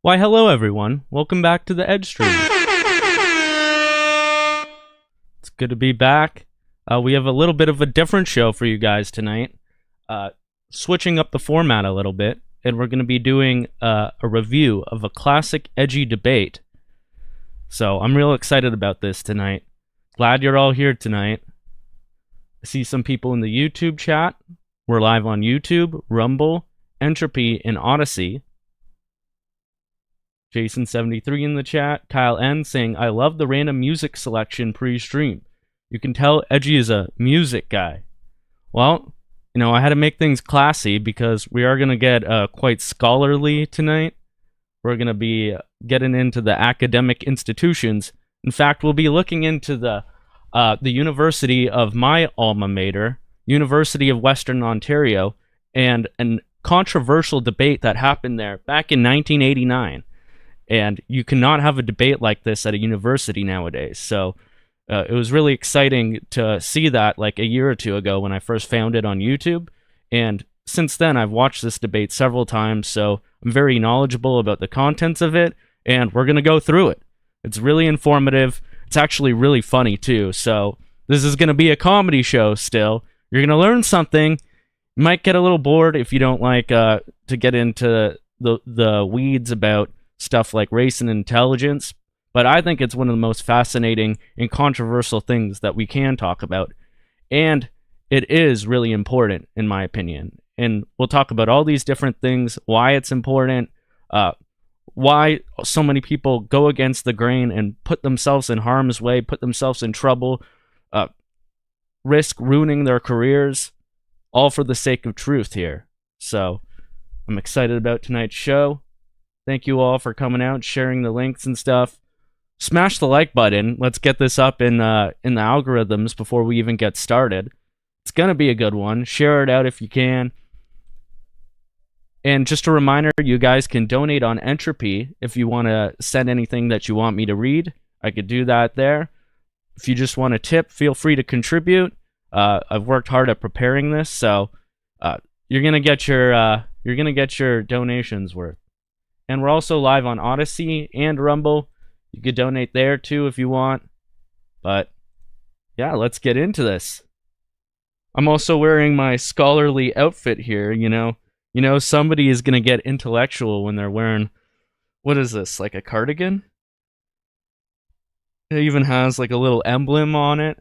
Why, hello everyone. Welcome back to the EdgeStream. It's good to be back. We have a little bit of a different show for you guys tonight. Switching up the format a little bit, and we're going to be doing a review of a classic edgy debate. So I'm real excited about this tonight. Glad you're all here tonight. I see some people in the YouTube chat. We're live on YouTube, Rumble, Entropy, and Odyssey. Jason73 in the chat. Kyle N saying, I love the random music selection pre-stream. You can tell Edgy is a music guy. Well, you know, I had to make things classy because we are going to get quite scholarly tonight. We're going to be getting into the academic institutions. In fact, we'll be looking into the university of my alma mater, University of Western Ontario, and a controversial debate that happened there back in 1989. And you cannot have a debate like this at a university nowadays. So it was really exciting to see that like a year or two ago when I first found it on YouTube. And since then, I've watched this debate several times, so I'm very knowledgeable about the contents of it, and we're going to go through it. It's really informative. It's actually really funny, too. So this is going to be a comedy show still. You're going to learn something. You might get a little bored if you don't like to get into the weeds about stuff like race and intelligence, but I think it's one of the most fascinating and controversial things that we can talk about, and it is really important in my opinion. And we'll talk about all these different things, why it's important, why so many people go against the grain and put themselves in harm's way, put themselves in trouble, risk ruining their careers, all for the sake of truth here. So I'm excited about tonight's show. Thank you all for coming out, sharing the links and stuff. Smash the like button. Let's get this up in the algorithms before we even get started. It's going to be a good one. Share it out if you can. And just a reminder, you guys can donate on Entropy if you want to send anything that you want me to read. I could do that there. If you just want a tip, feel free to contribute. I've worked hard at preparing this, so you're gonna get your donations worth. And we're also live on Odyssey and Rumble. You could donate there too if you want. But yeah, let's get into this. I'm also wearing my scholarly outfit here, you know. Somebody is going to get intellectual when they're wearing, what is this, like a cardigan? It even has like a little emblem on it.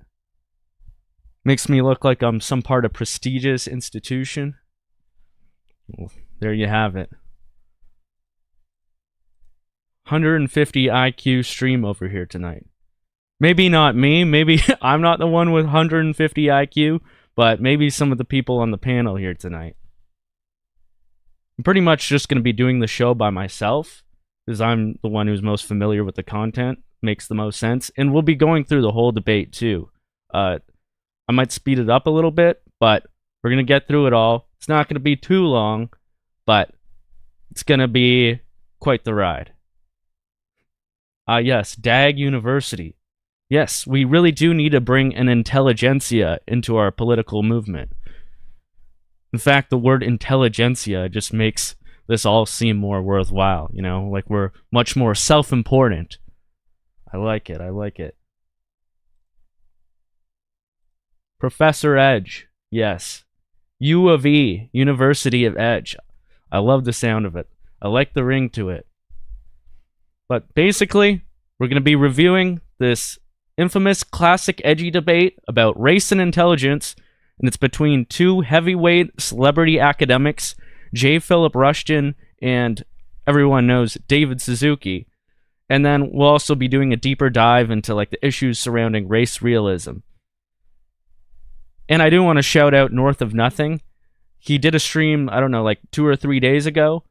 Makes me look like I'm some part of prestigious institution. Well, there you have it. 150 IQ stream over here tonight. Maybe not me, maybe I'm not the one with 150 IQ, but maybe some of the people on the panel here tonight. I'm pretty much just going to be doing the show by myself, because I'm the one who's most familiar with the content, makes the most sense, and we'll be going through the whole debate too. I might speed it up a little bit, but we're going to get through it all. It's not going to be too long, but it's going to be quite the ride. Yes, DAG University. Yes, we really do need to bring an intelligentsia into our political movement. In fact, the word intelligentsia just makes this all seem more worthwhile, you know? Like we're much more self-important. I like it, I like it. Professor Edge, yes. U of E, University of Edge. I love the sound of it. I like the ring to it. But basically, we're going to be reviewing this infamous classic edgy debate about race and intelligence, and it's between two heavyweight celebrity academics, Philippe Rushton and everyone knows David Suzuki. And then we'll also be doing a deeper dive into like the issues surrounding race realism. And I do want to shout out North of Nothing. He did a stream, I don't know, like 2 or 3 days ago.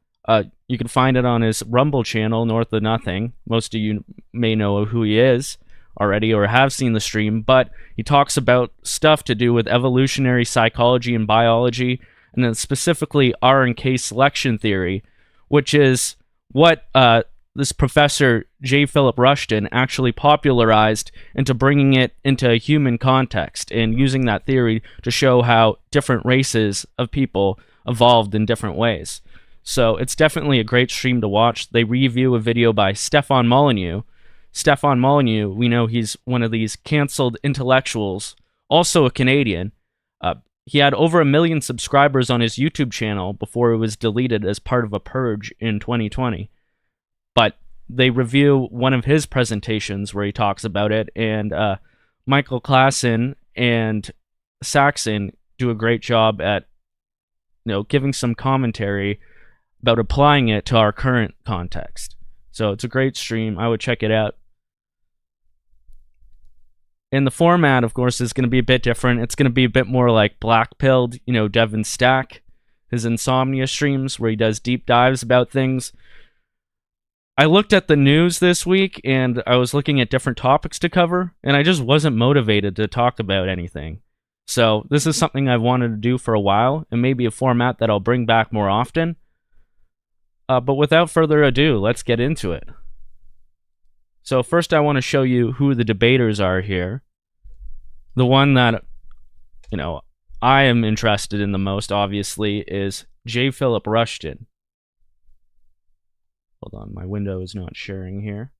You can find it on his Rumble channel, North of Nothing. Most of you may know who he is already or have seen the stream, but he talks about stuff to do with evolutionary psychology and biology, and then specifically R&K selection theory, which is what this professor Philippe Rushton actually popularized into bringing it into a human context and using that theory to show how different races of people evolved in different ways. So it's definitely a great stream to watch. They review a video by Stefan Molyneux. Stefan Molyneux, we know he's one of these canceled intellectuals, also a Canadian. He had over 1 million subscribers on his YouTube channel before it was deleted as part of a purge in 2020. But they review one of his presentations where he talks about it, and Michael Klassen and Saxon do a great job at giving some commentary about applying it to our current context. So it's a great stream. I would check it out. And the format, of course, is going to be a bit different. It's going to be a bit more like Black-Pilled, Devin Stack, his Insomnia streams where he does deep dives about things. I looked at the news this week, and I was looking at different topics to cover, and I just wasn't motivated to talk about anything. So this is something I've wanted to do for a while, and maybe a format that I'll bring back more often. But without further ado, let's get into it. So first I want to show you who the debaters are here. The one that, I am interested in the most, obviously, is J. Philippe Rushton. Hold on, my window is not sharing here.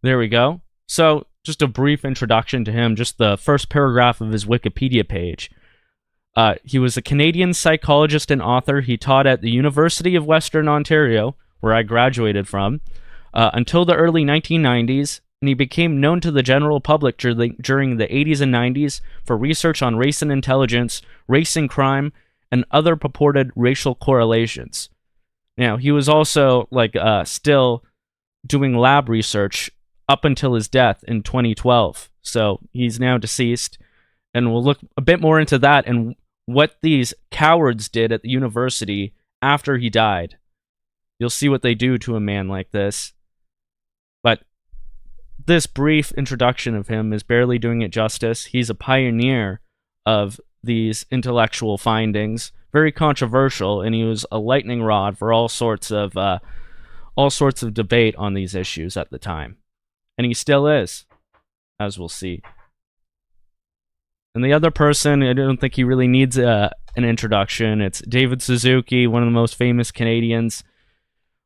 There we go. So, just a brief introduction to him, just the first paragraph of his Wikipedia page. He was a Canadian psychologist and author. He taught at the University of Western Ontario, where I graduated from, until the early 1990s, and he became known to the general public during the 80s and 90s for research on race and intelligence, race and crime, and other purported racial correlations. Now, he was also still doing lab research up until his death in 2012. So he's now deceased, and we'll look a bit more into that and what these cowards did at the university after he died. You'll see what they do to a man like this. But this brief introduction of him is barely doing it justice. He's a pioneer of these intellectual findings, very controversial, and he was a lightning rod for all sorts of debate on these issues at the time. And he still is, as we'll see. And the other person, I don't think he really needs an introduction. It's David Suzuki, one of the most famous Canadians.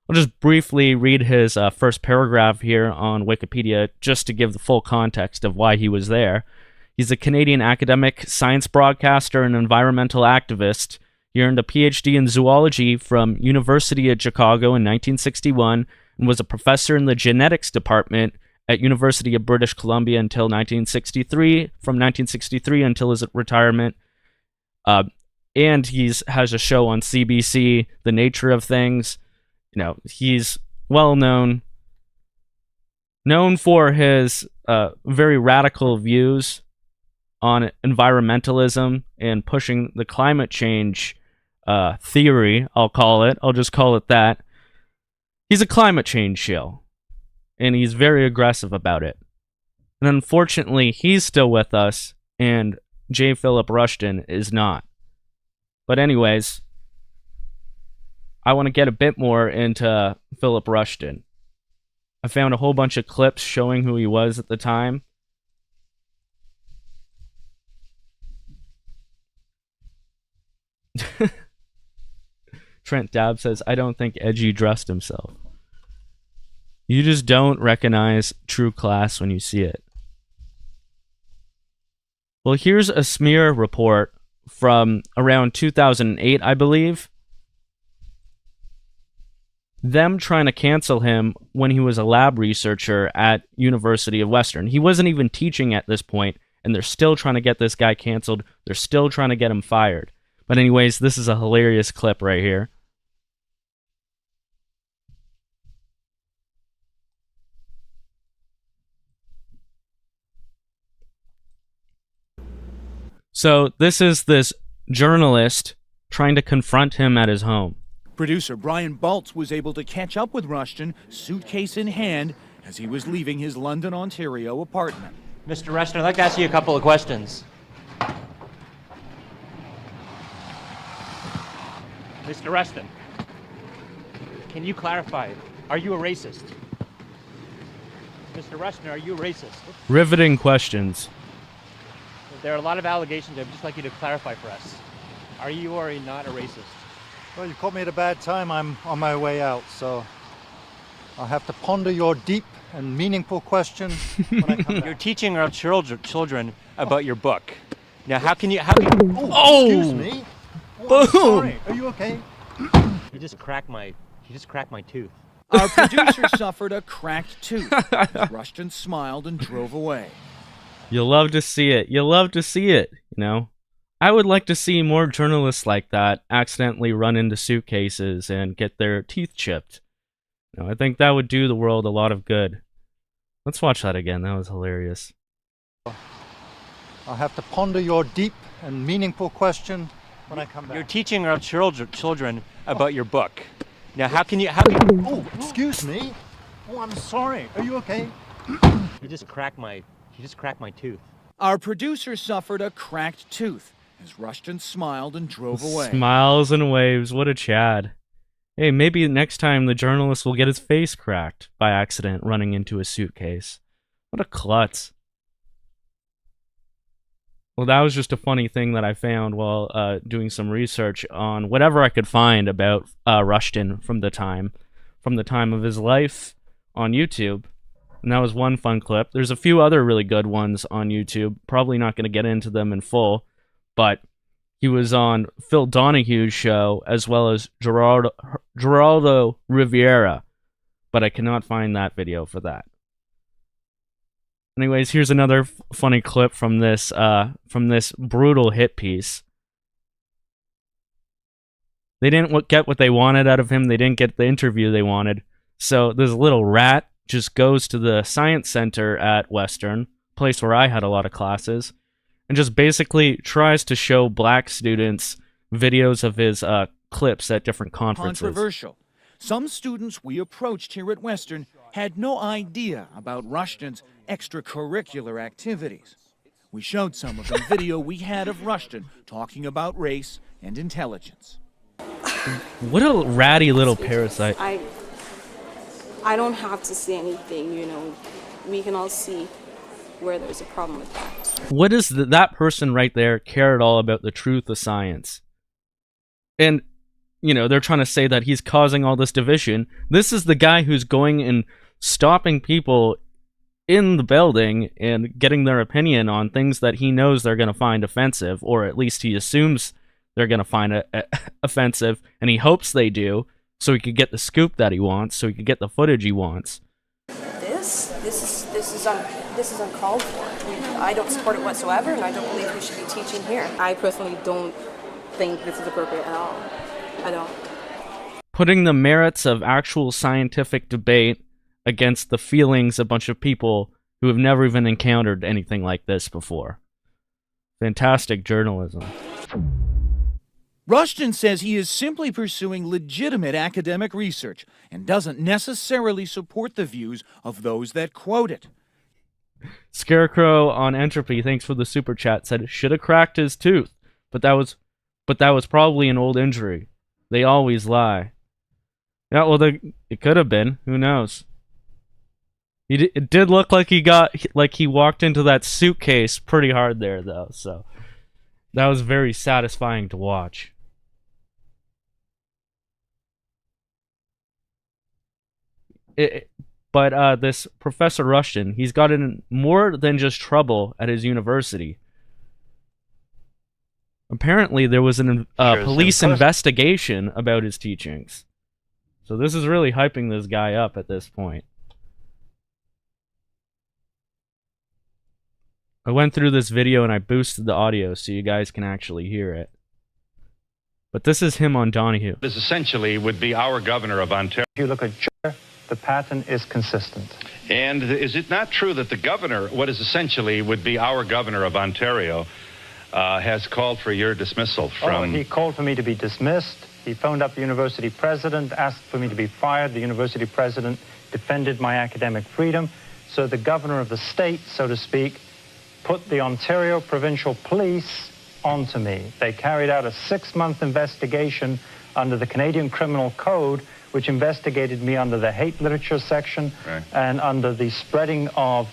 I'll just briefly read his first paragraph here on Wikipedia just to give the full context of why he was there. He's a Canadian academic, science broadcaster, and environmental activist. He earned a PhD in zoology from University of Chicago in 1961 and was a professor in the genetics department at University of British Columbia until 1963, from 1963 until his retirement. And he has a show on CBC, The Nature of Things. He's well known for his very radical views on environmentalism and pushing the climate change theory, I'll call it. I'll just call it that. He's a climate change shill, and he's very aggressive about it. And unfortunately, he's still with us, and J. Philippe Rushton is not. But anyways, I want to get a bit more into Philippe Rushton. I found a whole bunch of clips showing who he was at the time. Trent Dabb says, I don't think Edgy dressed himself. You just don't recognize true class when you see it. Well, here's a smear report from around 2008, I believe. Them trying to cancel him when he was a lab researcher at University of Western. He wasn't even teaching at this point, and they're still trying to get this guy canceled. They're still trying to get him fired. But anyways, this is a hilarious clip right here. So this is this journalist trying to confront him at his home. Producer Brian Baltz was able to catch up with Rushton, suitcase in hand, as he was leaving his London, Ontario apartment. Mr. Rushton, I'd like to ask you a couple of questions. Mr. Rushton, can you clarify, are you a racist? Mr. Rushton, are you a racist? Riveting questions. There are a lot of allegations. I'd just like you to clarify for us. Are you or are you not a racist? Well, you caught me at a bad time. I'm on my way out, so I'll have to ponder your deep and meaningful question when I come back. You're teaching our children about your book. Now, how can you? Oh, excuse me. Oh, I'm sorry. Are you okay? You just cracked my tooth. Our producer suffered a cracked tooth. Rushton smiled and drove away. You love to see it. You love to see it, you know? I would like to see more journalists like that accidentally run into suitcases and get their teeth chipped. You know, I think that would do the world a lot of good. Let's watch that again. That was hilarious. I'll have to ponder your deep and meaningful question when I come back. You're teaching our children about your book. Now, how can you? Oh, excuse me. Oh, I'm sorry. Are you okay? You just cracked my tooth. Our producer suffered a cracked tooth as Rushton smiled and drove away. Smiles and waves. What a Chad. Hey, maybe next time the journalist will get his face cracked by accident running into a suitcase. What a klutz. Well, that was just a funny thing that I found while doing some research on whatever I could find about Rushton from the time of his life on YouTube. And that was one fun clip. There's a few other really good ones on YouTube. Probably not going to get into them in full, but he was on Phil Donahue's show as well as Geraldo Rivera, but I cannot find that video for that. Anyways, here's another funny clip from this brutal hit piece. They didn't get what they wanted out of him. They didn't get the interview they wanted. So this little rat just goes to the science center at Western, place where I had a lot of classes, and just basically tries to show black students videos of his clips at different conferences. Controversial. Some students we approached here at Western had no idea about Rushton's extracurricular activities. We showed some of the video we had of Rushton talking about race and intelligence. What a ratty little parasite. I don't have to say anything, you know. We can all see where there's a problem with that. What does that person right there care at all about the truth of science? And, you know, they're trying to say that he's causing all this division. This is the guy who's going and stopping people in the building and getting their opinion on things that he knows they're going to find offensive, or at least he assumes they're going to find offensive, and he hopes they do, so he could get the scoop that he wants, so he could get the footage he wants. This is uncalled for. I don't support it whatsoever, and I don't believe we should be teaching here. I personally don't think this is appropriate at all. I don't. Putting the merits of actual scientific debate against the feelings of a bunch of people who have never even encountered anything like this before. Fantastic journalism. Rushton says he is simply pursuing legitimate academic research and doesn't necessarily support the views of those that quote it. Scarecrow on Entropy, thanks for the super chat, said should have cracked his tooth, but that was probably an old injury. They always lie. Yeah, well, it could have been. Who knows? It did look like he walked into that suitcase pretty hard there, though. So that was very satisfying to watch. But this Professor Rushton, he's gotten more than just trouble at his university. Apparently, there was a police investigation about his teachings. So this is really hyping this guy up at this point. I went through this video and I boosted the audio so you guys can actually hear it. But this is him on Donahue. This essentially would be our governor of Ontario. If you look at the pattern is consistent. And is it not true that the governor, what is essentially would be our governor of Ontario, has called for your dismissal from... Oh, he called for me to be dismissed. He phoned up the university president, asked for me to be fired. The university president defended my academic freedom. So the governor of the state, so to speak, put the Ontario Provincial Police onto me. They carried out a 6-month investigation under the Canadian Criminal Code, which investigated me under the hate literature section and under the spreading of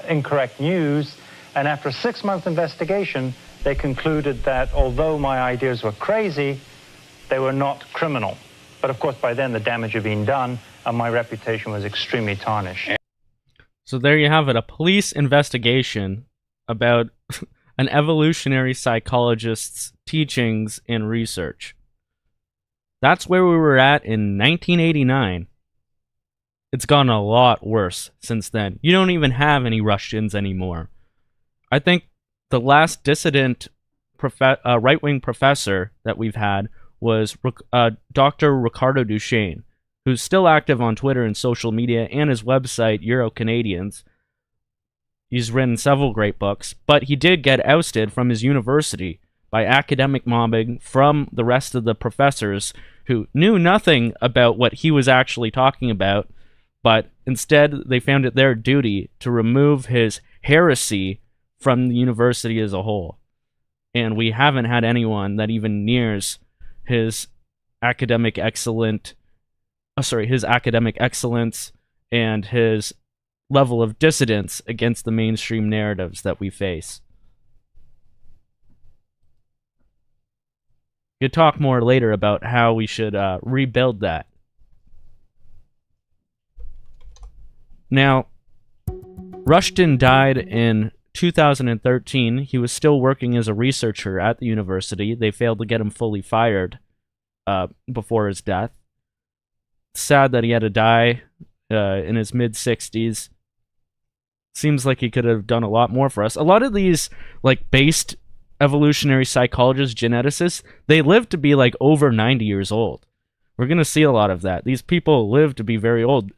incorrect news. And after a 6-month investigation, they concluded that although my ideas were crazy, They were not criminal. But of course, by then the damage had been done, and my reputation was extremely tarnished. So there you have it, a police investigation about an evolutionary psychologist's teachings and research. That's where we were at in 1989. It's gotten a lot worse since then. You don't even have any Rushtons anymore. I think the last dissident right-wing professor that we've had was Dr. Ricardo Duchesne, who's still active on Twitter and social media and his website, Euro-Canadians. He's written several great books, but he did get ousted from his university by academic mobbing from the rest of the professors who knew nothing about what he was actually talking about, but instead they found it their duty to remove his heresy from the university as a whole. And we haven't had anyone that even nears his academic excellence and his level of dissidence against the mainstream narratives that we face. We'll talk more later about how we should rebuild that. Now, Rushton died in 2013. He was still working as a researcher at the university. They failed to get him fully fired before his death. Sad that he had to die in his mid-60s. Seems like he could have done a lot more for us. A lot of these, like, based evolutionary psychologists, geneticists, they live to be, like, over 90 years old. We're going to see a lot of that. These people live to be very old.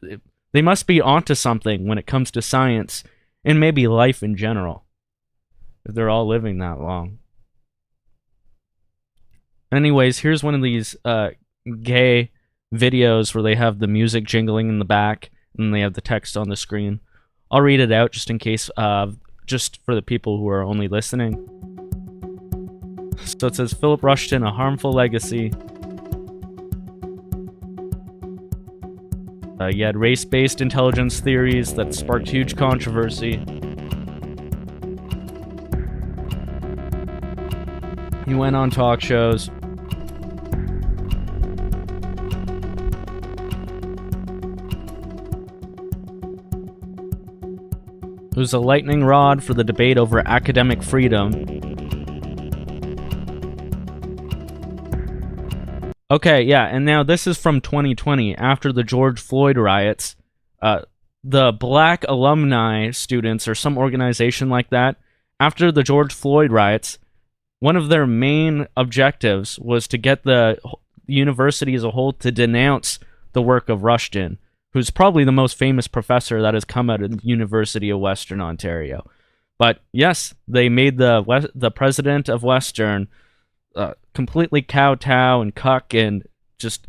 They must be onto something when it comes to science and maybe life in general, if they're all living that long. Anyways, here's one of these gay videos where they have the music jingling in the back and they have the text on the screen. I'll read it out just in case, just for the people who are only listening. So it says, Philippe Rushton, a harmful legacy. You had race-based intelligence theories that sparked huge controversy. He went on talk shows. It was a lightning rod for the debate over academic freedom. Okay, yeah, and now this is from 2020, after the George Floyd riots. The Black Alumni Students, or some organization like that, after the George Floyd riots, one of their main objectives was to get the university as a whole to denounce the work of Rushton, who's probably the most famous professor that has come out of the University of Western Ontario. But yes, they made the president of Western completely kowtow and cuck and just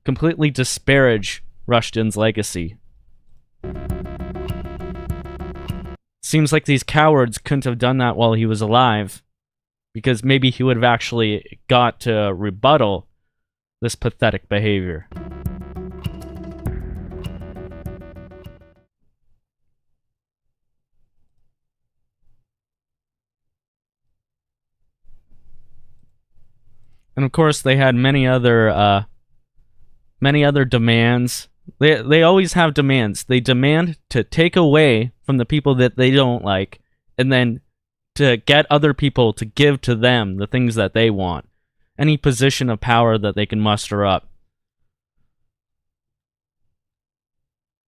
completely disparage Rushton's legacy. Seems like these cowards couldn't have done that while he was alive, because maybe he would have actually got to rebuttal this pathetic behavior. And of course, they had many other demands. They always have demands. They demand to take away from the people that they don't like, and then to get other people to give to them the things that they want. Any position of power that they can muster up.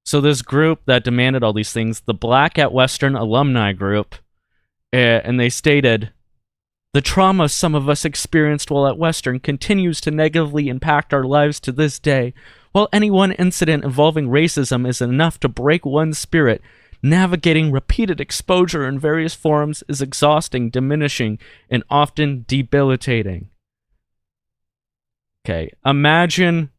So this group that demanded all these things, the Black at Western Alumni Group, and they stated, "The trauma some of us experienced while at Western continues to negatively impact our lives to this day. While any one incident involving racism is enough to break one's spirit, navigating repeated exposure in various forms is exhausting, diminishing, and often debilitating." Okay, imagine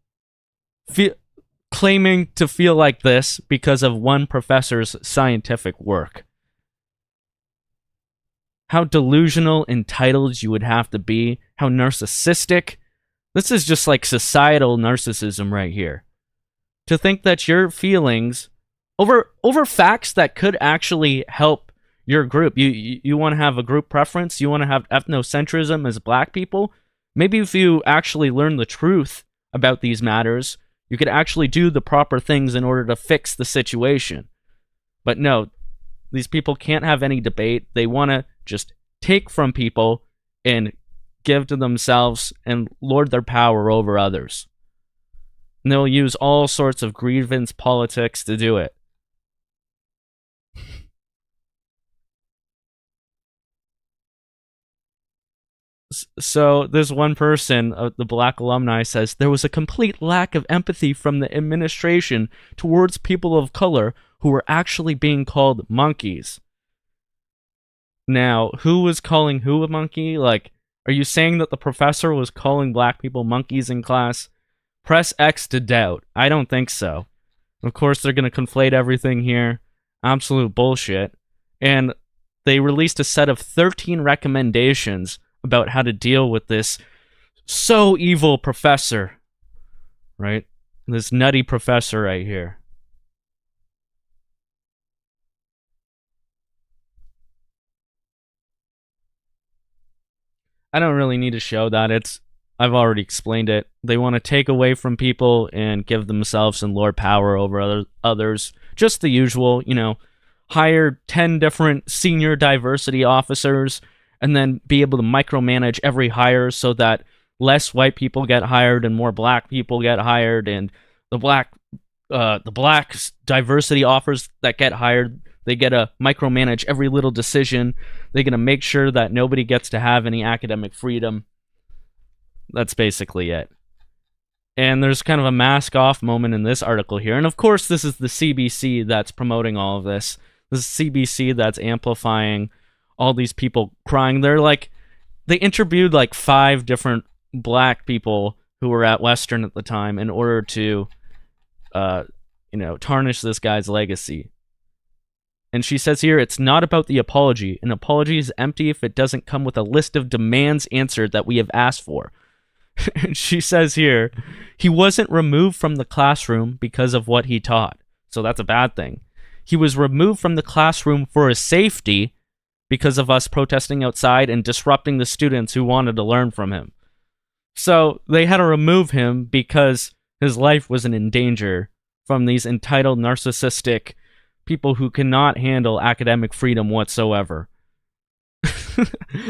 claiming to feel like this because of one professor's scientific work. How delusional, entitled you would have to be. How narcissistic. This is just like societal narcissism right here. To think that your feelings over facts that could actually help your group. You want to have a group preference? You want to have ethnocentrism as black people? Maybe if you actually learn the truth about these matters, you could actually do the proper things in order to fix the situation. But no, these people can't have any debate. They want to just take from people and give to themselves and lord their power over others. And they'll use all sorts of grievance politics to do it. So this one person, the black alumni, says there was a complete lack of empathy from the administration towards people of color who were actually being called monkeys. Now, who was calling who a monkey? Like, are you saying that the professor was calling black people monkeys in class? Press X to doubt. I don't think so. Of course, they're going to conflate everything here. Absolute bullshit. And they released a set of 13 recommendations about how to deal with this so evil professor, right? This nutty professor right here. I don't really need to show that. I've already explained it. They want to take away from people and give themselves and lord power over others. Just the usual, hire 10 different senior diversity officers and then be able to micromanage every hire so that less white people get hired and more black people get hired, and the black diversity offers that get hired, they get to micromanage every little decision. They're going to make sure that nobody gets to have any academic freedom. That's basically it. And there's kind of a mask-off moment in this article here. And of course, this is the CBC that's promoting all of this. This is CBC that's amplifying all these people crying. They interviewed 5 different black people who were at Western at the time in order to, tarnish this guy's legacy. And she says here, it's not about the apology. An apology is empty if it doesn't come with a list of demands answered that we have asked for. She says here, he wasn't removed from the classroom because of what he taught. So that's a bad thing. He was removed from the classroom for his safety because of us protesting outside and disrupting the students who wanted to learn from him. So they had to remove him because his life was in danger from these entitled, narcissistic people who cannot handle academic freedom whatsoever.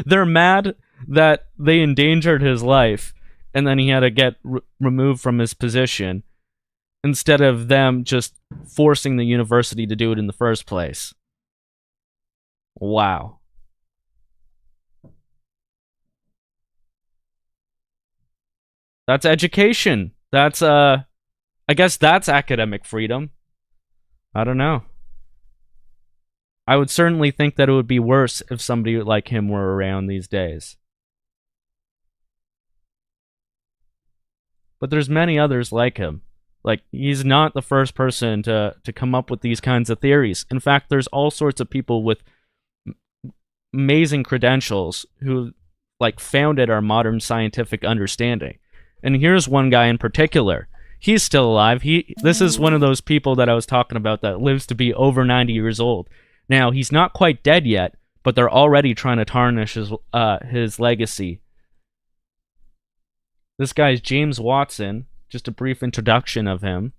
They're mad that they endangered his life and then he had to get removed from his position instead of them just forcing the university to do it in the first place. Wow. That's education. That's, I guess that's academic freedom. I don't know. I would certainly think that it would be worse if somebody like him were around these days. But there's many others like him. He's not the first person to come up with these kinds of theories. In fact, there's all sorts of people with amazing credentials who founded our modern scientific understanding. And here's one guy in particular. He's still alive. This is one of those people that I was talking about that lives to be over 90 years old. Now, he's not quite dead yet, but they're already trying to tarnish his legacy. This guy's James Watson. Just a brief introduction of him.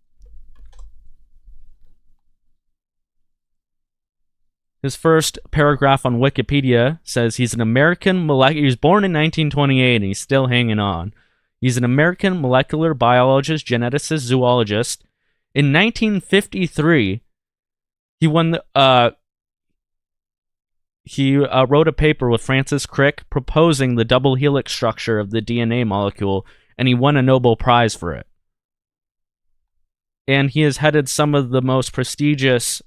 His first paragraph on Wikipedia says he's an American he was born in 1928 and he's still hanging on. He's an American molecular biologist, geneticist, zoologist. In 1953, he won the he wrote a paper with Francis Crick proposing the double helix structure of the DNA molecule, and he won a Nobel Prize for it. And he has headed some of the most prestigious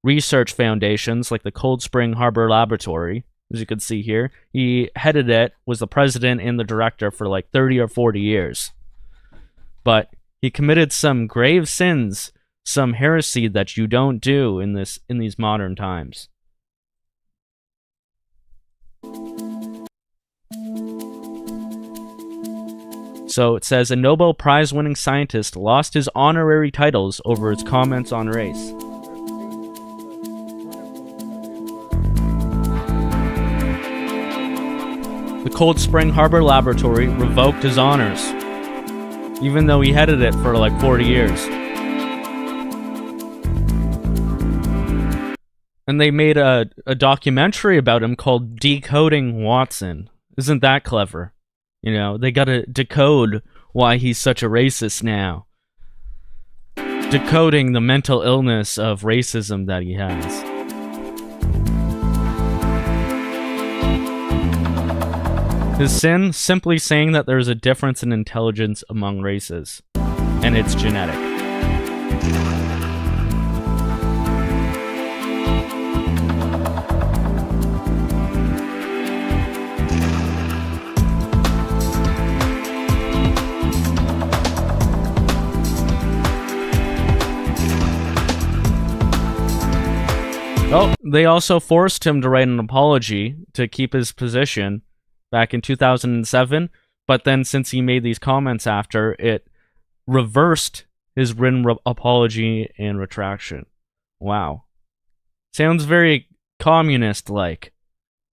research foundations, like the Cold Spring Harbor Laboratory, as you can see here. He headed it, was the president and the director for 30 or 40 years. But he committed some grave sins, some heresy that you don't do in these modern times. So it says, a Nobel Prize-winning scientist lost his honorary titles over his comments on race. The Cold Spring Harbor Laboratory revoked his honors, even though he headed it for like 40 years. And they made a documentary about him called Decoding Watson. Isn't that clever? You know, they gotta decode why he's such a racist now. Decoding the mental illness of racism that he has. His sin? Simply saying that there's a difference in intelligence among races. And it's genetic. Oh, they also forced him to write an apology to keep his position back in 2007, but then since he made these comments after, it reversed his written apology and retraction. Wow. Sounds very communist-like.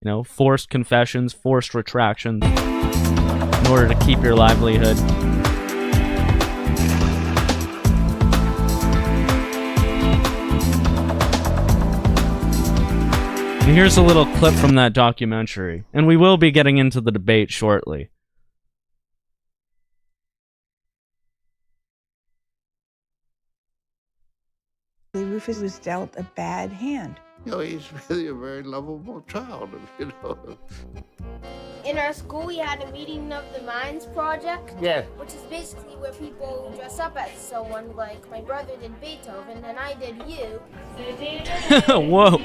You know, forced confessions, forced retractions in order to keep your livelihood. And here's a little clip from that documentary. And we will be getting into the debate shortly. Rufus was dealt a bad hand. You know, he's really a very lovable child, you know. In our school, we had a meeting of the minds project. Yeah. Which is basically where people dress up as someone, like my brother did Beethoven and I did you. Whoa.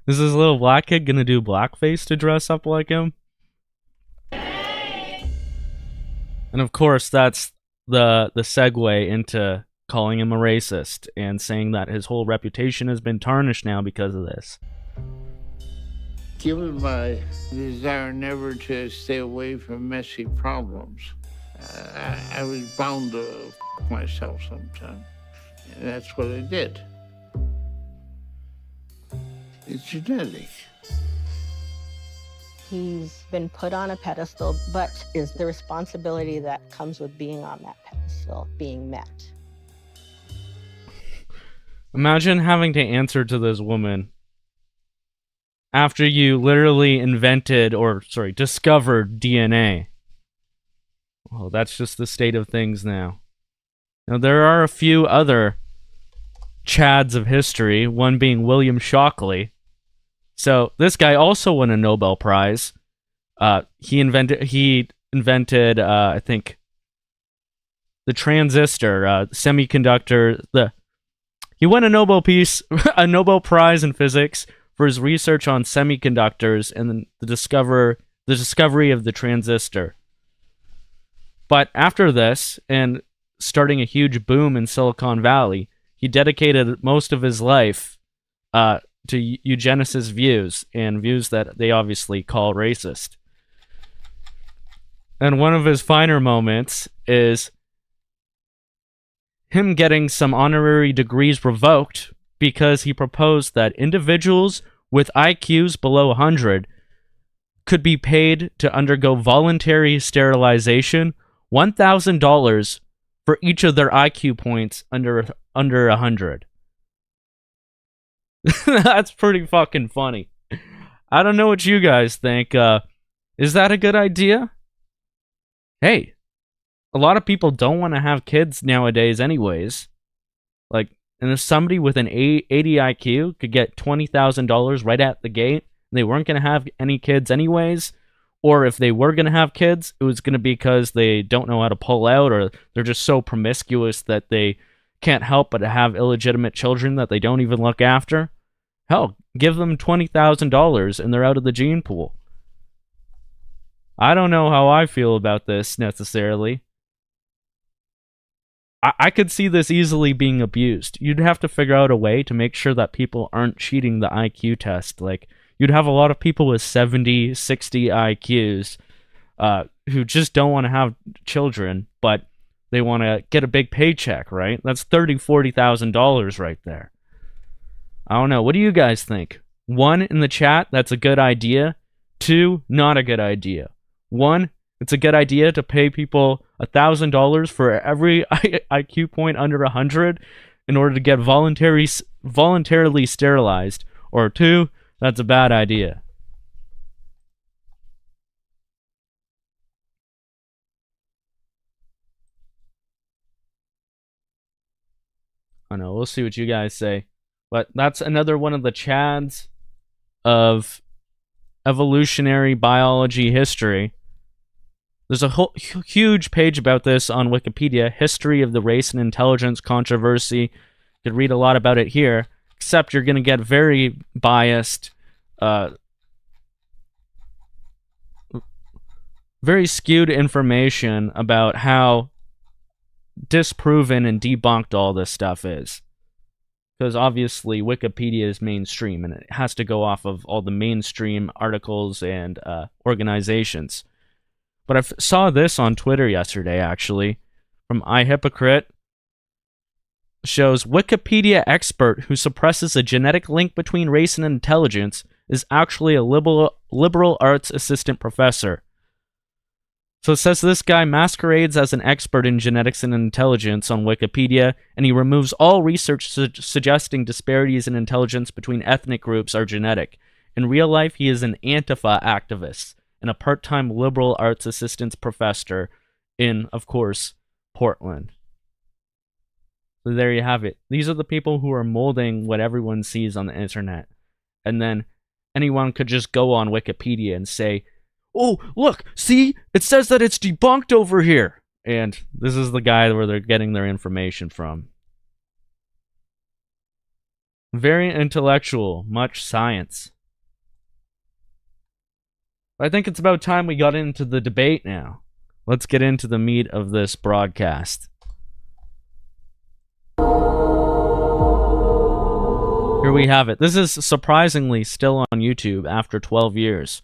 Is this little black kid gonna do blackface to dress up like him? And of course, that's the segue into calling him a racist and saying that his whole reputation has been tarnished now because of this. Given my desire never to stay away from messy problems, I was bound to myself sometime. And that's what I did. It's genetic. He's been put on a pedestal, but is the responsibility that comes with being on that pedestal being met? Imagine having to answer to this woman after you literally discovered DNA. Well, that's just the state of things now. Now, there are a few other Chads of history, one being William Shockley. So this guy also won a Nobel Prize. He invented I think the transistor, semiconductor. He won a Nobel Prize in physics for his research on semiconductors and the discovery of the transistor. But after this, and starting a huge boom in Silicon Valley, he dedicated most of his life to eugenicist views, and views that they obviously call racist. And one of his finer moments is him getting some honorary degrees revoked because he proposed that individuals with IQs below 100 could be paid to undergo voluntary sterilization, $1,000 for each of their IQ points under 100. That's pretty fucking funny. I don't know what you guys think. Is that a good idea? Hey, a lot of people don't want to have kids nowadays anyways. Like, and if somebody with an 80 IQ could get $20,000 right at the gate, and they weren't going to have any kids anyways, or if they were going to have kids, it was going to be because they don't know how to pull out, or they're just so promiscuous that they can't help but have illegitimate children that they don't even look after. Hell, give them $20,000 and they're out of the gene pool. I don't know how I feel about this necessarily. I could see this easily being abused. You'd have to figure out a way to make sure that people aren't cheating the IQ test. Like, you'd have a lot of people with 70, 60 IQs who just don't want to have children, but they want to get a big paycheck, right? That's $30,000, $40,000 right there. I don't know. What do you guys think? 1, in the chat, that's a good idea. 2, not a good idea. One, it's a good idea to pay people $1,000 for every IQ point under 100 in order to get voluntarily sterilized. Or two, that's a bad idea. I know, we'll see what you guys say. But that's another one of the chads of evolutionary biology history. There's a whole huge page about this on Wikipedia, History of the Race and Intelligence Controversy. You could read a lot about it here, except you're going to get very biased, very skewed information about how disproven and debunked all this stuff is. Because obviously Wikipedia is mainstream, and it has to go off of all the mainstream articles and organizations. But I saw this on Twitter yesterday, actually, from iHypocrite. Shows Wikipedia expert who suppresses a genetic link between race and intelligence is actually a liberal arts assistant professor. So it says this guy masquerades as an expert in genetics and intelligence on Wikipedia, and he removes all research suggesting disparities in intelligence between ethnic groups are genetic. In real life, he is an Antifa activist and a part-time liberal arts assistance professor in, of course, Portland. So there you have it. These are the people who are molding what everyone sees on the internet. And then anyone could just go on Wikipedia and say, oh, look, see? It says that it's debunked over here. And this is the guy where they're getting their information from. Very intellectual, much science. I think it's about time we got into the debate now. Let's get into the meat of this broadcast. Here we have it. This is surprisingly still on YouTube after 12 years.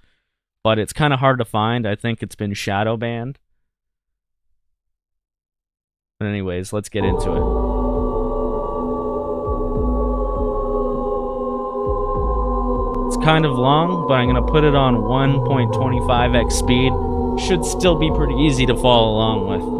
But it's kind of hard to find. I think it's been shadow banned. But anyways, let's get into it. It's kind of long, but I'm going to put it on 1.25x speed. Should still be pretty easy to follow along with.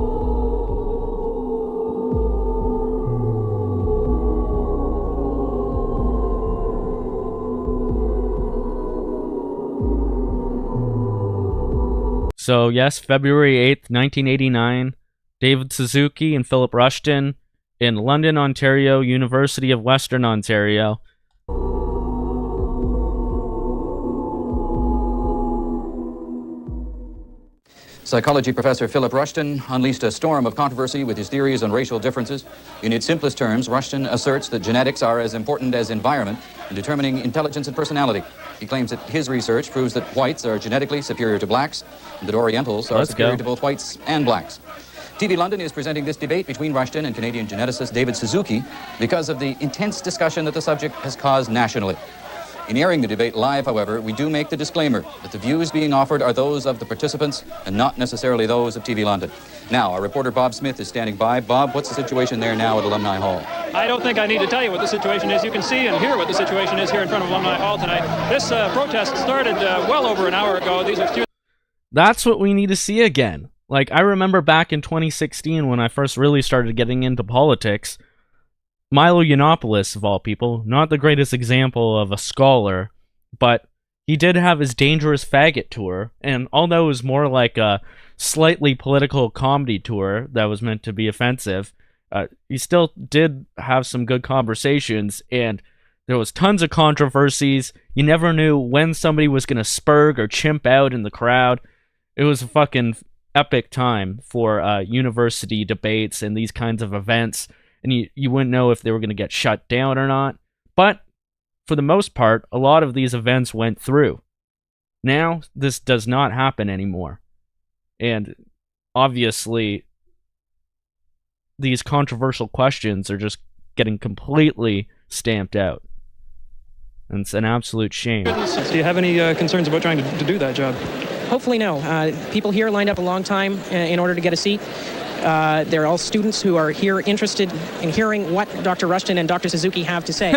So yes, February 8th, 1989, David Suzuki and Philippe Rushton in London, Ontario, University of Western Ontario. Psychology professor Philippe Rushton unleashed a storm of controversy with his theories on racial differences. In its simplest terms, Rushton asserts that genetics are as important as environment in determining intelligence and personality. He claims that his research proves that whites are genetically superior to blacks, and that Orientals are superior to both whites and blacks. TV London is presenting this debate between Rushton and Canadian geneticist David Suzuki because of the intense discussion that the subject has caused nationally. In airing the debate live, however, we do make the disclaimer that the views being offered are those of the participants and not necessarily those of TV London. Now, our reporter Bob Smith is standing by. Bob, what's the situation there now at Alumni Hall? I don't think I need to tell you what the situation is. You can see and hear what the situation is here in front of Alumni Hall tonight. This protest started well over an hour ago. These are students. That's what we need to see again. Like, I remember back in 2016 when I first really started getting into politics, Milo Yiannopoulos, of all people, not the greatest example of a scholar, but he did have his Dangerous Faggot tour, and although it was more like a slightly political comedy tour that was meant to be offensive, he still did have some good conversations, and there was tons of controversies. You never knew when somebody was going to spurg or chimp out in the crowd. It was a fucking epic time for university debates and these kinds of events. And you wouldn't know if they were going to get shut down or not. But for the most part, a lot of these events went through. Now, this does not happen anymore. And obviously, these controversial questions are just getting completely stamped out. And it's an absolute shame. Do you have any concerns about trying to do that job? Hopefully no. People here lined up a long time in order to get a seat. They're all students who are here interested in hearing what Dr. Rushton and Dr. Suzuki have to say.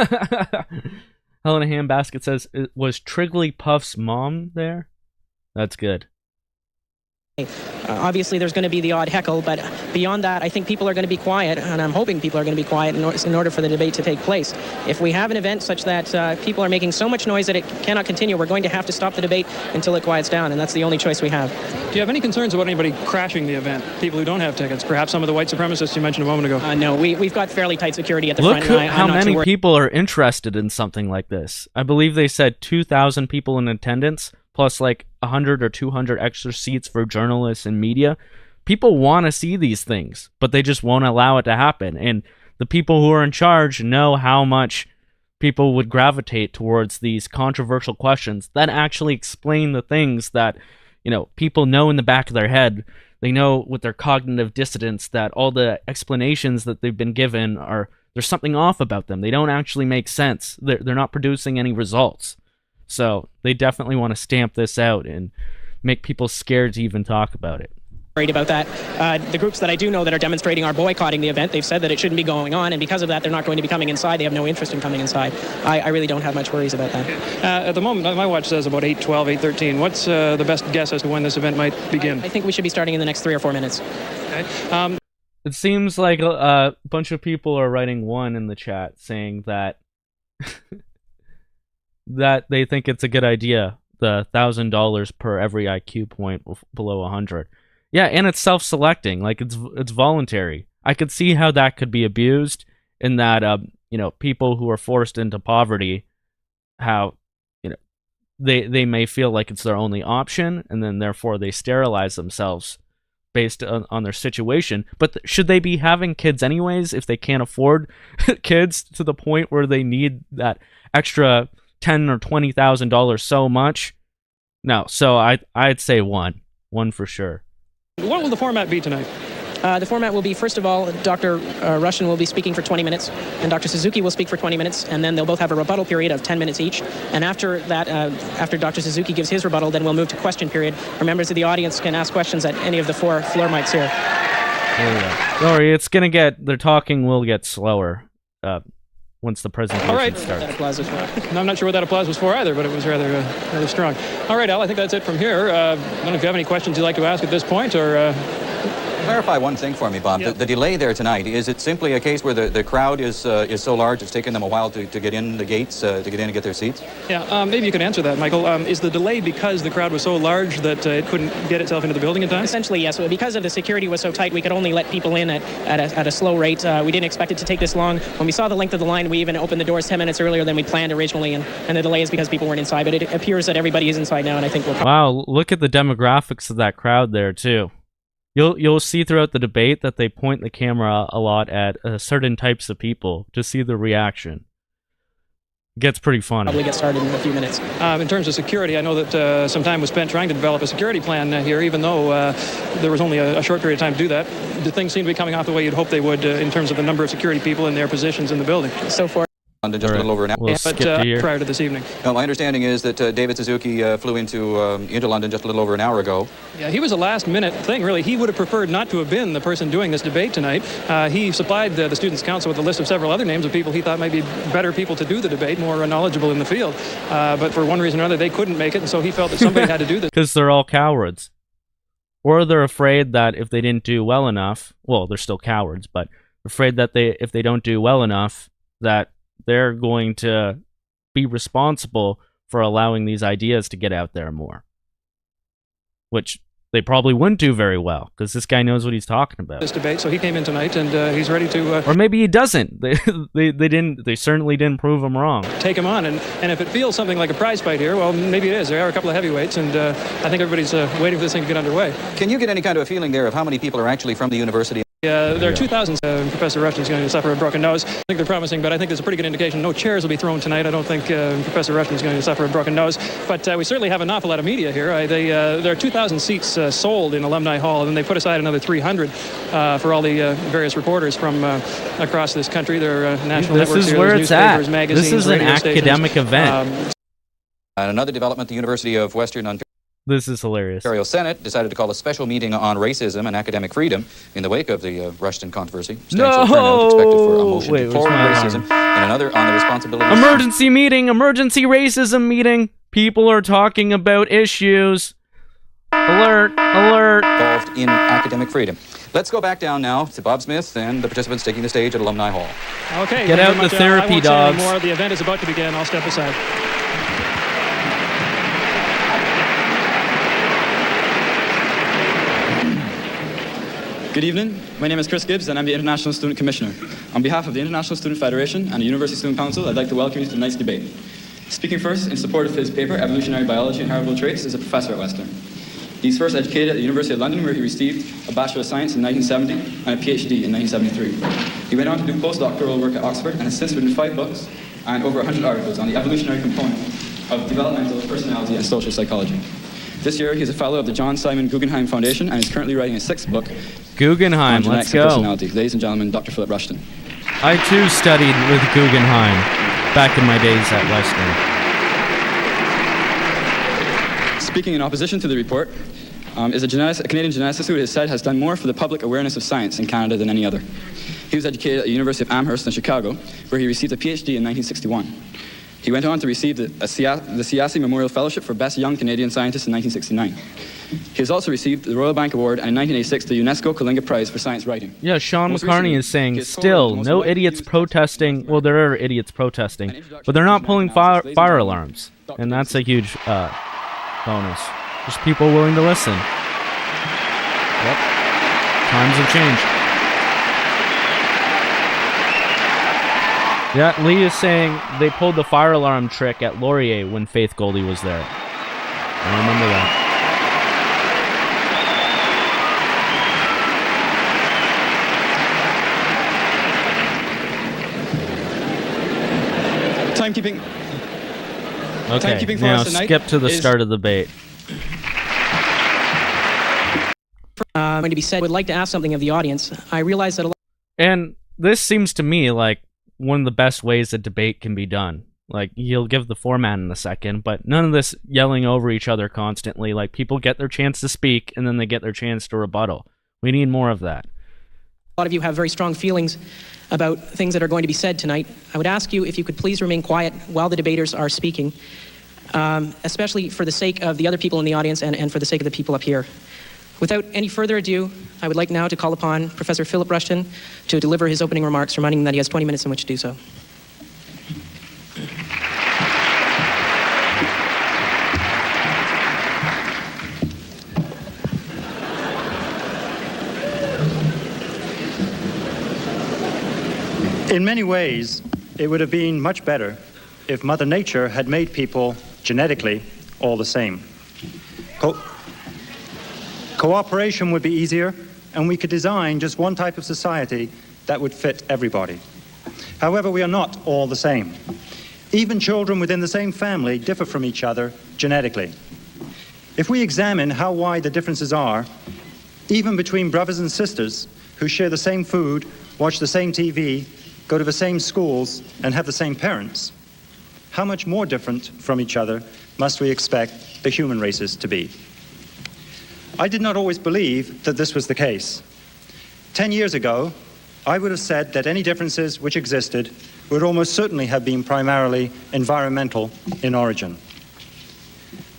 Helena Handbasket says, was Triggly Puff's mom there? That's good. Obviously, there's going to be the odd heckle, but beyond that, I think people are going to be quiet, and I'm hoping people are going to be quiet in order for the debate to take place. If we have an event such that people are making so much noise that it cannot continue, we're going to have to stop the debate until it quiets down, and that's the only choice we have. Do you have any concerns about anybody crashing the event? People who don't have tickets, perhaps some of the white supremacists you mentioned a moment ago. No, we've got fairly tight security at the Look front. how many people are interested in something like this. I believe they said 2,000 people in attendance, plus like 100 or 200 extra seats for journalists and media. People want to see these things, but they just won't allow it to happen. And the people who are in charge know how much people would gravitate towards these controversial questions that actually explain the things that, you know, people know in the back of their head. They know with their cognitive dissonance that all the explanations that they've been given are, there's something off about them. They don't actually make sense. They're not producing any results. So they definitely want to stamp this out and make people scared to even talk about it. Worried about that. The groups that I do know that are demonstrating are boycotting the event. They've said that it shouldn't be going on, and because of that, they're not going to be coming inside. They have no interest in coming inside. I really don't have much worries about that. At the moment, my watch says about 8:12, 8:13. What's the best guess as to when this event might begin? I think we should be starting in the next 3 or 4 minutes. Okay. It seems like a bunch of people are writing one in the chat saying that that they think it's a good idea, the $1,000 per every IQ point below 100. Yeah, and it's self-selecting, like it's voluntary. I could see how that could be abused in that, you know, people who are forced into poverty, how, you know, they may feel like it's their only option, and then therefore they sterilize themselves based on their situation. But should they be having kids anyways if they can't afford kids to the point where they need that extra $10,000 or $20,000 so much? No, so I'd say one for sure. What will the format be tonight? The format will be, first of all, Dr. Rushton will be speaking for 20 minutes, and Dr. Suzuki will speak for 20 minutes, and then they'll both have a rebuttal period of 10 minutes each. And after that, after Dr. Suzuki gives his rebuttal, then we'll move to question period, where members of the audience can ask questions at any of the 4 floor mics here. Sorry, it's gonna get, their talking will get slower once the presentation starts. That applause was for. I'm not sure what that applause was for either, but it was rather strong. All right, Al, I think that's it from here. I don't know if you have any questions you'd like to ask at this point, or... Clarify one thing for me, Bob. Yeah. The delay there tonight, is it simply a case where the crowd is so large it's taken them a while to get in the gates, to get in and get their seats? Yeah, maybe you can answer that, Michael. Is the delay because the crowd was so large that it couldn't get itself into the building in time? Essentially, yes. Because of the security was so tight, we could only let people in at a slow rate. We didn't expect it to take this long. When we saw the length of the line, we even opened the doors 10 minutes earlier than we planned originally, and the delay is because people weren't inside. But it appears that everybody is inside now, and I think we'll... Wow, look at the demographics of that crowd there, too. You'll see throughout the debate that they point the camera a lot at certain types of people to see the reaction. It gets pretty funny. Probably get started in a few minutes. In terms of security, I know that some time was spent trying to develop a security plan here, even though there was only a short period of time to do that. Do things seem to be coming off the way you'd hope they would in terms of the number of security people and their positions in the building? So far. London just a little over an hour. We'll skip to here. Prior to this evening. No, my understanding is that David Suzuki flew into London just a little over an hour ago. Yeah, he was a last-minute thing, really. He would have preferred not to have been the person doing this debate tonight. He supplied the Students' Council with a list of several other names of people he thought might be better people to do the debate, more knowledgeable in the field. But for one reason or another, they couldn't make it, and so he felt that somebody had to do this. Because they're all cowards. Or they're afraid that if they didn't do well enough, well, they're still cowards, but afraid that if they don't do well enough, that they're going to be responsible for allowing these ideas to get out there more. They probably wouldn't do very well, because this guy knows what he's talking about. This debate, so he came in tonight, and he's ready to... Or maybe he doesn't. They certainly didn't prove him wrong. Take him on, and if it feels something like a prize fight here, well, maybe it is. There are a couple of heavyweights, and I think everybody's waiting for this thing to get underway. Can you get any kind of a feeling there of how many people are actually from the university? There are 2,000. Professor Rushton's going to suffer a broken nose. I think they're promising, but I think there's a pretty good indication. No chairs will be thrown tonight. I don't think Professor Rushton's going to suffer a broken nose. But we certainly have an awful lot of media here. There are 2,000 seats sold in Alumni Hall, and then they put aside another 300 for all the various reporters from across this country. There are national networks here. This is where it's at. Magazines, this is an academic event. And another development, the University of Western Ontario. This is hilarious. Ontario Senate decided to call a special meeting on racism and academic freedom in the wake of the Rushton controversy. No! Turnout expected for a motion to forward racism and another on the responsibility. Emergency meeting! Emergency racism meeting! People are talking about issues. Alert! Alert! Involved in academic freedom. Let's go back down now to Bob Smith and the participants taking the stage at Alumni Hall. Okay. Get out the therapy I won't dogs. say anymore. The event is about to begin. I'll step aside. Good evening. My name is Chris Gibbs, and I'm the International Student Commissioner. On behalf of the International Student Federation and the University Student Council, I'd like to welcome you to tonight's debate. Speaking first in support of his paper, Evolutionary Biology and Heritable Traits, is a professor at Western. He's first educated at the University of London, where he received a Bachelor of Science in 1970 and a PhD in 1973. He went on to do postdoctoral work at Oxford and has since written 5 books and over 100 articles on the evolutionary component of developmental personality and social psychology. This year, he's a fellow of the John Simon Guggenheim Foundation and is currently writing a 6th book Guggenheim, on let's genetics and go. personality. Ladies and gentlemen, Dr. Philippe Rushton. I too studied with Guggenheim back in my days at Western. Speaking in opposition to the report, is a Canadian geneticist who it is said has done more for the public awareness of science in Canada than any other. He was educated at the University of Amherst in Chicago, where he received a PhD in 1961. He went on to receive the Siassi Memorial Fellowship for Best Young Canadian Scientist in 1969. He has also received the Royal Bank Award and in 1986 the UNESCO Kalinga Prize for Science Writing. Yeah, Sean Most McCartney recently, is saying, he is still, most no widely idiots used protesting. Well, there are idiots protesting, but they're not pulling fire alarms. And that's a huge bonus. Just people willing to listen. Yep. Times have changed. Yeah, Lee is saying they pulled the fire alarm trick at Laurier when Faith Goldie was there. I remember that. Timekeeping. Okay, Timekeeping for now us tonight skip to the is- start of the debate. Going to be said, would like to ask something of the audience. I realize that a lot. And this seems to me like one of the best ways a debate can be done. Like, he'll give the format in a second, but none of this yelling over each other constantly. Like, people get their chance to speak, and then they get their chance to rebuttal. We need more of that. A lot of you have very strong feelings about things that are going to be said tonight. I would ask you if you could please remain quiet while the debaters are speaking, especially for the sake of the other people in the audience and for the sake of the people up here. Without any further ado, I would like now to call upon Professor Philippe Rushton to deliver his opening remarks, reminding him that he has 20 minutes in which to do so. In many ways, it would have been much better if Mother Nature had made people genetically all the same. Cooperation would be easier, and we could design just one type of society that would fit everybody. However, we are not all the same. Even children within the same family differ from each other genetically. If we examine how wide the differences are, even between brothers and sisters who share the same food, watch the same TV, go to the same schools, and have the same parents, how much more different from each other must we expect the human races to be? I did not always believe that this was the case. 10 years ago, I would have said that any differences which existed would almost certainly have been primarily environmental in origin.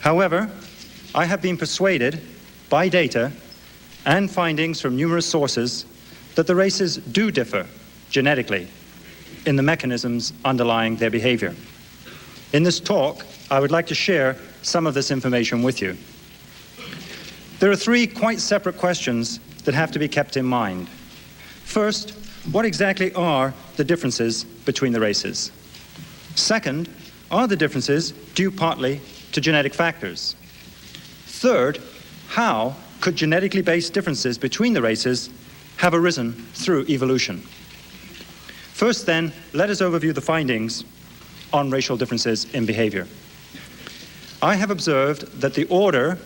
However, I have been persuaded by data and findings from numerous sources that the races do differ genetically in the mechanisms underlying their behavior. In this talk, I would like to share some of this information with you. There are 3 quite separate questions that have to be kept in mind. First, what exactly are the differences between the races? Second, are the differences due partly to genetic factors? Third, how could genetically based differences between the races have arisen through evolution? First then, let us overview the findings on racial differences in behavior. I have observed that the order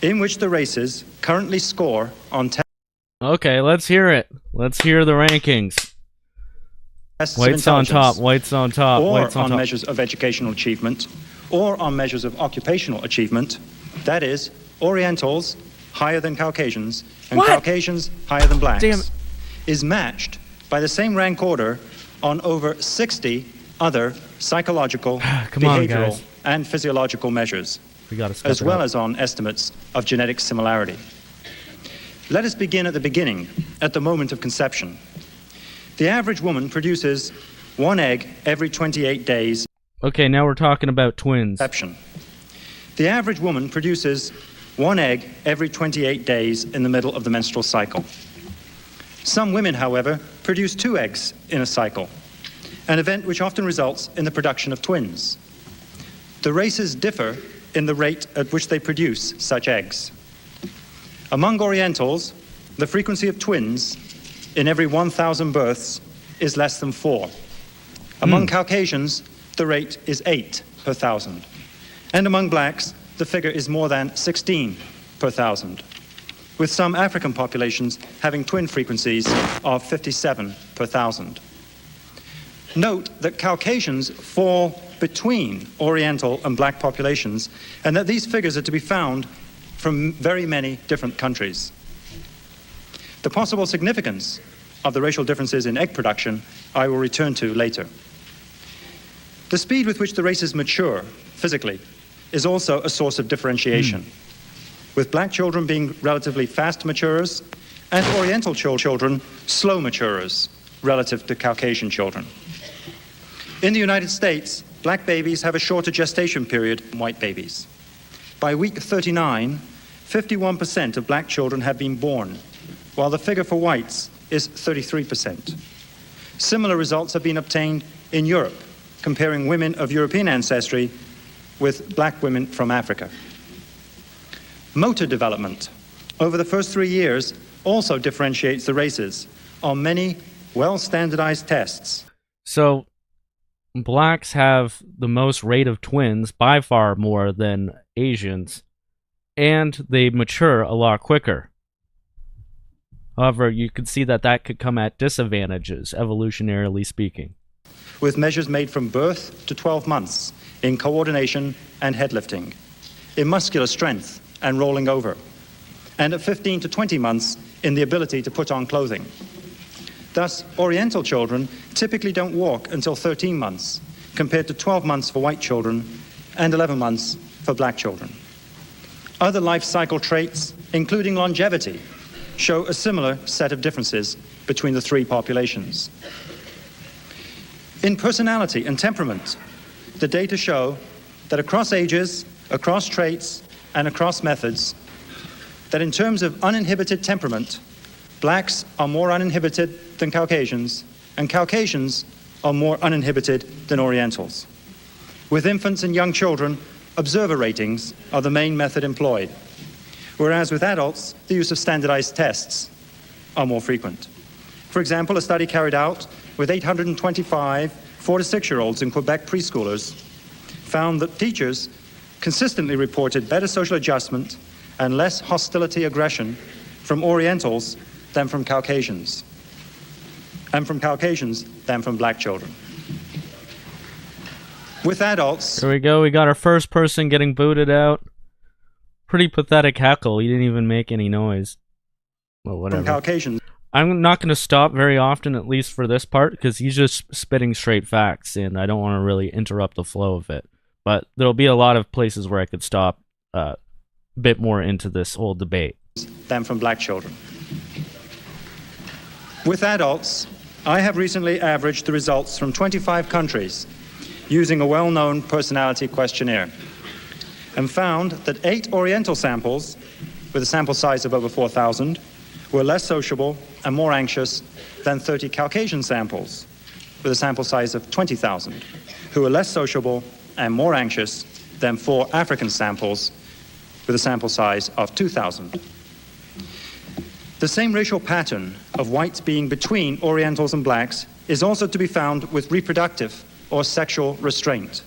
in which the races currently score on tests. Okay, let's hear it. Let's hear the rankings. Whites on top, whites on top, or whites on top. measures of educational achievement, or on measures of occupational achievement, that is, Orientals higher than Caucasians, and What? Caucasians higher than blacks, Damn it. is matched by the same rank order on over 60 other psychological, Come on, behavioral, guys. and physiological measures. We got to step as it well up. as on estimates of genetic similarity. Let us begin at the beginning, at the moment of conception. The average woman produces 1 egg every 28 days. Okay, now we're talking about twins. Conception. The average woman produces 1 egg every 28 days in the middle of the menstrual cycle. Some women, however, produce 2 eggs in a cycle, an event which often results in the production of twins. The races differ in the rate at which they produce such eggs. Among Orientals, the frequency of twins in every 1,000 births is less than 4. Among Caucasians, the rate is 8 per 1,000. And among blacks, the figure is more than 16 per 1,000, with some African populations having twin frequencies of 57 per 1,000. Note that Caucasians fall between Oriental and black populations, and that these figures are to be found from very many different countries. The possible significance of the racial differences in egg production I will return to later. The speed with which the races mature physically is also a source of differentiation, with black children being relatively fast maturers and Oriental children slow maturers relative to Caucasian children. In the United States, black babies have a shorter gestation period than white babies. By week 39, 51% of black children have been born, while the figure for whites is 33%. Similar results have been obtained in Europe, comparing women of European ancestry with black women from Africa. Motor development over the first 3 years also differentiates the races on many well-standardized tests. So, blacks have the most rate of twins, by far more than Asians, and they mature a lot quicker. However, you could see that that could come at disadvantages, evolutionarily speaking. With measures made from birth to 12 months in coordination and head lifting, in muscular strength and rolling over, and at 15 to 20 months in the ability to put on clothing. Thus, Oriental children typically don't walk until 13 months, compared to 12 months for white children and 11 months for black children. Other life cycle traits, including longevity, show a similar set of differences between the 3 populations. In personality and temperament, the data show that across ages, across traits, and across methods, that in terms of uninhibited temperament, blacks are more uninhibited than Caucasians, and Caucasians are more uninhibited than Orientals. With infants and young children, observer ratings are the main method employed, whereas with adults, the use of standardized tests are more frequent. For example, a study carried out with 825 4 to 6-year-olds in Quebec preschoolers found that teachers consistently reported better social adjustment and less hostility aggression from Orientals than from Caucasians, and from Caucasians than from black children. With adults... There we go, we got our first person getting booted out. Pretty pathetic heckle, he didn't even make any noise. Well, whatever. From Caucasians. I'm not going to stop very often, at least for this part, because he's just spitting straight facts, and I don't want to really interrupt the flow of it. But there'll be a lot of places where I could stop a bit more into this whole debate. Than from black children. With adults, I have recently averaged the results from 25 countries using a well-known personality questionnaire, and found that 8 Oriental samples, with a sample size of over 4,000, were less sociable and more anxious than 30 Caucasian samples, with a sample size of 20,000, who were less sociable and more anxious than 4 African samples, with a sample size of 2,000. The same racial pattern of whites being between Orientals and blacks is also to be found with reproductive or sexual restraint.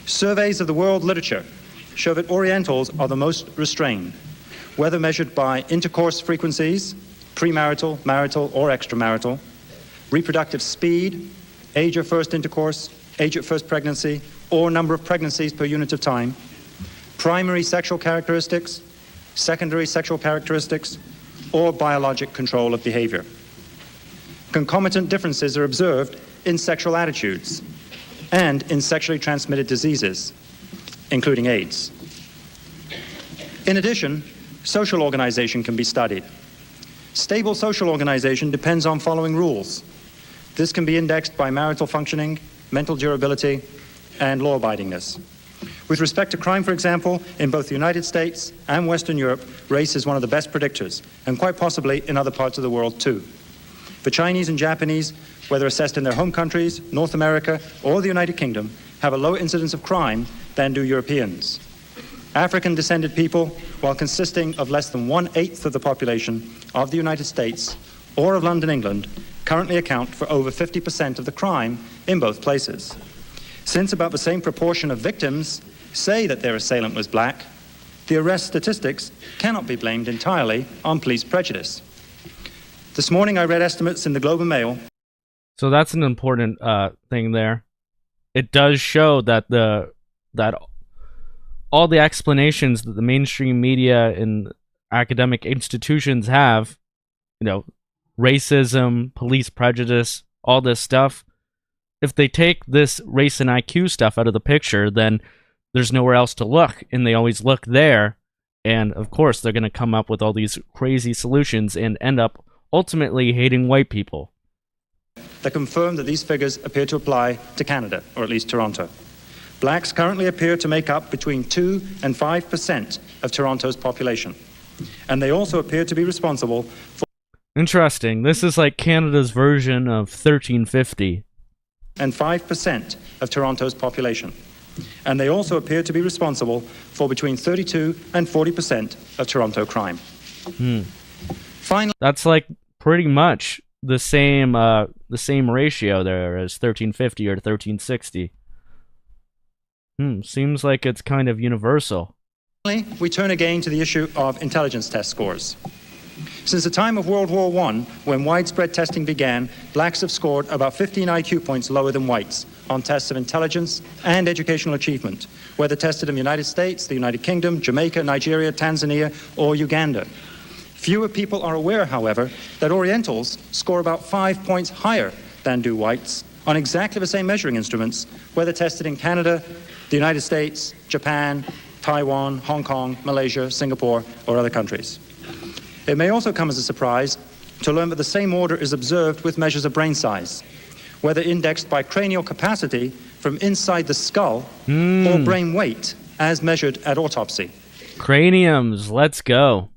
Surveys of the world literature show that Orientals are the most restrained, whether measured by intercourse frequencies, premarital, marital, or extramarital, reproductive speed, age of first intercourse, age of first pregnancy, or number of pregnancies per unit of time, primary sexual characteristics, secondary sexual characteristics, or biologic control of behavior. Concomitant differences are observed in sexual attitudes and in sexually transmitted diseases, including AIDS. In addition, social organization can be studied. Stable social organization depends on following rules. This can be indexed by marital functioning, mental durability, and law-abidingness. With respect to crime, for example, in both the United States and Western Europe, race is one of the best predictors, and quite possibly in other parts of the world too. The Chinese and Japanese, whether assessed in their home countries, North America, or the United Kingdom, have a lower incidence of crime than do Europeans. African-descended people, while consisting of less than 1/8 of the population of the United States or of London, England, currently account for over 50% of the crime in both places. Since about the same proportion of victims say that their assailant was black, the arrest statistics cannot be blamed entirely on police prejudice. This morning I read estimates in the Globe and Mail. So that's an important thing there. It does show that all the explanations that the mainstream media and academic institutions have, racism, police prejudice, all this stuff, if they take this race and IQ stuff out of the picture, then there's nowhere else to look, and they always look there, and of course they're going to come up with all these crazy solutions and end up ultimately hating white people. That confirm that these figures appear to apply to Canada, or at least Toronto. Blacks currently appear to make up between 2 and 5% of Toronto's population, and they also appear to be responsible for... Interesting. This is like Canada's version of 1350. And 5% of Toronto's population. And they also appear to be responsible for between 32 and 40% of Toronto crime. Finally, that's like pretty much the same ratio there as 1350 or 1360. Seems like it's kind of universal. Finally, we turn again to the issue of intelligence test scores. Since the time of World War I, when widespread testing began, blacks have scored about 15 IQ points lower than whites on tests of intelligence and educational achievement, whether tested in the United States, the United Kingdom, Jamaica, Nigeria, Tanzania, or Uganda. Fewer people are aware, however, that Orientals score about 5 points higher than do whites on exactly the same measuring instruments, whether tested in Canada, the United States, Japan, Taiwan, Hong Kong, Malaysia, Singapore, or other countries. It may also come as a surprise to learn that the same order is observed with measures of brain size, whether indexed by cranial capacity from inside the skull or brain weight as measured at autopsy. Craniums, let's go.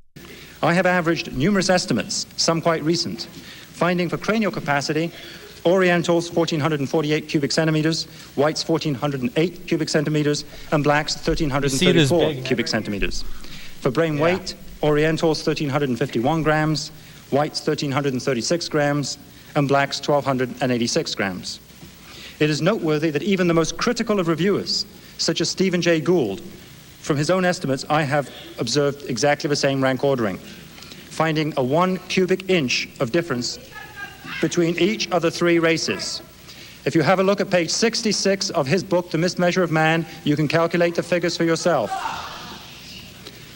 I have averaged numerous estimates, some quite recent, finding for cranial capacity, Orientals 1,448 cubic centimeters, whites 1,408 cubic centimeters, and blacks 1,334 cubic centimeters. For brain weight, Orientals 1,351 grams, whites 1,336 grams, and blacks 1,286 grams. It is noteworthy that even the most critical of reviewers, such as Stephen Jay Gould, from his own estimates, I have observed exactly the same rank ordering, finding a 1 cubic inch of difference between each of the 3 races. If you have a look at page 66 of his book, The Mismeasure of Man, you can calculate the figures for yourself.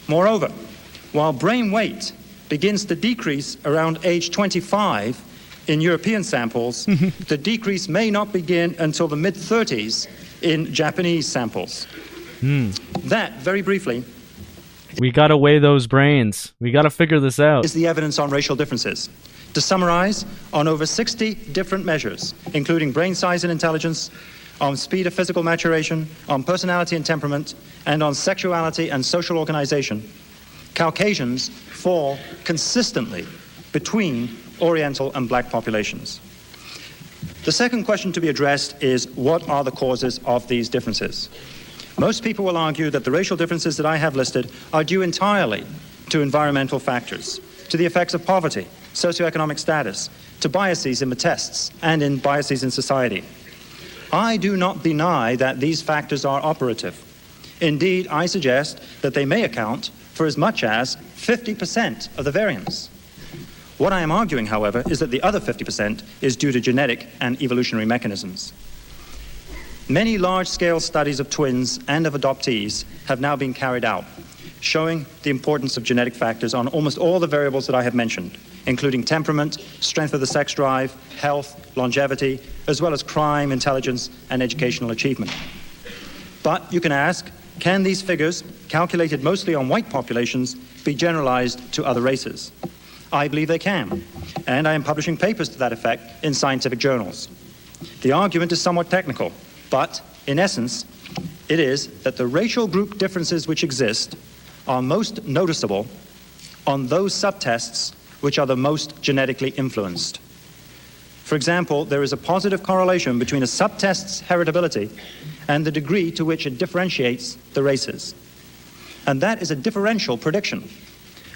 Moreover, while brain weight begins to decrease around age 25 in European samples, the decrease may not begin until the mid-30s in Japanese samples. That, very briefly, we gotta weigh those brains. We gotta figure this out. Is the evidence on racial differences. To summarize, on over 60 different measures, including brain size and intelligence, on speed of physical maturation, on personality and temperament, and on sexuality and social organization, Caucasians fall consistently between Oriental and black populations. The second question to be addressed is, what are the causes of these differences? Most people will argue that the racial differences that I have listed are due entirely to environmental factors, to the effects of poverty, socioeconomic status, to biases in the tests, and in biases in society. I do not deny that these factors are operative. Indeed, I suggest that they may account for as much as 50% of the variance. What I am arguing, however, is that the other 50% is due to genetic and evolutionary mechanisms. Many large-scale studies of twins and of adoptees have now been carried out, showing the importance of genetic factors on almost all the variables that I have mentioned, including temperament, strength of the sex drive, health, longevity, as well as crime, intelligence, and educational achievement. But you can ask, Can these figures, calculated mostly on white populations, be generalized to other races? I believe they can, and I am publishing papers to that effect in scientific journals. The argument is somewhat technical, but in essence, it is that the racial group differences which exist are most noticeable on those subtests which are the most genetically influenced. For example, there is a positive correlation between a subtest's heritability and the degree to which it differentiates the races. And that is a differential prediction.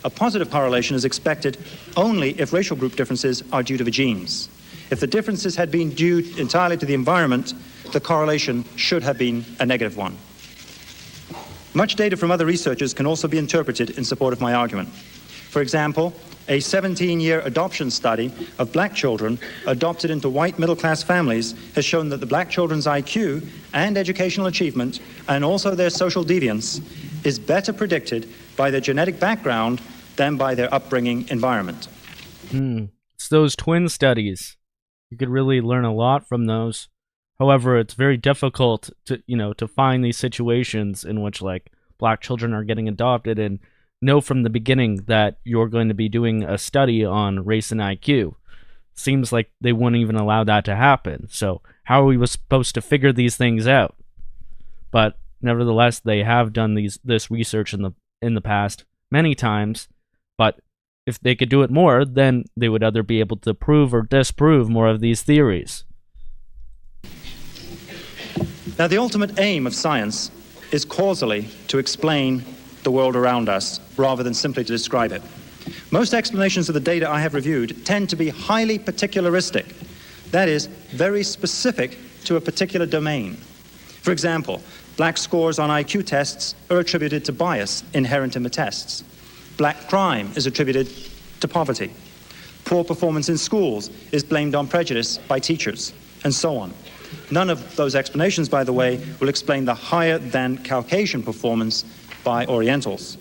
A positive correlation is expected only if racial group differences are due to the genes. If the differences had been due entirely to the environment, the correlation should have been a negative one. Much data from other researchers can also be interpreted in support of my argument. For example, a 17-year adoption study of black children adopted into white middle-class families has shown that the black children's IQ and educational achievement, and also their social deviance, is better predicted by their genetic background than by their upbringing environment. It's those twin studies. You could really learn a lot from those. However, it's very difficult to find these situations in which like black children are getting adopted and know from the beginning that you're going to be doing a study on race and IQ. Seems like they wouldn't even allow that to happen. So how are we supposed to figure these things out? But nevertheless, they have done this research in the past many times. But if they could do it more, then they would either be able to prove or disprove more of these theories. Now, the ultimate aim of science is causally to explain the world around us rather than simply to describe it. Most explanations of the data I have reviewed tend to be highly particularistic, that is, very specific to a particular domain. For example, black scores on IQ tests are attributed to bias inherent in the tests. Black crime is attributed to poverty. Poor performance in schools is blamed on prejudice by teachers, and so on. None of those explanations, by the way, will explain the higher than Caucasian performance by Orientals.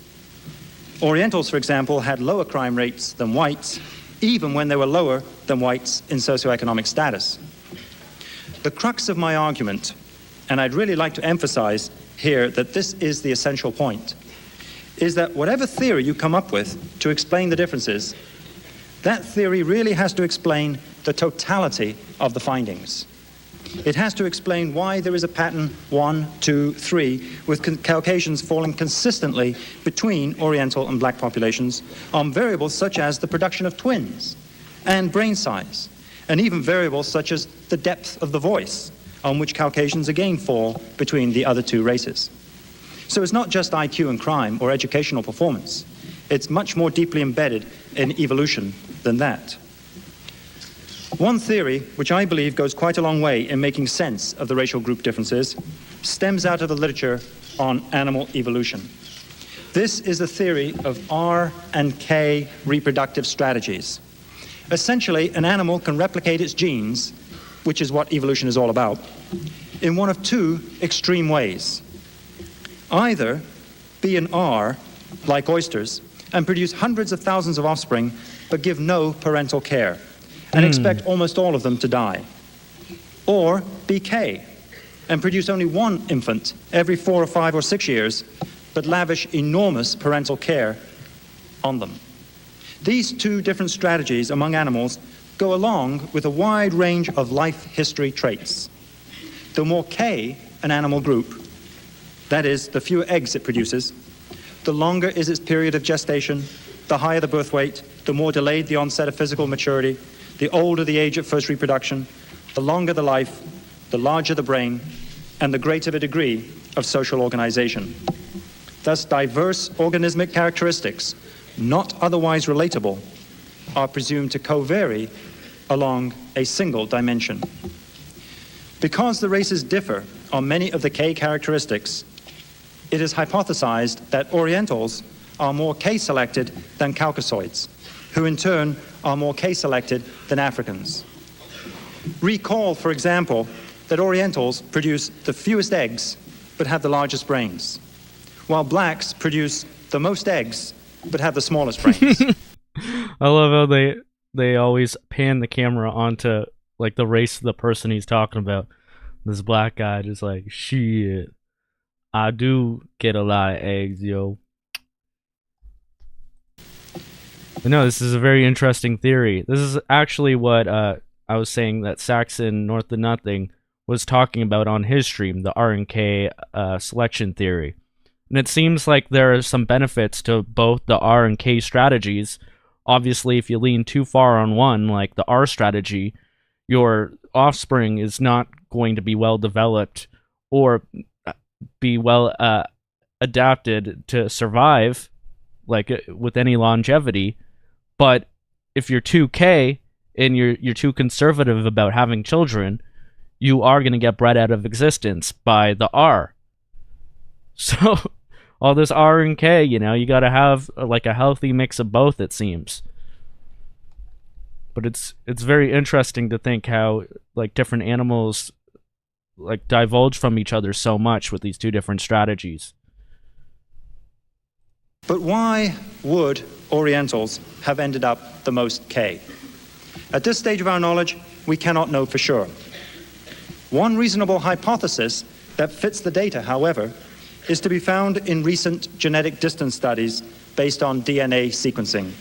Orientals, for example, had lower crime rates than whites, even when they were lower than whites in socioeconomic status. The crux of my argument, and I'd really like to emphasize here that this is the essential point, is that whatever theory you come up with to explain the differences, that theory really has to explain the totality of the findings. It has to explain why there is a pattern 1, 2, 3, with Caucasians falling consistently between Oriental and black populations on variables such as the production of twins and brain size, and even variables such as the depth of the voice, on which Caucasians again fall between the other two races. So it's not just IQ and crime or educational performance. It's much more deeply embedded in evolution than that. One theory, which I believe goes quite a long way in making sense of the racial group differences, stems out of the literature on animal evolution. This is the theory of R and K reproductive strategies. Essentially, an animal can replicate its genes, which is what evolution is all about, in one of two extreme ways. Either be an R, like oysters, and produce hundreds of thousands of offspring, but give no parental care, and expect almost all of them to die. Or be K, and produce only one infant every 4 or 5 or 6 years, but lavish enormous parental care on them. These two different strategies among animals go along with a wide range of life history traits. The more K an animal group, that is, the fewer eggs it produces, the longer is its period of gestation, the higher the birth weight, the more delayed the onset of physical maturity, the older the age of first reproduction, the longer the life, the larger the brain, and the greater the degree of social organization. Thus, diverse organismic characteristics, not otherwise relatable, are presumed to co-vary along a single dimension. Because the races differ on many of the K characteristics, it is hypothesized that Orientals are more K-selected than Caucasoids, who in turn are more K-selected than Africans. Recall, for example, that Orientals produce the fewest eggs but have the largest brains, while blacks produce the most eggs but have the smallest brains. I love how they always pan the camera onto like the race of the person he's talking about. This black guy just like, shit. I do get a lot of eggs, yo. But no, this is a very interesting theory. This is actually what I was saying that Saxon North of Nothing was talking about on his stream, the R and K selection theory. And it seems like there are some benefits to both the R and K strategies. Obviously, if you lean too far on one, like the R strategy, your offspring is not going to be well developed or be well adapted to survive, like with any longevity. But if you're 2K and you're too conservative about having children, you are going to get bred out of existence by the R. So all this R and K, you know, you got to have like a healthy mix of both, it seems. But it's very interesting to think how like different animals like divulge from each other so much with these two different strategies. But why would Orientals have ended up the most K? At this stage of our knowledge, we cannot know for sure. One reasonable hypothesis that fits the data, however, is to be found in recent genetic distance studies based on DNA sequencing.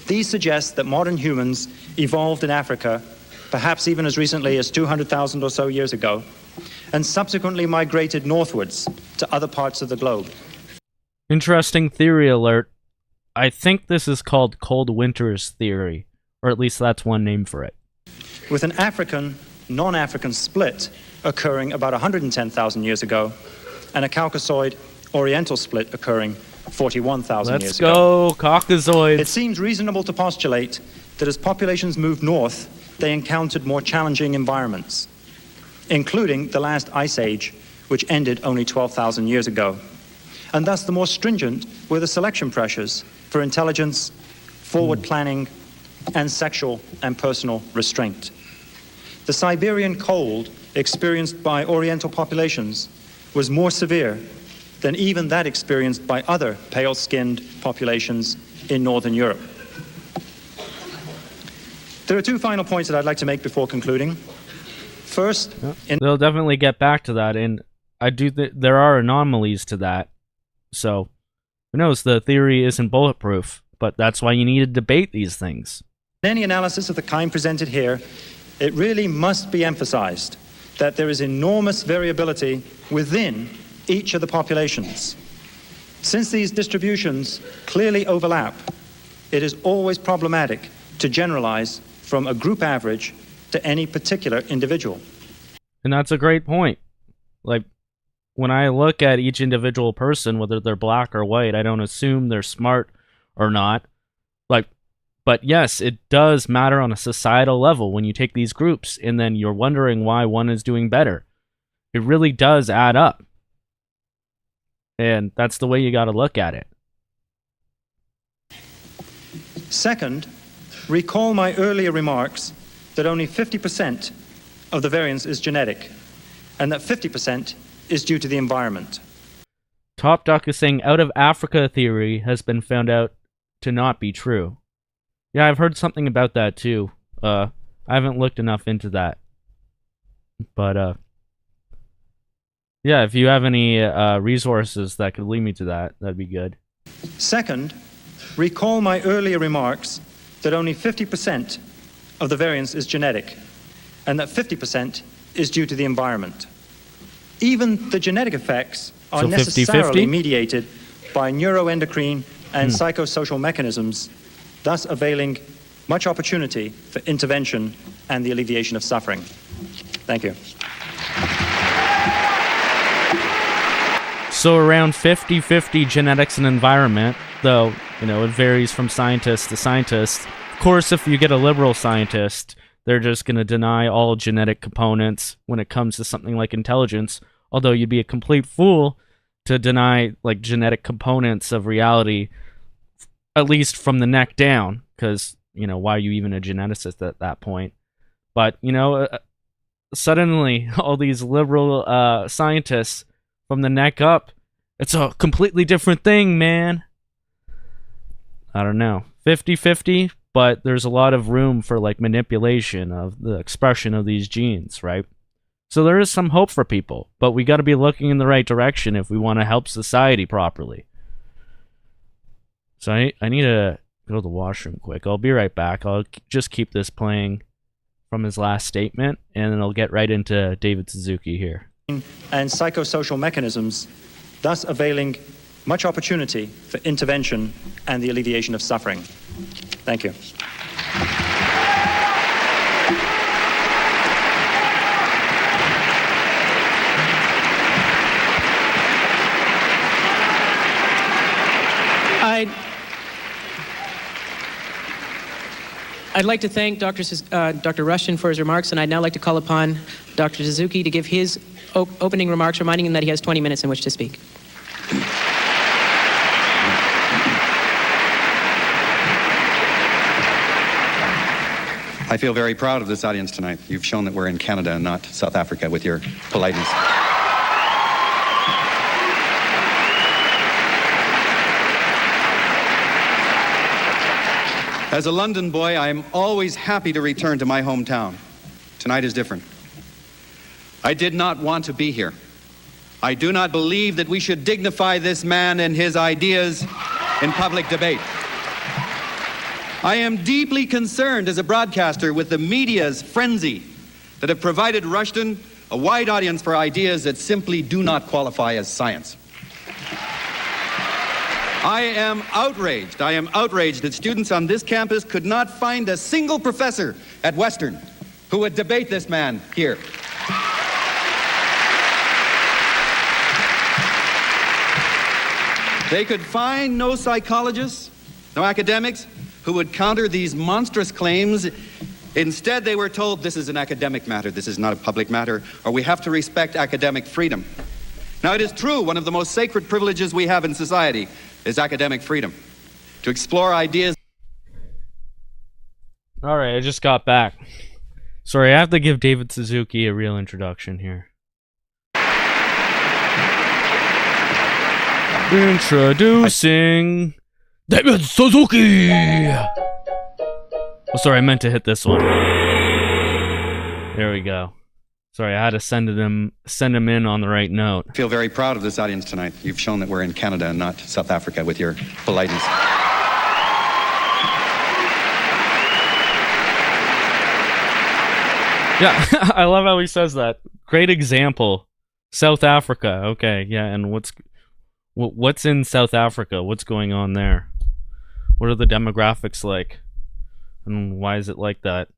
These suggest that modern humans evolved in Africa, perhaps even as recently as 200,000 or so years ago, and subsequently migrated northwards to other parts of the globe. Interesting theory alert. I think this is called cold winters theory, or at least that's one name for it. With an African, non-African split occurring about 110,000 years ago, and a Caucasoid Oriental split occurring 41,000 years ago. Let's go, Caucasoids. It seems reasonable to postulate that as populations moved north, they encountered more challenging environments, including the last ice age, which ended only 12,000 years ago. And thus the more stringent were the selection pressures for intelligence, forward planning, and sexual and personal restraint. The Siberian cold experienced by Oriental populations was more severe than even that experienced by other pale-skinned populations in Northern Europe. There are two final points that I'd like to make before concluding. First, they'll definitely get back to that, and I do there are anomalies to that. So, who knows, the theory isn't bulletproof, but that's why you need to debate these things. In any analysis of the kind presented here, it really must be emphasized that there is enormous variability within each of the populations. Since these distributions clearly overlap, it is always problematic to generalize from a group average to any particular individual. And that's a great point. Like, when I look at each individual person, whether they're black or white, I don't assume they're smart or not. But yes, it does matter on a societal level when you take these groups and then you're wondering why one is doing better. It really does add up. And that's the way you got to look at it. Second, recall my earlier remarks that only 50% of the variance is genetic and that 50% is due to the environment. Top Duck is saying out of Africa theory has been found out to not be true. Yeah, I've heard something about that too. I haven't looked enough into that. But yeah, if you have any resources that could lead me to that, that'd be good. Second, recall my earlier remarks that only 50% of the variance is genetic and that 50% is due to the environment. Even the genetic effects are necessarily mediated by neuroendocrine and psychosocial mechanisms, thus availing much opportunity for intervention and the alleviation of suffering. Thank you. So around 50-50 genetics and environment, though, you know, it varies from scientist to scientist. Of course, if you get a liberal scientist, they're just going to deny all genetic components when it comes to something like intelligence, although you'd be a complete fool to deny, like, genetic components of reality, at least from the neck down, because, you know, why are you even a geneticist at that point? But, you know, suddenly, all these liberal scientists, from the neck up, it's a completely different thing, man. I don't know. 50-50, but there's a lot of room for, like, manipulation of the expression of these genes, right? So there is some hope for people, but we got to be looking in the right direction if we want to help society properly. So I need to go to the washroom quick. I'll be right back. I'll just keep this playing from his last statement, and then I'll get right into David Suzuki here. And psychosocial mechanisms, thus availing much opportunity for intervention and the alleviation of suffering. Thank you. I'd like to thank Dr. Rushton for his remarks, and I'd now like to call upon Dr. Suzuki to give his opening remarks, reminding him that he has 20 minutes in which to speak. I feel very proud of this audience tonight. You've shown that we're in Canada and not South Africa with your politeness. As a London boy, I am always happy to return to my hometown. Tonight is different. I did not want to be here. I do not believe that we should dignify this man and his ideas in public debate. I am deeply concerned as a broadcaster with the media's frenzy that have provided Rushton a wide audience for ideas that simply do not qualify as science. I am outraged. I am outraged that students on this campus could not find a single professor at Western who would debate this man here. They could find no psychologists, no academics who would counter these monstrous claims. Instead, they were told this is an academic matter, this is not a public matter, or we have to respect academic freedom. Now, it is true, one of the most sacred privileges we have in society is academic freedom, to explore ideas. All right, I just got back. Sorry, I have to give David Suzuki a real introduction here. Introducing David Suzuki. Oh, sorry, I meant to hit this one. There we go. Sorry, I had to send him in on the right note. I feel very proud of this audience tonight. You've shown that we're in Canada and not South Africa with your politeness. Yeah, I love how he says that. Great example. South Africa. Okay, yeah, and what's in South Africa? What's going on there? What are the demographics like? And why is it like that?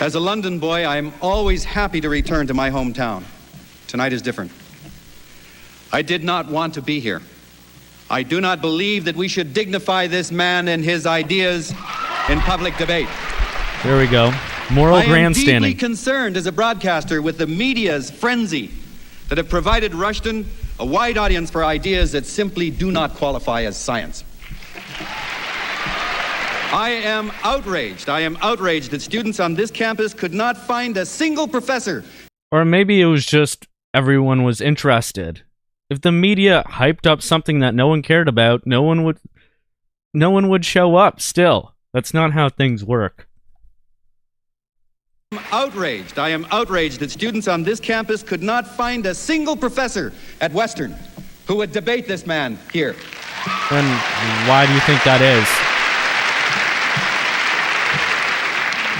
As a London boy, I am always happy to return to my hometown. Tonight is different. I did not want to be here. I do not believe that we should dignify this man and his ideas in public debate. There we go. Moral grandstanding. I am deeply concerned as a broadcaster with the media's frenzy that have provided Rushton a wide audience for ideas that simply do not qualify as science. I am outraged. I am outraged that students on this campus could not find a single professor. Or maybe it was just everyone was interested. If the media hyped up something that no one cared about, no one would show up still. That's not how things work. I'm outraged. I am outraged that students on this campus could not find a single professor at Western who would debate this man here. And why do you think that is?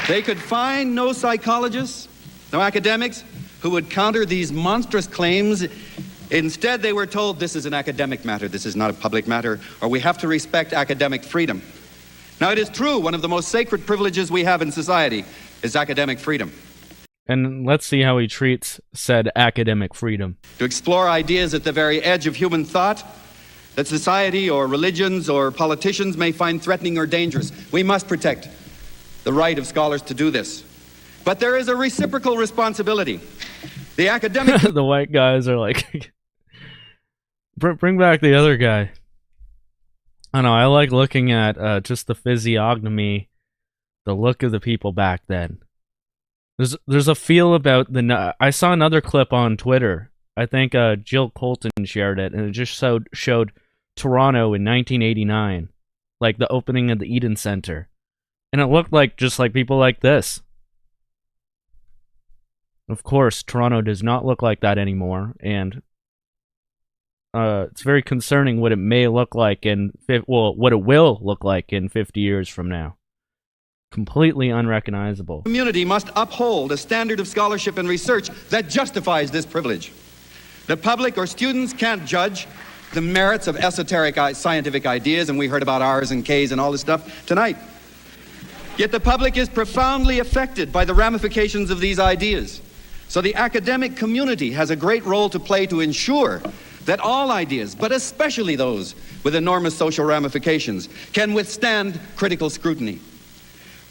They could find no psychologists, no academics who would counter these monstrous claims. Instead, they were told this is an academic matter, this is not a public matter, or we have to respect academic freedom. Now, it is true, one of the most sacred privileges we have in society is academic freedom. And let's see how he treats said academic freedom. To explore ideas at the very edge of human thought that society or religions or politicians may find threatening or dangerous. We must protect the right of scholars to do this. But there is a reciprocal responsibility. The academic... The white guys are like, bring back the other guy. I don't know, I like looking at just the physiognomy, the look of the people back then. There's a feel about I saw another clip on Twitter. I think Jill Colton shared it, and it just showed Toronto in 1989, like the opening of the Eden Center. And it looked like just like people like this. Of course, Toronto does not look like that anymore, and it's very concerning what it may look like what it will look like in 50 years from now. Completely unrecognizable. The community must uphold a standard of scholarship and research that justifies this privilege. The public or students can't judge the merits of esoteric scientific ideas, and we heard about R's and K's and all this stuff tonight. Yet the public is profoundly affected by the ramifications of these ideas. So the academic community has a great role to play to ensure that all ideas, but especially those with enormous social ramifications, can withstand critical scrutiny.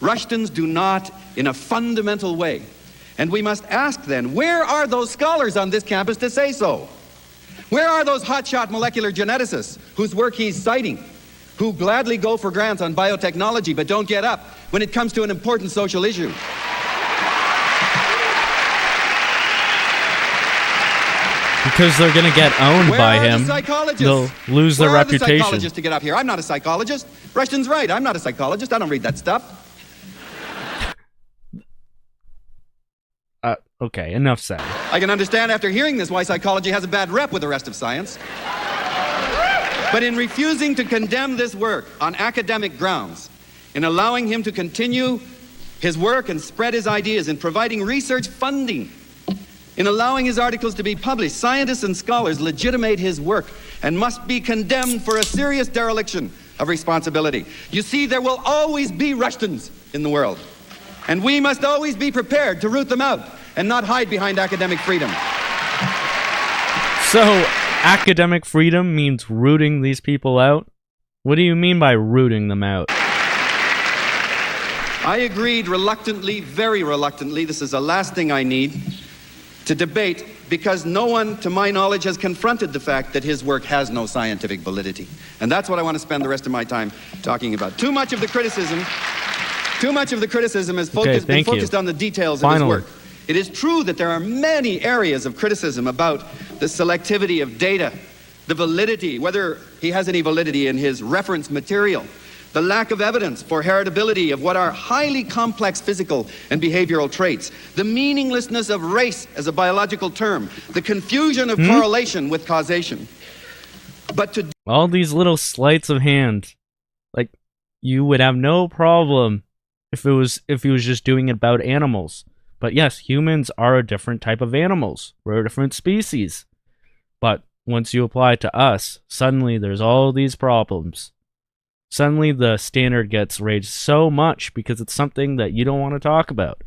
Rushtons do not in a fundamental way. And we must ask then, where are those scholars on this campus to say so? Where are those hotshot molecular geneticists whose work he's citing, who gladly go for grants on biotechnology but don't get up when it comes to an important social issue? Because they're going to get owned by him. They'll lose their Where are reputation. the psychologists to get up here? I'm not a psychologist. Rushton's right. I'm not a psychologist. I don't read that stuff. Okay, enough said. I can understand after hearing this why psychology has a bad rep with the rest of science. But in refusing to condemn this work on academic grounds, in allowing him to continue his work and spread his ideas, in providing research funding, in allowing his articles to be published, scientists and scholars legitimate his work and must be condemned for a serious dereliction of responsibility. You see, there will always be Rushtons in the world, and we must always be prepared to root them out and not hide behind academic freedom. So, academic freedom means rooting these people out? What do you mean by rooting them out? I agreed reluctantly, very reluctantly, this is the last thing I need, to debate, because no one, to my knowledge, has confronted the fact that his work has no scientific validity. And that's what I want to spend the rest of my time talking about. Too much of the criticism has been focused on the details of his work. It is true that there are many areas of criticism about the selectivity of data, the validity, whether he has any validity in his reference material, the lack of evidence for heritability of what are highly complex physical and behavioral traits, the meaninglessness of race as a biological term, the confusion of correlation with causation. But to all these little sleights of hand, like, you would have no problem if he was just doing it about animals. But yes, humans are a different type of animals. We're a different species. But once you apply it to us, suddenly there's all these problems. Suddenly the standard gets raised so much because it's something that you don't want to talk about.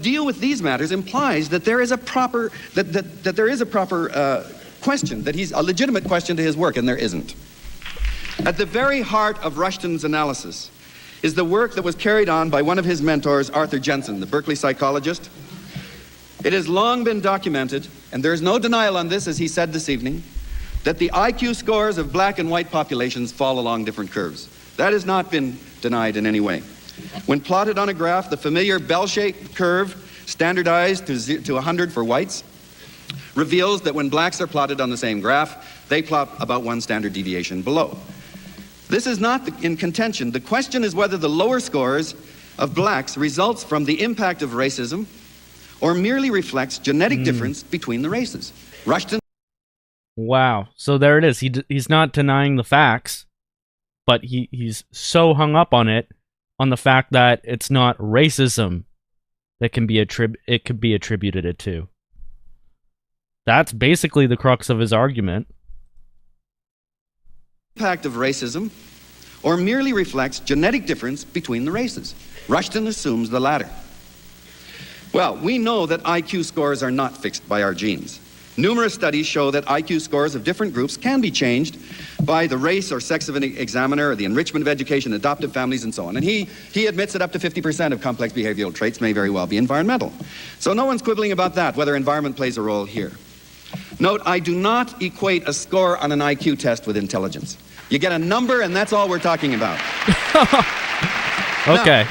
deal with these matters implies that there is a proper question, that he's a legitimate question to his work, and there isn't. At the very heart of Rushton's analysis is the work that was carried on by one of his mentors, Arthur Jensen, the Berkeley psychologist. It has long been documented, and there is no denial on this, as he said this evening, that the IQ scores of black and white populations fall along different curves. That has not been denied in any way. When plotted on a graph, the familiar bell-shaped curve, standardized to 100 for whites, reveals that when blacks are plotted on the same graph, they plot about 1 standard deviation below. This is not in contention. The question is whether the lower scores of blacks results from the impact of racism or merely reflects genetic difference between the races. Rushton. Wow. So there it is. He's not denying the facts, but he's so hung up on it, on the fact that it's not racism that can be attributed it to. That's basically the crux of his argument. Impact of racism or merely reflects genetic difference between the races. Rushton assumes the latter. Well, we know that IQ scores are not fixed by our genes. Numerous studies show that IQ scores of different groups can be changed by the race or sex of an examiner, or the enrichment of education, adoptive families, and so on. And he admits that up to 50% of complex behavioral traits may very well be environmental. So no one's quibbling about that, whether environment plays a role here. Note, I do not equate a score on an IQ test with intelligence. You get a number, and that's all we're talking about. Okay.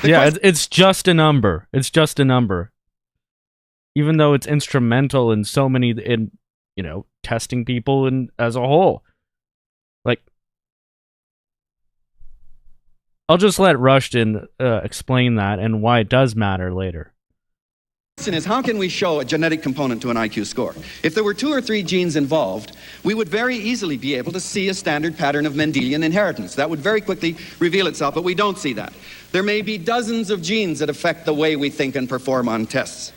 Yeah, it's just a number. It's just a number. Even though it's instrumental in so many, testing people and as a whole. Like, I'll just let Rushton explain that and why it does matter later. The question is, how can we show a genetic component to an IQ score? If there were 2 or 3 genes involved, we would very easily be able to see a standard pattern of Mendelian inheritance. That would very quickly reveal itself, but we don't see that. There may be dozens of genes that affect the way we think and perform on tests.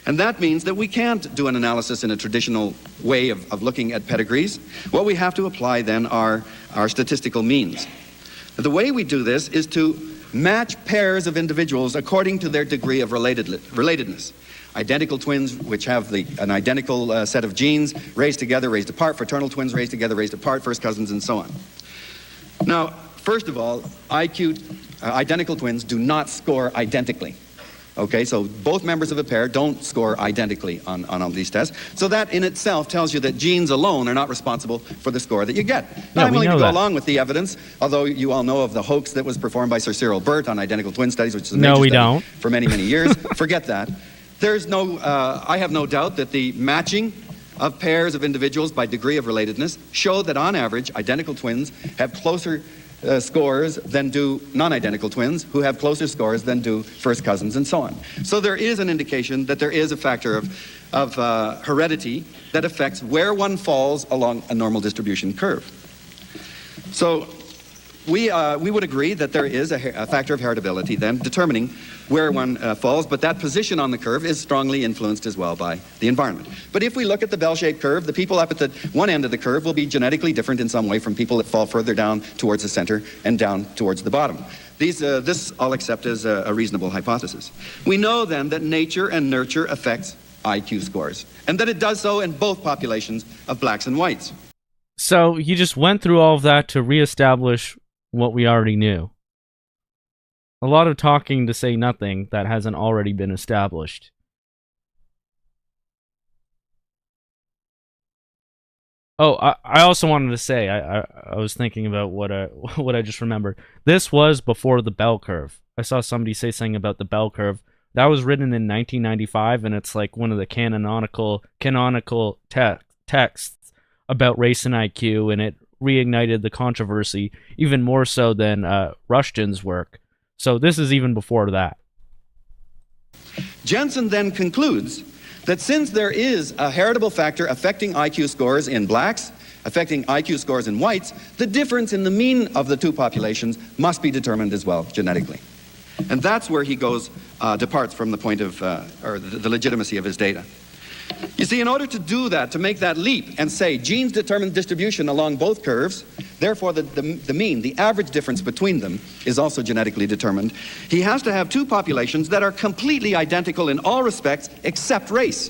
And that means that we can't do an analysis in a traditional way of looking at pedigrees. What we have to apply then are our statistical means. The way we do this is to match pairs of individuals according to their degree of relatedness. Identical twins, which have an identical set of genes, raised together, raised apart. Fraternal twins, raised together, raised apart. First cousins, and so on. Now, first of all, identical twins do not score identically. Okay, so both members of a pair don't score identically on all these tests. So that in itself tells you that genes alone are not responsible for the score that you get. Now, I'm willing to go along with the evidence, although you all know of the hoax that was performed by Sir Cyril Burt on identical twin studies, which is a major study for many, many years. Forget that. I have no doubt that the matching of pairs of individuals by degree of relatedness show that on average, identical twins have closer scores than do non-identical twins, who have closer scores than do first cousins, and so on. So there is an indication that there is a factor of heredity that affects where one falls along a normal distribution curve. So we would agree that there is a factor of heritability then determining where one falls, but that position on the curve is strongly influenced as well by the environment. But if we look at the bell-shaped curve, the people up at the one end of the curve will be genetically different in some way from people that fall further down towards the center and down towards the bottom. This I'll accept as a reasonable hypothesis. We know then that nature and nurture affects IQ scores, and that it does so in both populations of blacks and whites. So he just went through all of that to reestablish what we already knew. A lot of talking to say nothing that hasn't already been established. Oh, I also wanted to say, I was thinking about what I just remembered. This was before the bell curve. I saw somebody say something about the bell curve. That was written in 1995, and it's like one of the canonical texts about race and IQ, and it reignited the controversy even more so than Rushton's work. So this is even before that. Jensen then concludes that since there is a heritable factor affecting IQ scores in blacks, affecting IQ scores in whites, the difference in the mean of the two populations must be determined as well genetically. And that's where he departs from the point of, or the legitimacy of his data. You see, in order to do that, to make that leap and say genes determine distribution along both curves, therefore the mean, the average difference between them is also genetically determined, he has to have two populations that are completely identical in all respects except race.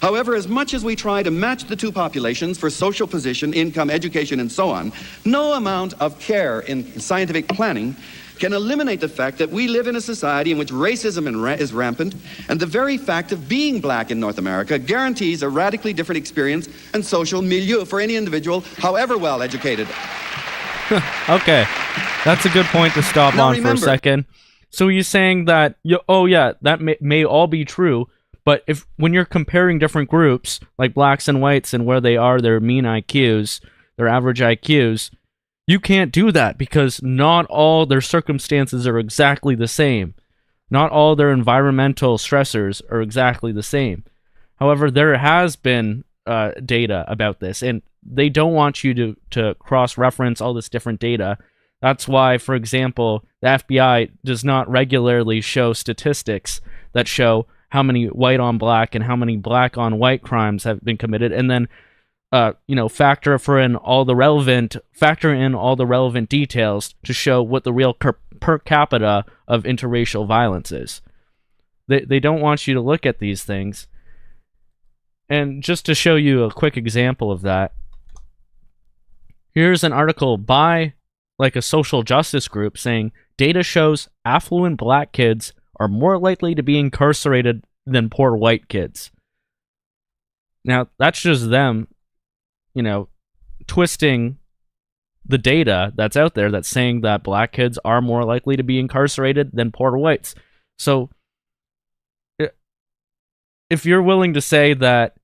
However, as much as we try to match the two populations for social position, income, education, and so on, no amount of care in scientific planning can eliminate the fact that we live in a society in which racism is rampant, and the very fact of being black in North America guarantees a radically different experience and social milieu for any individual, however well educated. Okay, that's a good point to stop now, on remember, for a second. So you're saying that, oh yeah, that may all be true, but when you're comparing different groups, like blacks and whites, and where they are, their mean IQs, their average IQs, you can't do that because not all their circumstances are exactly the same. Not all their environmental stressors are exactly the same. However, there has been data about this, and they don't want you to cross-reference all this different data. That's why, for example, the FBI does not regularly show statistics that show how many white-on-black and how many black-on-white crimes have been committed, and then factor in all the relevant details to show what the real per capita of interracial violence is. They don't want you to look at these things. And just to show you a quick example of that, here's an article by a social justice group saying data shows affluent black kids are more likely to be incarcerated than poor white kids. Now, that's just them twisting the data that's out there that's saying that black kids are more likely to be incarcerated than poor whites. So if you're willing to say that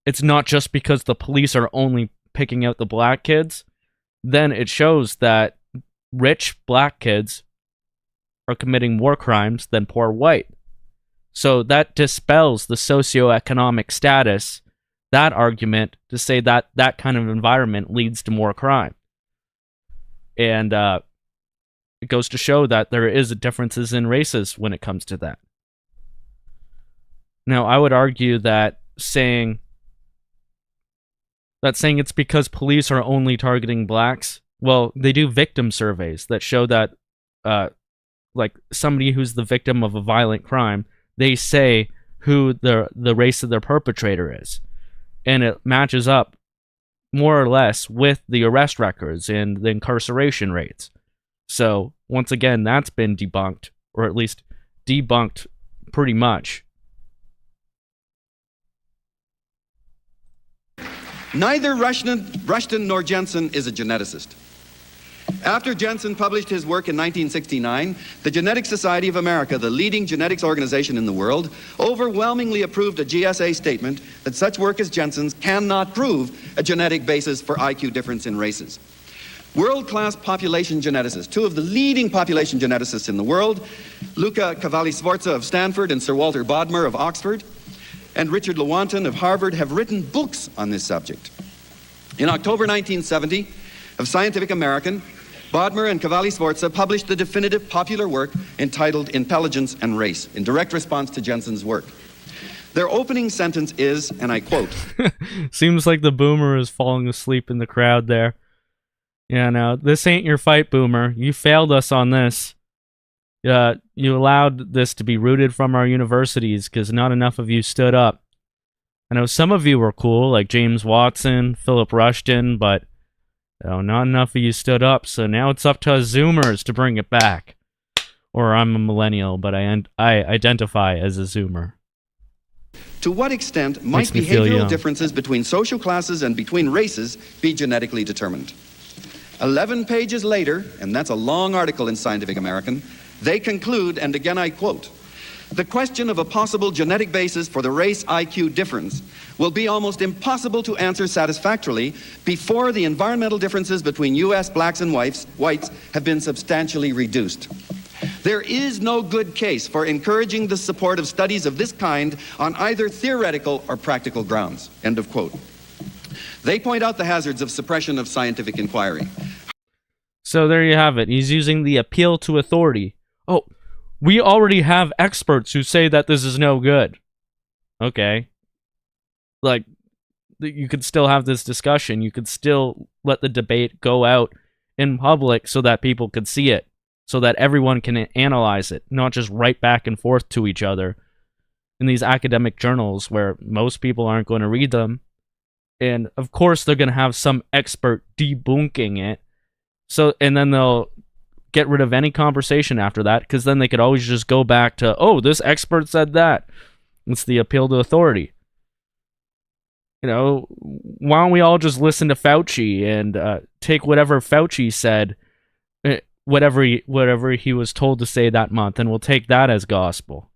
it's not just because the police are only picking out the black kids, then it shows that rich black kids are committing more crimes than poor white. So that dispels the socioeconomic status, that argument, to say that that kind of environment leads to more crime. And it goes to show that there is differences in races when it comes to that. Now, I would argue that saying it's because police are only targeting blacks, well, they do victim surveys that show that, like, somebody who's the victim of a violent crime, they say who the race of their perpetrator is. And it matches up more or less with the arrest records and the incarceration rates. So, once again, that's been debunked, or at least debunked pretty much. Neither Rushton nor Jensen is a geneticist. After Jensen published his work in 1969, the Genetic Society of America, the leading genetics organization in the world, overwhelmingly approved a GSA statement that such work as Jensen's cannot prove a genetic basis for IQ difference in races. World-class population geneticists, two of the leading population geneticists in the world, Luca Cavalli-Sforza of Stanford and Sir Walter Bodmer of Oxford, and Richard Lewontin of Harvard, have written books on this subject. In October 1970, of Scientific American, Bodmer and Cavalli-Sforza published the definitive popular work entitled Intelligence and Race, in direct response to Jensen's work. Their opening sentence is, and I quote, Seems like the boomer is falling asleep in the crowd there. Yeah, no, this ain't your fight, boomer. You failed us on this. You allowed this to be rooted from our universities because not enough of you stood up. I know some of you were cool, like James Watson, Philippe Rushton, but not enough of you stood up, so now it's up to us Zoomers to bring it back. Or I'm a millennial, but I identify as a Zoomer. To what extent might behavioral differences between social classes and between races be genetically determined? 11 pages later, and that's a long article in Scientific American, they conclude, and again I quote, the question of a possible genetic basis for the race IQ difference will be almost impossible to answer satisfactorily before the environmental differences between U.S. blacks and whites have been substantially reduced. There is no good case for encouraging the support of studies of this kind on either theoretical or practical grounds. End of quote. They point out the hazards of suppression of scientific inquiry. So there you have it. He's using the appeal to authority. Oh, we already have experts who say that this is no good. Okay. Like, you could still have this discussion. You could still let the debate go out in public so that people could see it. So that everyone can analyze it. Not just write back and forth to each other in these academic journals where most people aren't going to read them. And, of course, they're going to have some expert debunking it. So, and then they'll get rid of any conversation after that, because then they could always just go back to, oh, this expert said that. It's the appeal to authority. You know, why don't we all just listen to Fauci and take whatever Fauci said, whatever he was told to say that month, and we'll take that as gospel.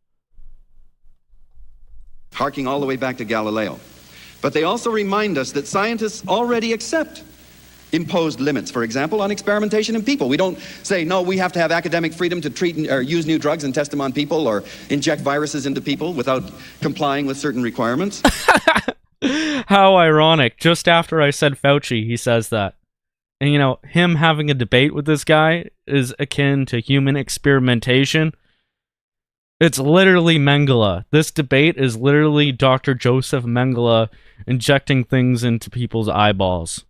Harking all the way back to Galileo. But they also remind us that scientists already accept imposed limits, for example, on experimentation in people. We don't say, no, we have to have academic freedom to treat or use new drugs and test them on people or inject viruses into people without complying with certain requirements. How ironic. Just after I said Fauci, he says that. And, you know, him having a debate with this guy is akin to human experimentation. It's literally Mengele. This debate is literally Dr. Joseph Mengele injecting things into people's eyeballs.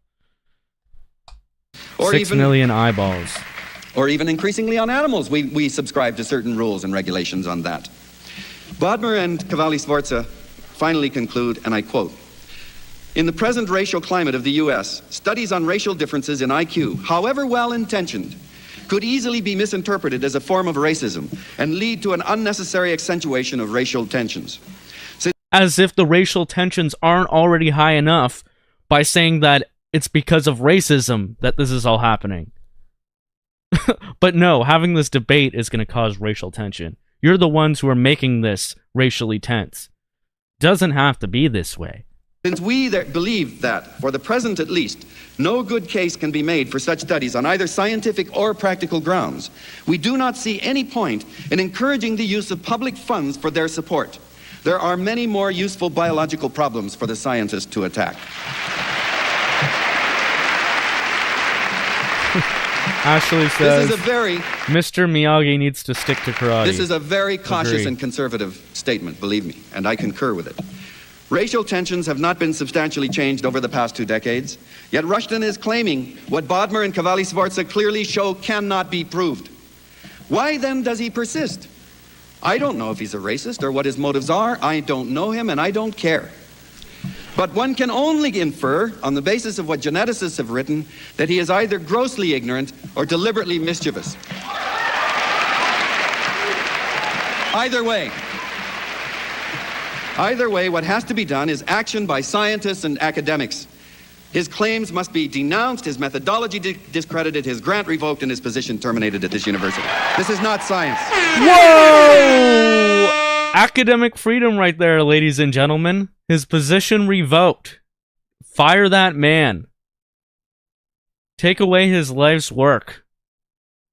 Or 6 million eyeballs. Or even increasingly on animals. We subscribe to certain rules and regulations on that. Bodmer and Cavalli-Sforza finally conclude, and I quote, in the present racial climate of the U.S., studies on racial differences in IQ, however well-intentioned, could easily be misinterpreted as a form of racism and lead to an unnecessary accentuation of racial tensions. As if the racial tensions aren't already high enough by saying that it's because of racism that this is all happening. But no, having this debate is going to cause racial tension. You're the ones who are making this racially tense. Doesn't have to be this way. Since we believe that, for the present at least, no good case can be made for such studies on either scientific or practical grounds, we do not see any point in encouraging the use of public funds for their support. There are many more useful biological problems for the scientists to attack. Ashley says, this is a very, Mr. Miyagi needs to stick to karate. This is a very cautious Agree. and conservative statement, believe me, and I concur with it. Racial tensions have not been substantially changed over the past 2 decades, yet Rushton is claiming what Bodmer and Cavalli-Sforza clearly show cannot be proved. Why then does he persist? I don't know if he's a racist or what his motives are. I don't know him and I don't care. But one can only infer, on the basis of what geneticists have written, that he is either grossly ignorant or deliberately mischievous. Either way, what has to be done is action by scientists and academics. His claims must be denounced, his methodology discredited, his grant revoked, and his position terminated at this university. This is not science. Whoa! Academic freedom right there, ladies and gentlemen. His position revoked. Fire that man. Take away his life's work.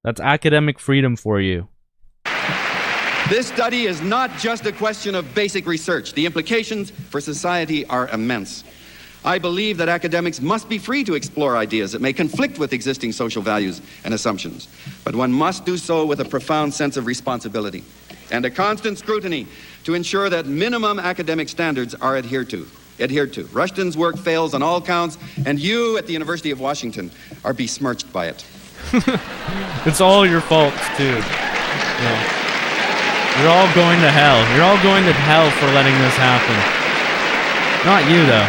That's academic freedom for you. This study is not just a question of basic research. The implications for society are immense. I believe that academics must be free to explore ideas that may conflict with existing social values and assumptions. But one must do so with a profound sense of responsibility and a constant scrutiny to ensure that minimum academic standards are adhered to. Rushton's work fails on all counts, and you at the University of Washington are besmirched by it. It's all your fault, too. Yeah. You're all going to hell. You're all going to hell for letting this happen. Not you, though.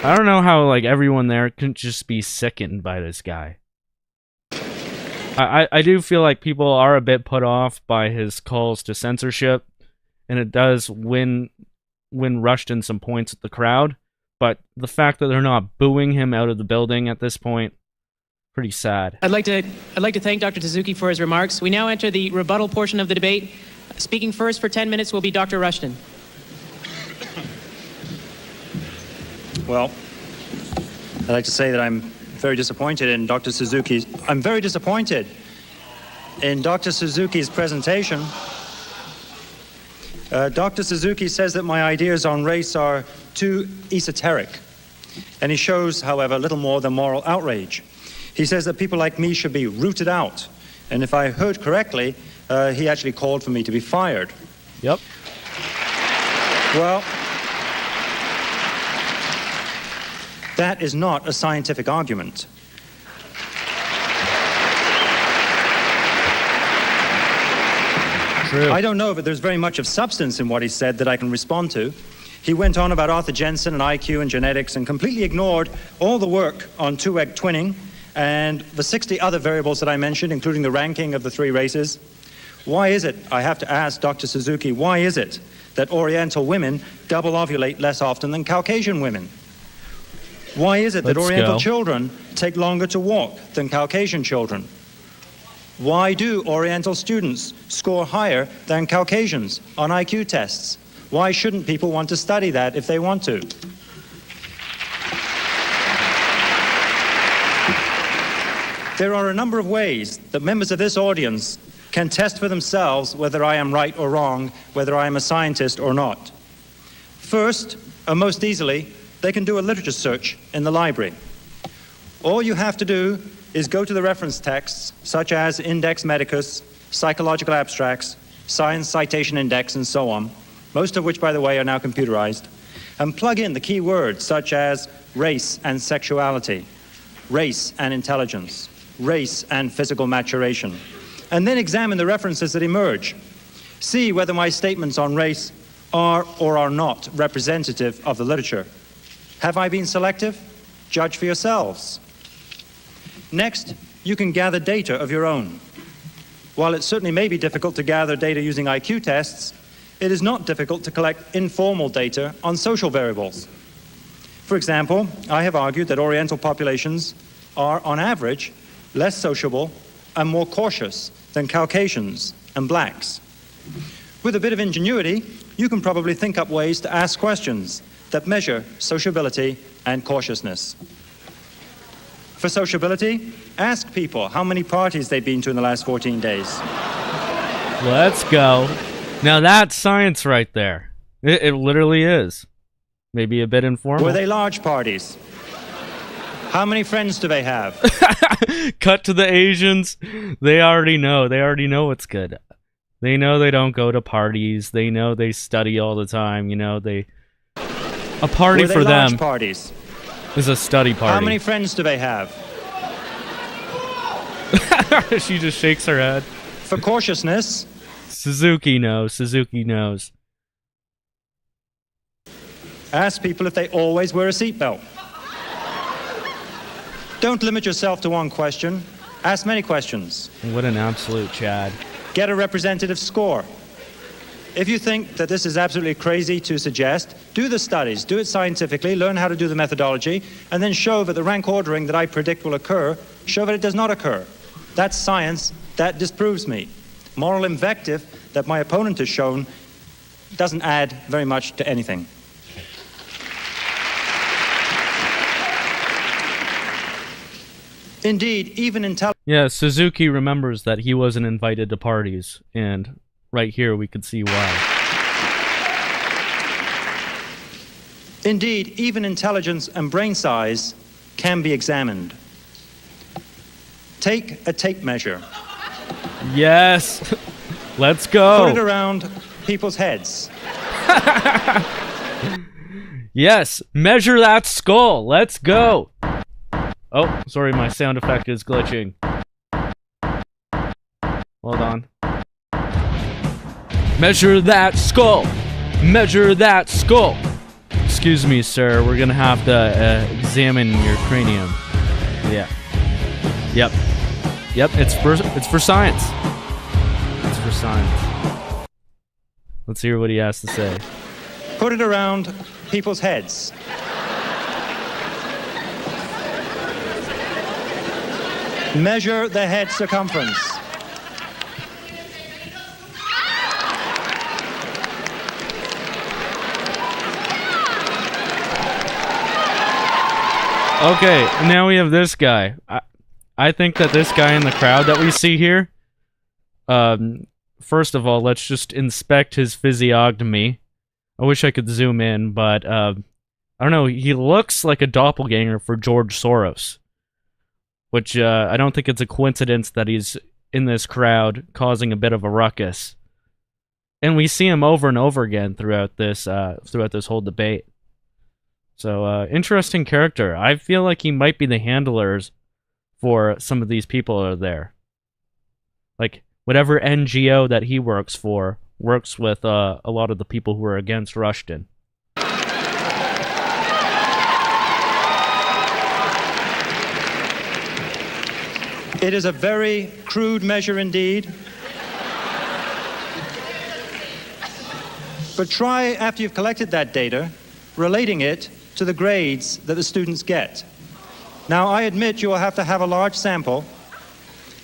I don't know how, like, everyone there can just be sickened by this guy. I do feel like people are a bit put off by his calls to censorship, and it does win Rushton some points with the crowd, but the fact that they're not booing him out of the building at this point, pretty sad. I'd like to thank Dr. Suzuki for his remarks. We now enter the rebuttal portion of the debate. Speaking first for 10 minutes will be Dr. Rushton. Well, I'd like to say that I'm very disappointed in Dr. Suzuki's... I'm very disappointed in Dr. Suzuki's presentation. Dr. Suzuki says that my ideas on race are too esoteric. And he shows, however, little more than moral outrage. He says that people like me should be rooted out. And if I heard correctly, he actually called for me to be fired. Yep. Well, that is not a scientific argument. True. I don't know, but there's very much of substance in what he said that I can respond to. He went on about Arthur Jensen and IQ and genetics and completely ignored all the work on two-egg twinning and the 60 other variables that I mentioned, including the ranking of the 3 races. Why is it, I have to ask Dr. Suzuki, why is it that Oriental women double ovulate less often than Caucasian women? Why is it that Oriental children take longer to walk than Caucasian children? Why do Oriental students score higher than Caucasians on IQ tests? Why shouldn't people want to study that if they want to? There are a number of ways that members of this audience can test for themselves whether I am right or wrong, whether I am a scientist or not. First, and most easily, they can do a literature search in the library. All you have to do is go to the reference texts, such as Index Medicus, Psychological Abstracts, Science Citation Index, and so on, most of which, by the way, are now computerized, and plug in the key words such as race and sexuality, race and intelligence, race and physical maturation, and then examine the references that emerge. See whether my statements on race are or are not representative of the literature. Have I been selective? Judge for yourselves. Next, you can gather data of your own. While it certainly may be difficult to gather data using IQ tests, it is not difficult to collect informal data on social variables. For example, I have argued that Oriental populations are, on average, less sociable and more cautious than Caucasians and blacks. With a bit of ingenuity, you can probably think up ways to ask questions that measure sociability and cautiousness. For sociability, ask people how many parties they've been to in the last 14 days. Let's go. Now that's science right there. It literally is. Maybe a bit informal. Were they large parties? How many friends do they have? Cut to the Asians. They already know. They already know what's good. They know they don't go to parties. They know they study all the time. You know, a party Were they for large them parties? is a study party. How many friends do they have? She just shakes her head. For cautiousness. Suzuki knows. Suzuki knows. Ask people if they always wear a seatbelt. Don't limit yourself to one question. Ask many questions. What an absolute Chad. Get a representative score. If you think that this is absolutely crazy to suggest, do the studies, do it scientifically, learn how to do the methodology, and then show that the rank ordering that I predict will occur, show that it does not occur. That's science. That disproves me. Moral invective that my opponent has shown doesn't add very much to anything. Indeed, even intelligence... Yeah, Suzuki remembers that he wasn't invited to parties, and right here we could see why. Indeed, even intelligence and brain size can be examined. Take a tape measure. Yes! Let's go! Put it around people's heads. Yes! Measure that skull! Let's go! Oh, sorry, my sound effect is glitching. Hold on. Measure that skull! Measure that skull! Excuse me, sir. We're gonna have to examine your cranium. Yeah. Yep. Yep, it's for science. It's for science. Let's hear what he has to say. Put it around people's heads. Measure the head circumference. Okay, now we have this guy. I think that this guy in the crowd that we see here, first of all, let's just inspect his physiognomy. I wish I could zoom in, but I don't know, he looks like a doppelganger for George Soros. Which, I don't think it's a coincidence that he's in this crowd causing a bit of a ruckus. And we see him over and over again throughout this whole debate. So, interesting character. I feel like he might be the handlers for some of these people that are there. Like, whatever NGO that he works for works with a lot of the people who are against Rushton. It is a very crude measure indeed. But try, after you've collected that data, relating it to the grades that the students get. Now, I admit you will have to have a large sample,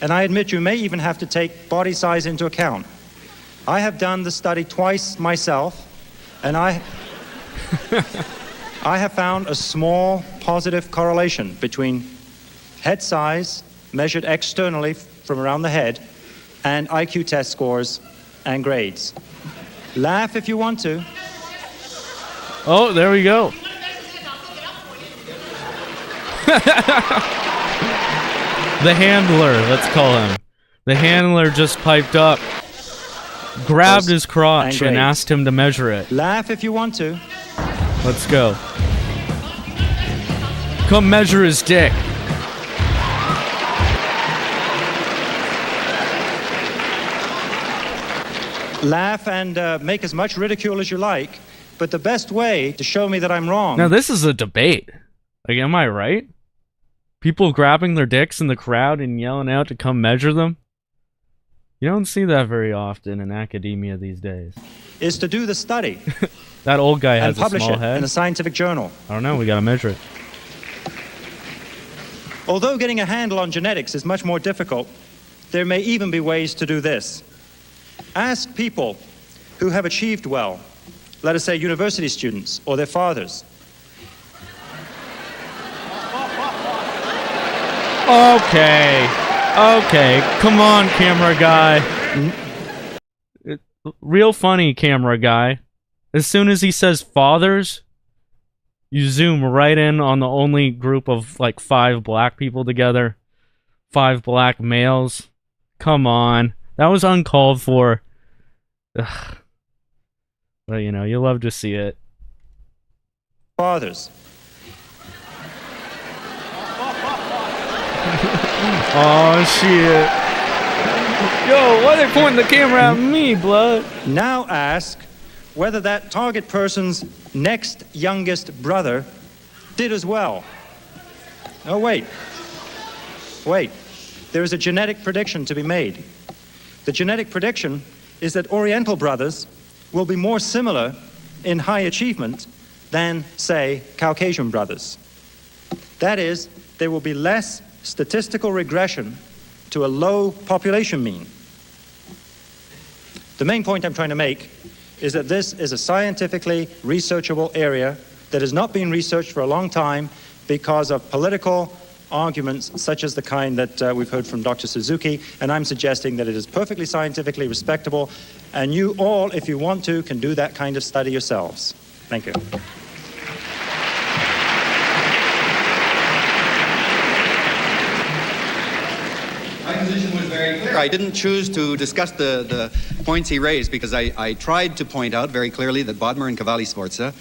and I admit you may even have to take body size into account. I have done the study twice myself, and I have found a small positive correlation between head size measured externally from around the head, and IQ test scores and grades. Laugh if you want to. Oh, there we go. The handler, let's call him. The handler just piped up, grabbed his crotch, and asked him to measure it. Laugh if you want to. Let's go. Come measure his dick. Laugh and make as much ridicule as you like, but the best way to show me that I'm wrong... Now this is a debate. Like, am I right? People grabbing their dicks in the crowd and yelling out to come measure them? You don't see that very often in academia these days. ...is to do the study. That old guy has and a publish small it head. in a scientific journal. I don't know, we gotta measure it. Although getting a handle on genetics is much more difficult, there may even be ways to do this. Ask people who have achieved well let us say university students or their fathers. Okay. Okay. Come on, camera guy. Real funny, camera guy. As soon as he says fathers, you zoom right in on the only group of like 5 black people together. 5 black males. Come on. That was uncalled for. Ugh. But, you know, you love to see it. Fathers. Oh, shit. Yo, why they pointing the camera at me, blood? Now ask whether that target person's next youngest brother did as well. Oh, wait. Wait. There is a genetic prediction to be made. The genetic prediction is that Oriental brothers will be more similar in high achievement than, say, Caucasian brothers. That is, there will be less statistical regression to a low population mean. The main point I'm trying to make is that this is a scientifically researchable area that has not been researched for a long time because of political arguments such as the kind that we've heard from Dr. Suzuki, and I'm suggesting that it is perfectly scientifically respectable, and you all, if you want to, can do that kind of study yourselves. Thank you. My position was very clear. I didn't choose to discuss the points he raised because I tried to point out very clearly that Bodmer and Cavalli-Sforza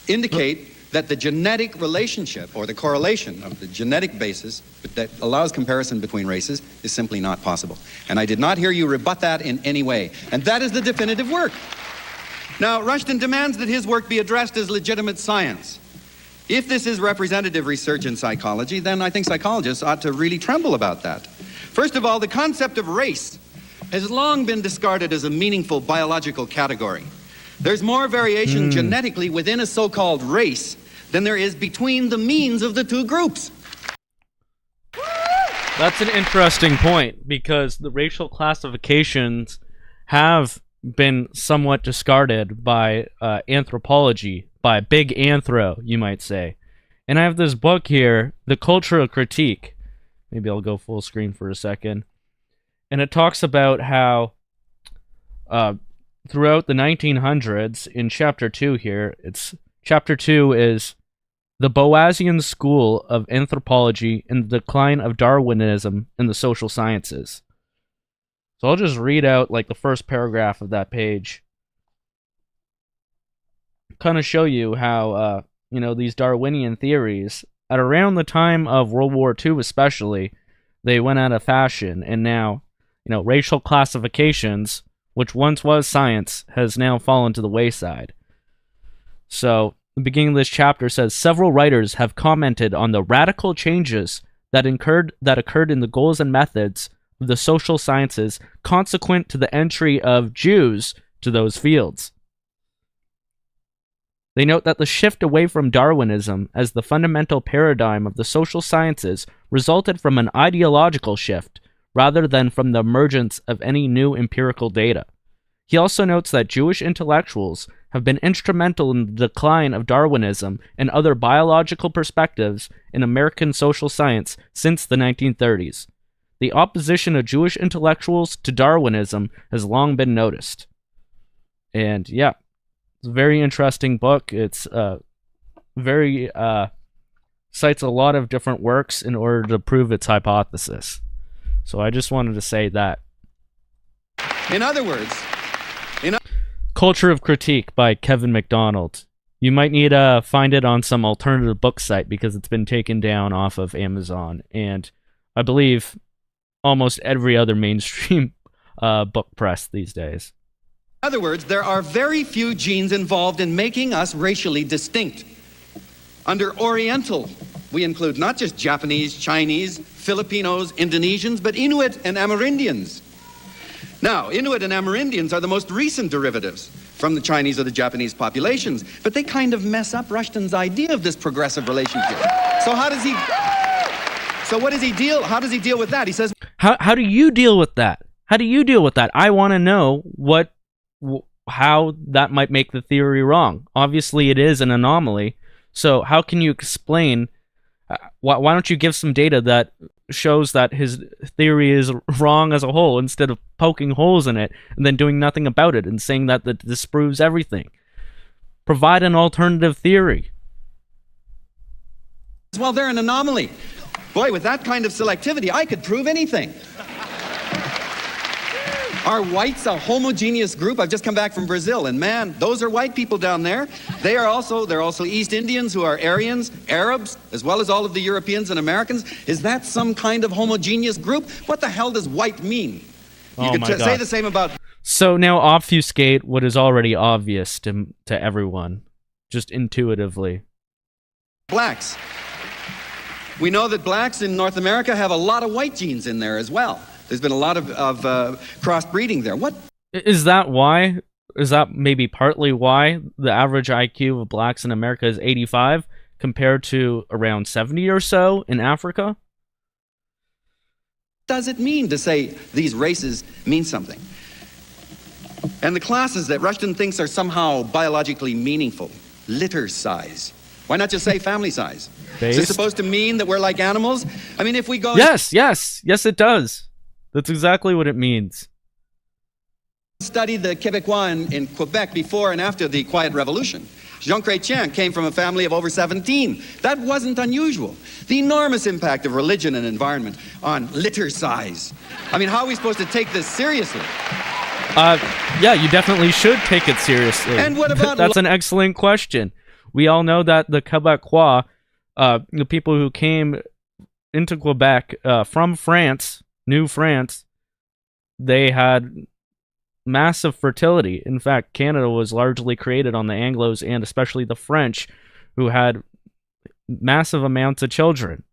indicate that the genetic relationship or the correlation of the genetic basis that allows comparison between races is simply not possible. And I did not hear you rebut that in any way. And that is the definitive work. Now, Rushton demands that his work be addressed as legitimate science. If this is representative research in psychology, then I think psychologists ought to really tremble about that. First of all, the concept of race has long been discarded as a meaningful biological category. There's more variation genetically within a so-called race than there is between the means of the two groups. That's an interesting point, because the racial classifications have been somewhat discarded by anthropology, by big anthro, you might say. And I have this book here, The Cultural Critique. Maybe I'll go full screen for a second. And it talks about how throughout the 1900s, in Chapter 2 here, Chapter 2 is The Boasian School of Anthropology and the Decline of Darwinism in the Social Sciences. So I'll just read out like the first paragraph of that page. Kind of show you how, these Darwinian theories, at around the time of World War II especially, they went out of fashion, and now, racial classifications, which once was science, has now fallen to the wayside. So, the beginning of this chapter says, several writers have commented on the radical changes that occurred in the goals and methods of the social sciences consequent to the entry of Jews to those fields. They note that the shift away from Darwinism as the fundamental paradigm of the social sciences resulted from an ideological shift, rather than from the emergence of any new empirical data. He also notes that Jewish intellectuals have been instrumental in the decline of Darwinism and other biological perspectives in American social science since the 1930s. The opposition of Jewish intellectuals to Darwinism has long been noticed. And yeah, it's a very interesting book. It's very cites a lot of different works in order to prove its hypothesis. So I just wanted to say that. In other words, Culture of Critique by Kevin MacDonald. You might need to find it on some alternative book site because it's been taken down off of Amazon, and I believe almost every other mainstream book press these days. In other words, there are very few genes involved in making us racially distinct. Under Oriental, we include not just Japanese, Chinese, Filipinos, Indonesians, but Inuit and Amerindians. Now, Inuit and Amerindians are the most recent derivatives from the Chinese or the Japanese populations, but they kind of mess up Rushton's idea of this progressive relationship. So how does he deal with that? He says, How do you deal with that? How do you deal with that? I want to know how that might make the theory wrong. Obviously, it is an anomaly. So how can you explain? Why don't you give some data that shows that his theory is wrong as a whole, instead of poking holes in it and then doing nothing about it and saying that this proves everything? Provide an alternative theory. Well, they're an anomaly. Boy, with that kind of selectivity, I could prove anything. Are whites a homogeneous group? I've just come back from Brazil, and man, those are white people down there. They're also East Indians, who are Aryans, Arabs, as well as all of the Europeans and Americans. Is that some kind of homogeneous group? What the hell does white mean? You could say the same about... So now obfuscate what is already obvious to everyone, just intuitively. Blacks. We know that blacks in North America have a lot of white genes in there as well. There's been a lot of crossbreeding there. What is that? Why is that? Maybe partly why the average IQ of blacks in America is 85 compared to around 70 or so in Africa. Does it mean to say these races mean something? And the classes that Rushton thinks are somehow biologically meaningful, litter size. Why not just say family size? Is it supposed to mean that we're like animals? I mean, if we go... Yes, it does. That's exactly what it means. Study the Québécois in Quebec before and after the Quiet Revolution. Jean Chrétien came from a family of over 17. That wasn't unusual. The enormous impact of religion and environment on litter size. I mean, how are we supposed to take this seriously? Yeah, you definitely should take it seriously. And what about... That's an excellent question. We all know that the Québécois, the people who came into Quebec from France, New France, they had massive fertility. In fact, Canada was largely created on the Anglos and especially the French, who had massive amounts of children.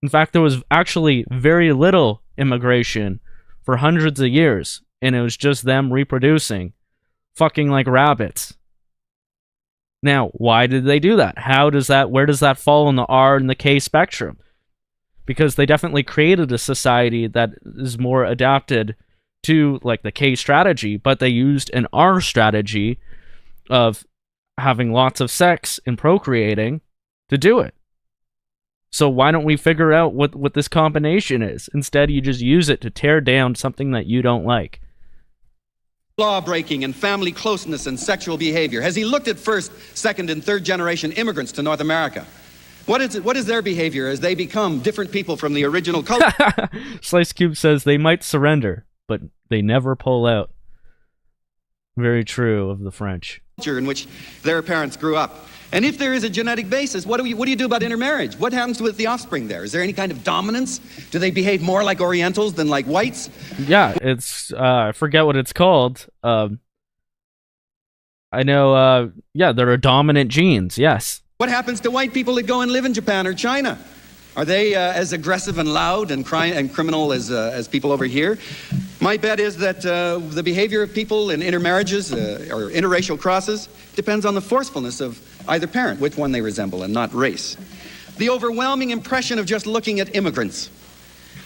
In fact, there was actually very little immigration for hundreds of years, and it was just them reproducing, fucking like rabbits. Now, why did they do that? Where does that fall in the R and the K spectrum? Because they definitely created a society that is more adapted to like the K strategy, but they used an R strategy of having lots of sex and procreating to do it. So why don't we figure out what this combination is? Instead, you just use it to tear down something that you don't like. Law breaking and family closeness and sexual behavior. Has he looked at first, second, and third generation immigrants to North America? What is their behavior as they become different people from the original culture? Slice Cube says they might surrender, but they never pull out. Very true of the French. In which their parents grew up. And if there is a genetic basis, what do you do about intermarriage? What happens with the offspring there? Is there any kind of dominance? Do they behave more like Orientals than like whites? Yeah, it's I forget what it's called. I know. Yeah, there are dominant genes. Yes. What happens to white people that go and live in Japan or China? Are they as aggressive and loud and criminal as people over here? My bet is that the behavior of people in intermarriages or interracial crosses depends on the forcefulness of either parent, which one they resemble, and not race. The overwhelming impression of just looking at immigrants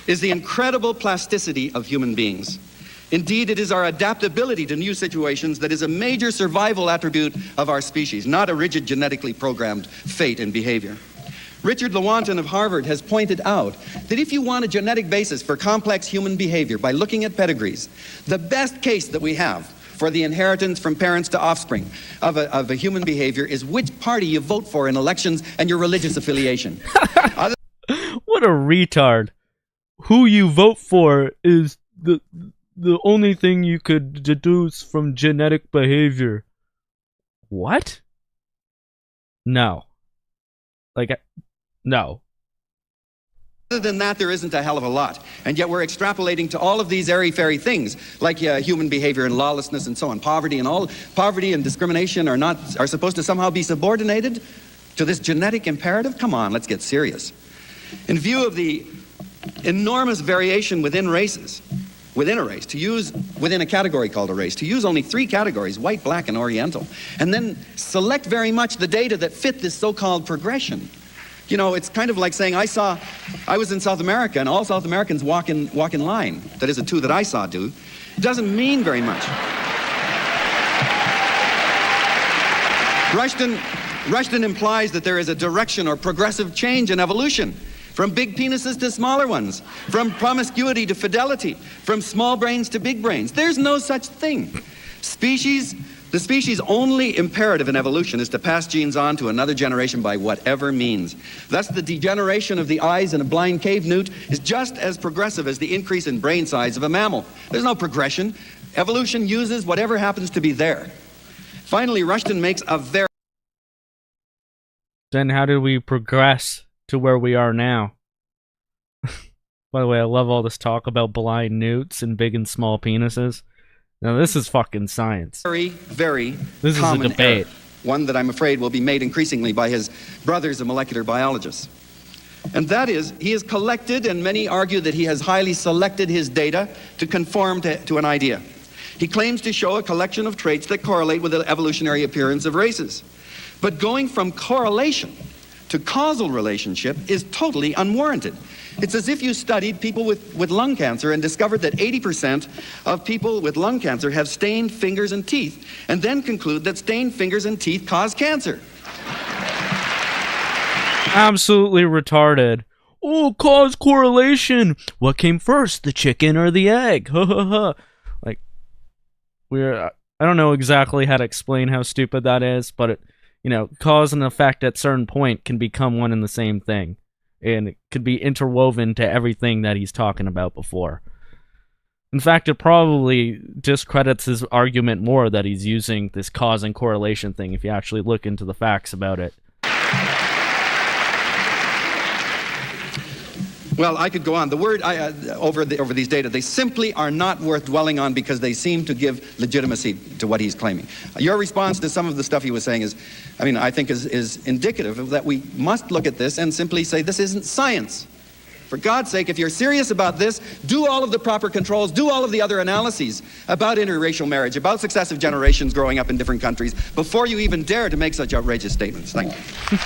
is the incredible plasticity of human beings. Indeed, it is our adaptability to new situations that is a major survival attribute of our species, not a rigid genetically programmed fate and behavior. Richard Lewontin of Harvard has pointed out that if you want a genetic basis for complex human behavior by looking at pedigrees, the best case that we have for the inheritance from parents to offspring of a human behavior is which party you vote for in elections and your religious affiliation. What a retard. Who you vote for is the only thing you could deduce from genetic behavior. What? No. No. Other than that, there isn't a hell of a lot. And yet we're extrapolating to all of these airy-fairy things, like human behavior and lawlessness and so on. Poverty and discrimination are supposed to somehow be subordinated to this genetic imperative? Come on, let's get serious. In view of the enormous variation within races, within a race, to use within a category called a race, to use only 3 categories, white, black, and oriental, and then select very much the data that fit this so-called progression. You know, it's kind of like saying I was in South America and all South Americans walk in line. That is, the 2 that I saw do. It doesn't mean very much. Rushton implies that there is a direction or progressive change in evolution, from big penises to smaller ones, from promiscuity to fidelity, from small brains to big brains. There's no such thing. The species' only imperative in evolution is to pass genes on to another generation by whatever means. Thus, the degeneration of the eyes in a blind cave newt is just as progressive as the increase in brain size of a mammal. There's no progression. Evolution uses whatever happens to be there. Finally, Rushton makes a very... Then how did we progress to where we are now? By the way, I love all this talk about blind newts and big and small penises. Now this is fucking science. Very, very this common is a debate. Error. One that I'm afraid will be made increasingly by his brothers, the molecular biologists. And that is, he has collected, and many argue that he has highly selected his data to conform to an idea. He claims to show a collection of traits that correlate with the evolutionary appearance of races. But going from correlation to causal relationship is totally unwarranted. It's as if you studied people with lung cancer and discovered that 80% of people with lung cancer have stained fingers and teeth, and then conclude that stained fingers and teeth cause cancer. Absolutely retarded. Oh, cause correlation. What came first, the chicken or the egg? Ha ha ha. Like, I don't know exactly how to explain how stupid that is, but you know, cause and effect at certain point can become one and the same thing. And it could be interwoven to everything that he's talking about before. In fact, it probably discredits his argument more that he's using this cause and correlation thing if you actually look into the facts about it. Well, I could go on. The word over these data, they simply are not worth dwelling on because they seem to give legitimacy to what he's claiming. Your response to some of the stuff he was saying is, I mean, I think is indicative of that we must look at this and simply say this isn't science. For God's sake, if you're serious about this, do all of the proper controls, do all of the other analyses about interracial marriage, about successive generations growing up in different countries, before you even dare to make such outrageous statements. Thank you.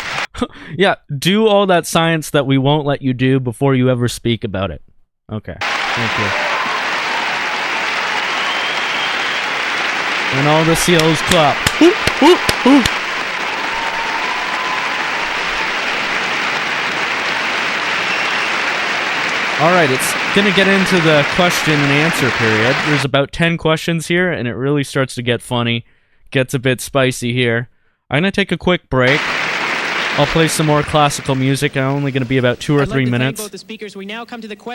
Yeah, do all that science that we won't let you do before you ever speak about it. Okay, thank you. And all the seals clap. Alright, it's gonna get into the question and answer period. There's about 10 questions here, and it really starts to get funny. Gets a bit spicy here. I'm gonna take a quick break. I'll play some more classical music. I'm only gonna be about 2 or 3 minutes.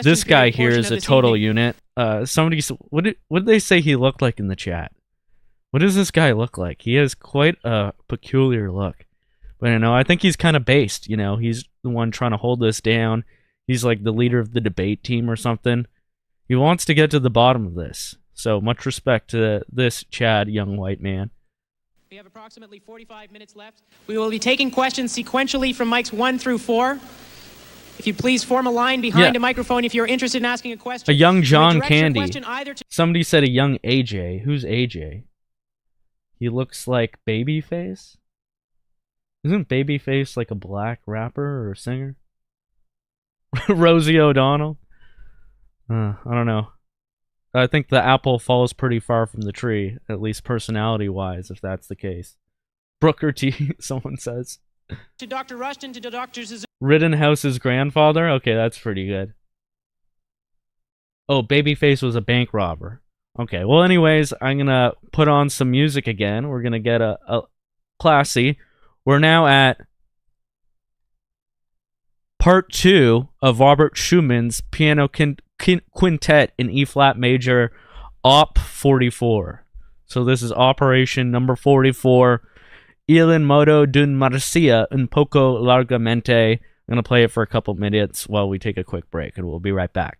This guy here is a total unit. Somebody, what did they say he looked like in the chat? What does this guy look like? He has quite a peculiar look. But you know, I think he's kind of based. You know, he's the one trying to hold this down. He's like the leader of the debate team or something. He wants to get to the bottom of this. So much respect to this Chad young white man. We have approximately 45 minutes left. We will be taking questions sequentially from mics 1 through 4. If you please form a line behind a microphone if you're interested in asking a question. A young John Candy. Somebody said a young AJ. Who's AJ? He looks like Babyface? Isn't Babyface like a black rapper or singer? Rosie O'Donnell? I don't know. I think the apple falls pretty far from the tree, at least personality-wise, if that's the case. Brooker T, someone says. To Dr. Rushton, to Dr. Suzuki. Rittenhouse's grandfather? Okay, that's pretty good. Oh, Babyface was a bank robber. Okay, well anyways, I'm gonna put on some music again. We're gonna get a classy. We're now at Part 2 of Robert Schumann's Piano Quintet in E-flat major, Op. 44. So this is operation number 44, Il in modo d'un marcia un poco largamente. I'm going to play it for a couple minutes while we take a quick break, and we'll be right back.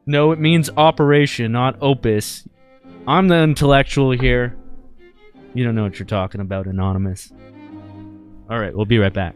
No, it means operation, not opus. I'm the intellectual here. You don't know what you're talking about, Anonymous. Alright, we'll be right back.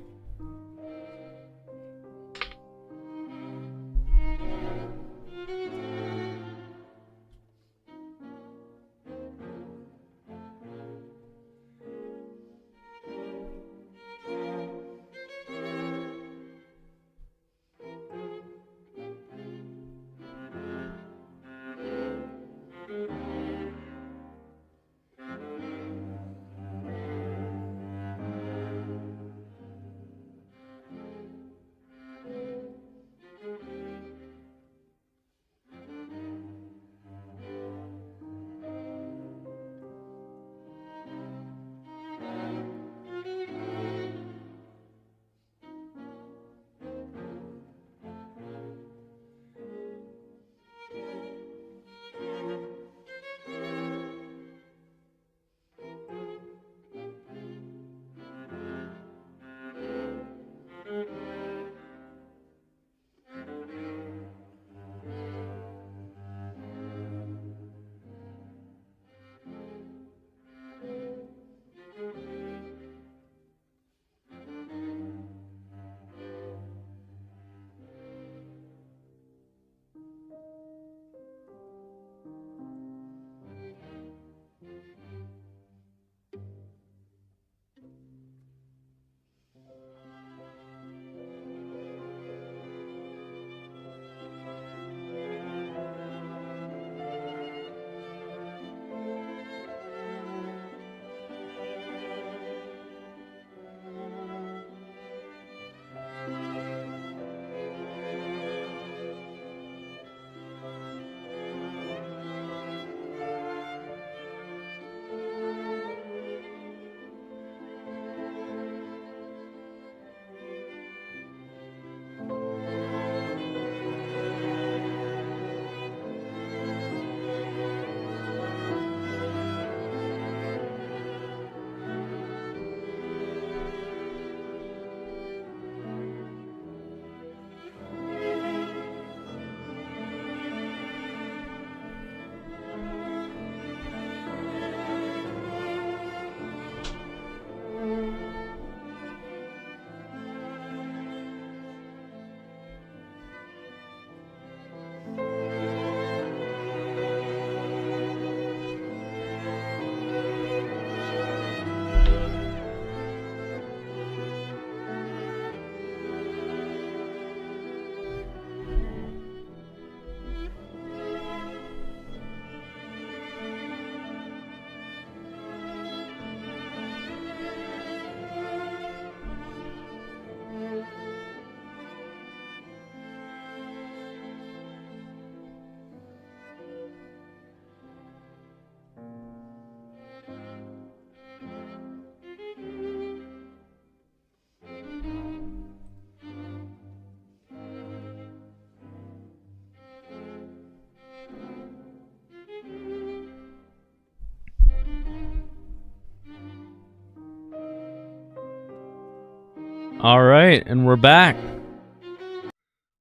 All right, and we're back.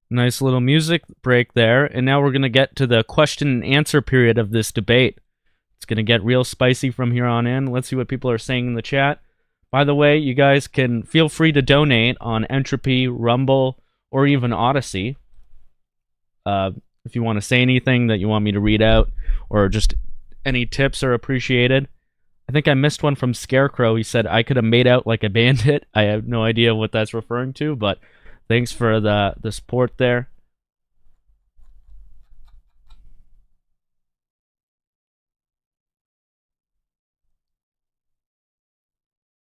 Nice little music break there, and now we're going to get to the question and answer period of this debate. It's going to get real spicy from here on in. Let's see what people are saying in the chat. By the way, you guys can feel free to donate on Entropy, Rumble, or even Odyssey. If you want to say anything that you want me to read out, or just any tips are appreciated. I think I missed one from Scarecrow. He said, I could have made out like a bandit. I have no idea what that's referring to, but thanks for the support there.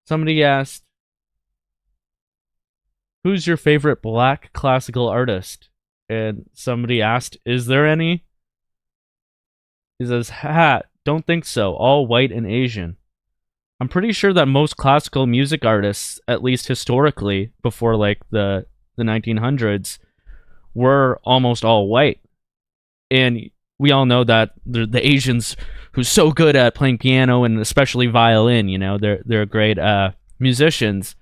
Somebody asked, who's your favorite black classical artist? And somebody asked, is there any? He says, don't think so. All white and Asian. I'm pretty sure that most classical music artists, at least historically, before like the 1900s, were almost all white. And we all know that the Asians who's so good at playing piano and especially violin, you know, they're great musicians,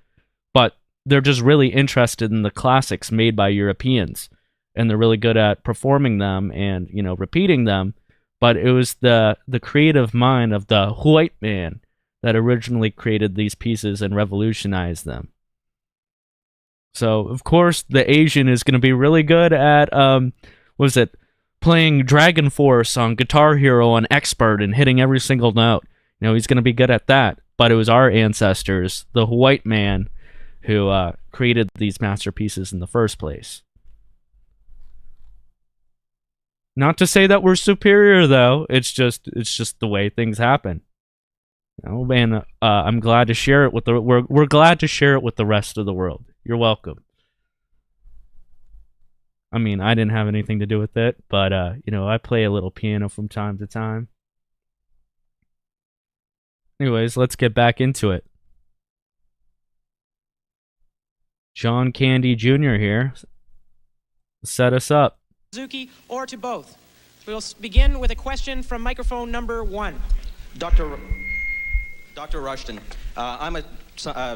but they're just really interested in the classics made by Europeans, and they're really good at performing them and, you know, repeating them. But it was the creative mind of the white man that originally created these pieces and revolutionized them. So, of course, the Asian is going to be really good at, playing Dragon Force on Guitar Hero on Expert and hitting every single note. You know, he's going to be good at that. But it was our ancestors, the white man, who created these masterpieces in the first place. Not to say that we're superior, though. It's just the way things happen. Oh man, I'm glad to share it with we're glad to share it with the rest of the world. You're welcome. I mean, I didn't have anything to do with it, but you know, I play a little piano from time to time. Anyways, let's get back into it. John Candy Jr. here. Set us up. Suzuki or to both. We'll begin with a question from microphone number 1. Dr. Rushton, I'm a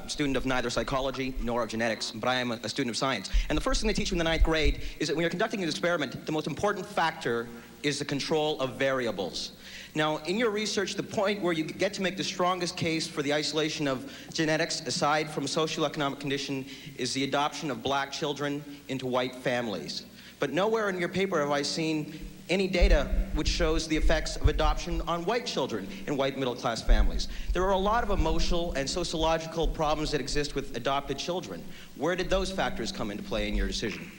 student of neither psychology nor of genetics, but I am a student of science. And the first thing they teach you in the 9th grade is that when you're conducting an experiment, the most important factor is the control of variables. Now, in your research, the point where you get to make the strongest case for the isolation of genetics, aside from socioeconomic condition, is the adoption of black children into white families. But nowhere in your paper have I seen any data which shows the effects of adoption on white children in white middle-class families. There are a lot of emotional and sociological problems that exist with adopted children. Where did those factors come into play in your decision?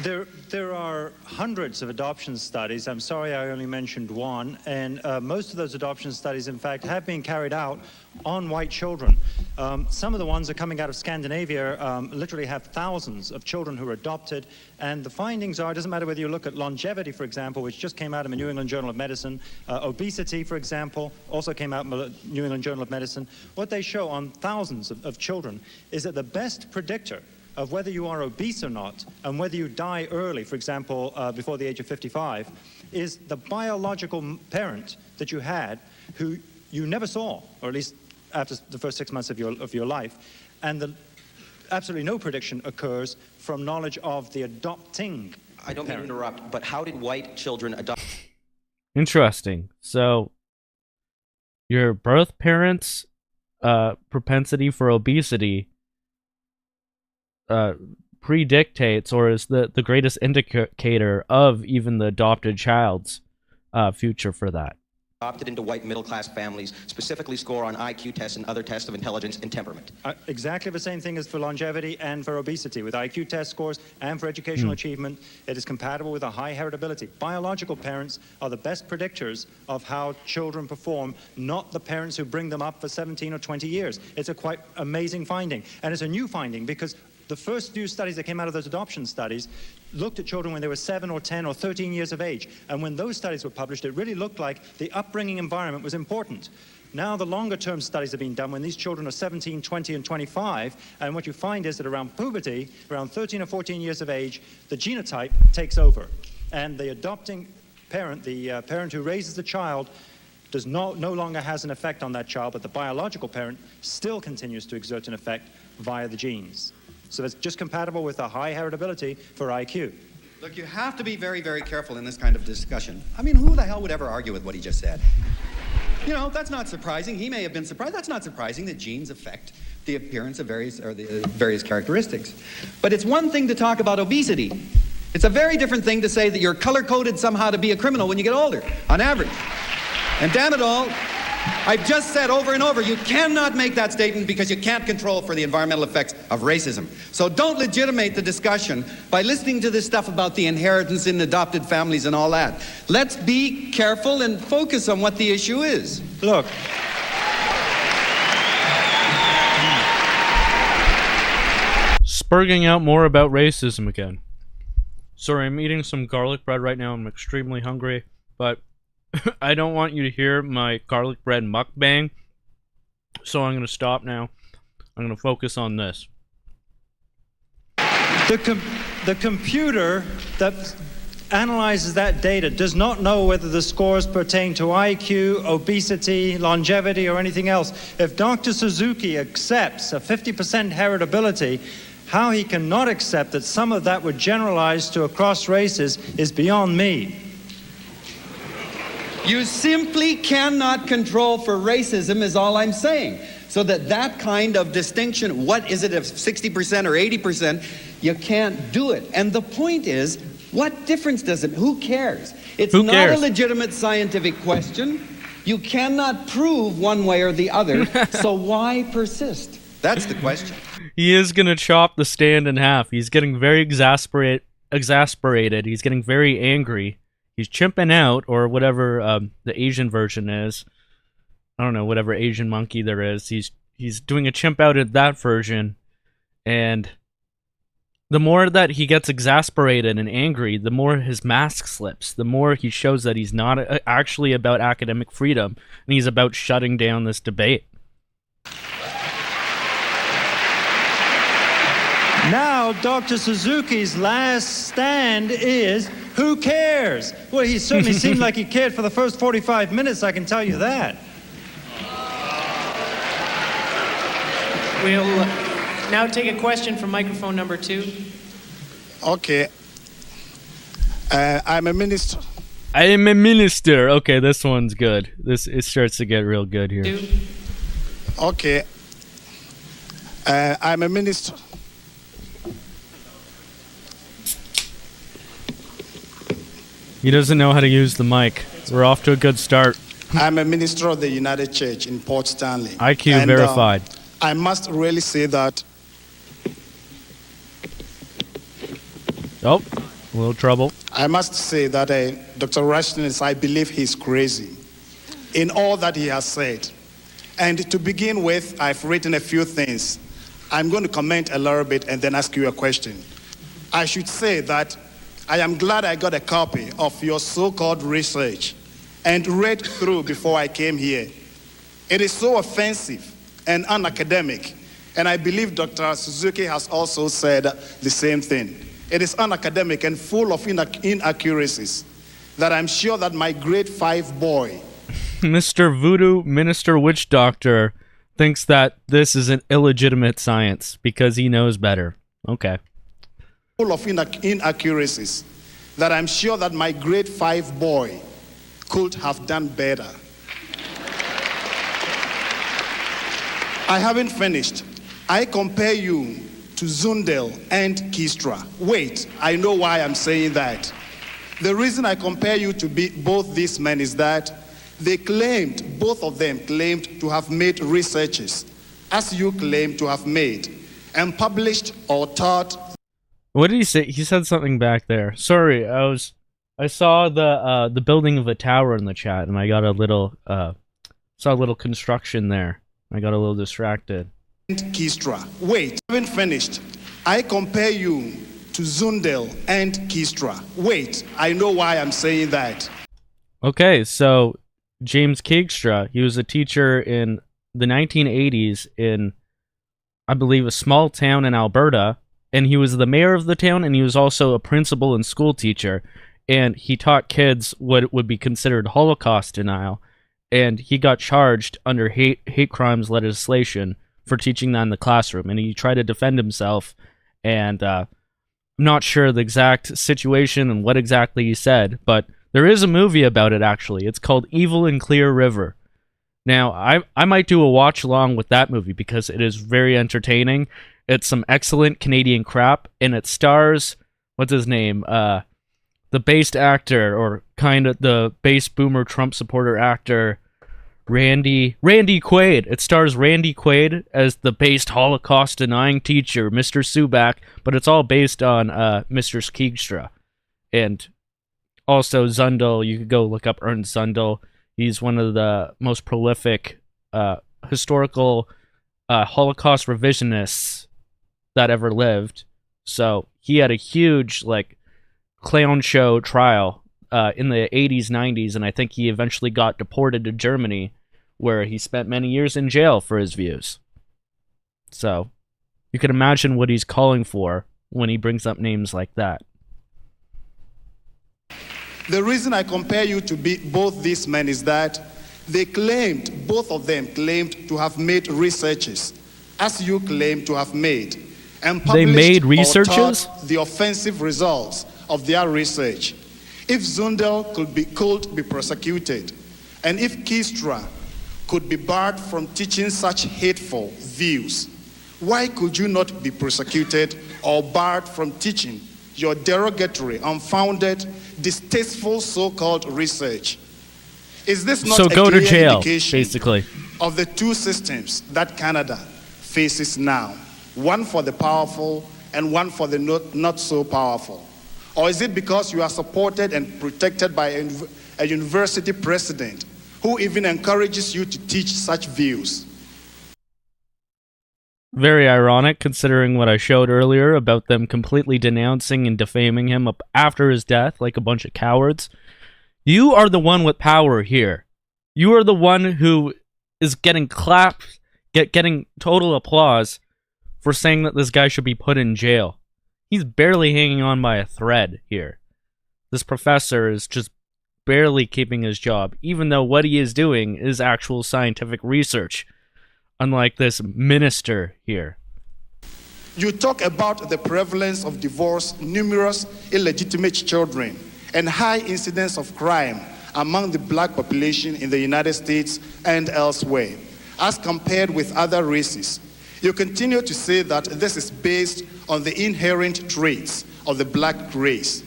There are hundreds of adoption studies. I'm sorry I only mentioned one. And most of those adoption studies, in fact, have been carried out on white children. Some of the ones are coming out of Scandinavia, literally have thousands of children who are adopted. And the findings are, it doesn't matter whether you look at longevity, for example, which just came out in the New England Journal of Medicine. Obesity, for example, also came out in the New England Journal of Medicine. What they show on thousands of children is that the best predictor of whether you are obese or not, and whether you die early, for example, before the age of 55, is the biological parent that you had who you never saw, or at least after the first 6 months of your life. And absolutely no prediction occurs from knowledge of the adopting I don't mean to interrupt, but how did white children adopt? Interesting. So, your birth parents' propensity for obesity predictates or is the greatest indicator of even the adopted child's future for that. Adopted into white middle-class families specifically score on IQ tests and other tests of intelligence and temperament. Exactly the same thing as for longevity and for obesity. With IQ test scores and for educational achievement, it is compatible with a high heritability. Biological parents are the best predictors of how children perform, not the parents who bring them up for 17 or 20 years. It's a quite amazing finding. And it's a new finding because the first few studies that came out of those adoption studies looked at children when they were 7 or 10 or 13 years of age. And when those studies were published, it really looked like the upbringing environment was important. Now the longer-term studies have been done when these children are 17, 20, and 25, and what you find is that around puberty, around 13 or 14 years of age, the genotype takes over. And the adopting parent, the parent who raises the child, no longer has an effect on that child, but the biological parent still continues to exert an effect via the genes. So it's just compatible with a high heritability for IQ. Look, you have to be very, very careful in this kind of discussion. I mean, who the hell would ever argue with what he just said? You know, that's not surprising. He may have been surprised. That's not surprising that genes affect the appearance of various characteristics. But it's one thing to talk about obesity. It's a very different thing to say that you're color-coded somehow to be a criminal when you get older, on average. And damn it all, I've just said over and over, you cannot make that statement because you can't control for the environmental effects of racism. So don't legitimate the discussion by listening to this stuff about the inheritance in adopted families and all that. Let's be careful and focus on what the issue is. Look. Spurging out more about racism again. Sorry, I'm eating some garlic bread right now. I'm extremely hungry, but I don't want you to hear my garlic bread mukbang, so I'm going to stop now. I'm going to focus on this. The computer that analyzes that data does not know whether the scores pertain to IQ, obesity, longevity, or anything else. If Dr. Suzuki accepts a 50% heritability, how he cannot accept that some of that would generalize to across races is beyond me. You simply cannot control for racism is all I'm saying. So that kind of distinction, what is it, if 60% or 80%, you can't do it. And the point is, what difference does it, who cares? It's not a legitimate scientific question. You cannot prove one way or the other, so why persist? That's the question. He is going to chop the stand in half. He's getting very exasperated. He's getting very angry. He's chimping out, or whatever the Asian version is. I don't know, whatever Asian monkey there is. He's doing a chimp out at that version. And the more that he gets exasperated and angry, the more his mask slips. The more he shows that he's not actually about academic freedom, and he's about shutting down this debate. Now, Dr. Suzuki's last stand is, who cares? Well, he certainly seemed like he cared for the first 45 minutes, I can tell you that. We'll now take a question from microphone number 2. Okay. I'm a minister. I am a minister. Okay, this one's good. It starts to get real good here. 2. Okay. I'm a minister. He doesn't know how to use the mic. We're off to a good start. I'm a minister of the United Church in Port Stanley. IQ verified. I must really say that. Oh, a little trouble. I must say that Dr. Rushton is, I believe he's crazy in all that he has said. And to begin with, I've written a few things. I'm going to comment a little bit and then ask you a question. I should say that I am glad I got a copy of your so-called research and read through before I came here. It is so offensive and unacademic, and I believe Dr. Suzuki has also said the same thing. It is unacademic and full of inaccuracies that I'm sure that my grade 5 boy, Mr. Voodoo Minister Witch Doctor, thinks that this is an illegitimate science because he knows better. Okay. Full of inaccuracies that I'm sure that my grade 5 boy could have done better. I haven't finished. I compare you to Zundel and Kistra. Wait, I know why I'm saying that. The reason I compare you to both these men is that both of them claimed to have made researches, as you claim to have made, and published or taught. What did he say? He said something back there. Sorry, I saw the building of a tower in the chat, and I got a little saw a little construction there. I got a little distracted. Kistra. Wait, I haven't finished. I compare you to Zundel and Kistra. Wait, I know why I'm saying that. Okay, so James Keegstra, he was a teacher in the 1980s in, I believe, a small town in Alberta, and he was the mayor of the town, and he was also a principal and school teacher, and he taught kids what would be considered Holocaust denial. and he got charged under hate crimes legislation for teaching that in the classroom, and he tried to defend himself, and I'm not sure the exact situation and what exactly he said, but there is a movie about it, actually. It's called Evil in Clear River. Now, I might do a watch along with that movie because it is very entertaining. It's some excellent Canadian crap, and it stars, what's his name, the based actor, or kind of the base boomer Trump supporter actor, Randy Quaid. It stars Randy Quaid as the based Holocaust-denying teacher, Mr. Subak, but it's all based on Mr. Skeegstra. And also Zundel, you could go look up Ernst Zundel. He's one of the most prolific historical Holocaust revisionists that ever lived. So he had a huge clown show trial in the 80s, 90s, and I think he eventually got deported to Germany, where he spent many years in jail for his views. So you can imagine what he's calling for when he brings up names like that. The reason I compare you to both these men is that both of them claimed to have made researches, as you claim to have made, and published they made or researches? taught the offensive results of their research. If Zundel could be prosecuted, and if Keystra could be barred from teaching such hateful views, why could you not be prosecuted or barred from teaching your derogatory, unfounded, distasteful so-called research? Is this not so a go clear to jail, indication basically, of the two systems that Canada faces now? One for the powerful and one for the not so powerful? Or is it because you are supported and protected by a university president who even encourages you to teach such views? Very ironic, considering what I showed earlier about them completely denouncing and defaming him up after his death like a bunch of cowards. You are the one with power here. You are the one who is getting clapped, getting total applause for saying that this guy should be put in jail. He's barely hanging on by a thread here. This professor is just barely keeping his job, even though what he is doing is actual scientific research. Unlike this minister here. You talk about the prevalence of divorce, numerous illegitimate children, and high incidence of crime among the black population in the United States and elsewhere, as compared with other races. You continue to say that this is based on the inherent traits of the black race.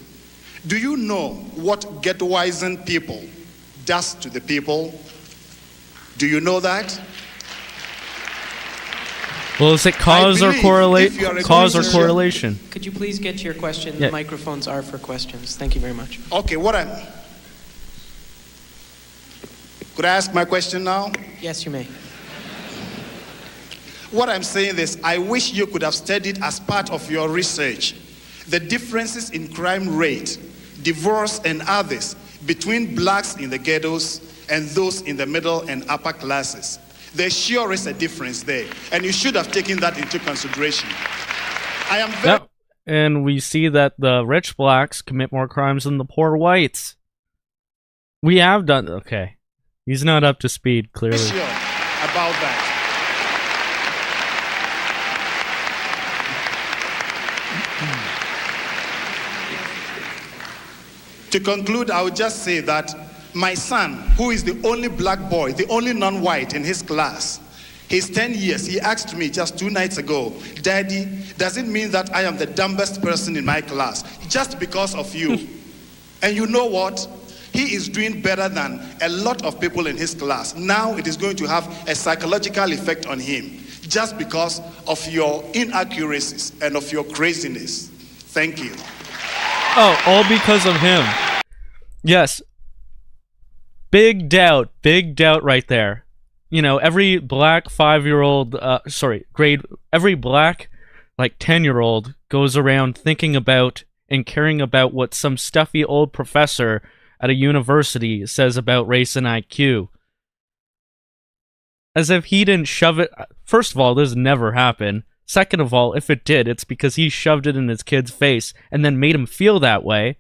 Do you know what ghettoizing people does to the people? Do you know that? Well, is it cause or correlation? Could you please get to your question? Yeah. The microphones are for questions. Thank you very much. Okay, could I ask my question now? Yes, you may. What I'm saying is, I wish you could have studied as part of your research the differences in crime rate, divorce, and others between blacks in the ghettos and those in the middle and upper classes. There sure is a difference there, and you should have taken that into consideration. I am very... Yep. And we see that the rich blacks commit more crimes than the poor whites. We have done... Okay. He's not up to speed, clearly. Sure about that. To conclude, I would just say that my son, who is the only black boy, the only non-white in his class, he's 10 years. He asked me just 2 nights ago, Daddy, does it mean that I am the dumbest person in my class just because of you? And you know what? He is doing better than a lot of people in his class. Now it is going to have a psychological effect on him just because of your inaccuracies and of your craziness. Thank you. Oh, all because of him. Yes. Big doubt right there. You know, every black 5-year-old, every black, 10-year-old goes around thinking about and caring about what some stuffy old professor at a university says about race and IQ. As if he didn't shove it. First of all, this never happened. Second of all, if it did, it's because he shoved it in his kid's face and then made him feel that way.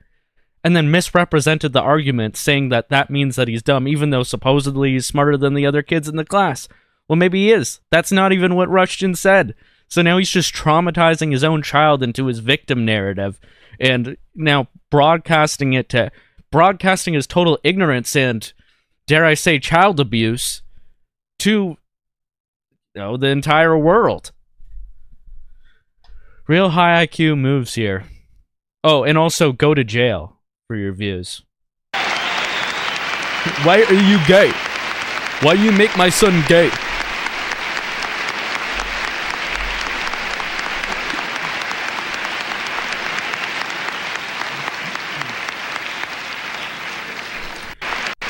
and then misrepresented the argument, saying that that means that he's dumb, even though supposedly he's smarter than the other kids in the class. Well, maybe he is. That's not even what Rushton said. So now he's just traumatizing his own child into his victim narrative, and now broadcasting his total ignorance and, dare I say, child abuse to the entire world. Real high IQ moves here. Oh, and also go to jail for your views. Why are you gay? Why you make my son gay?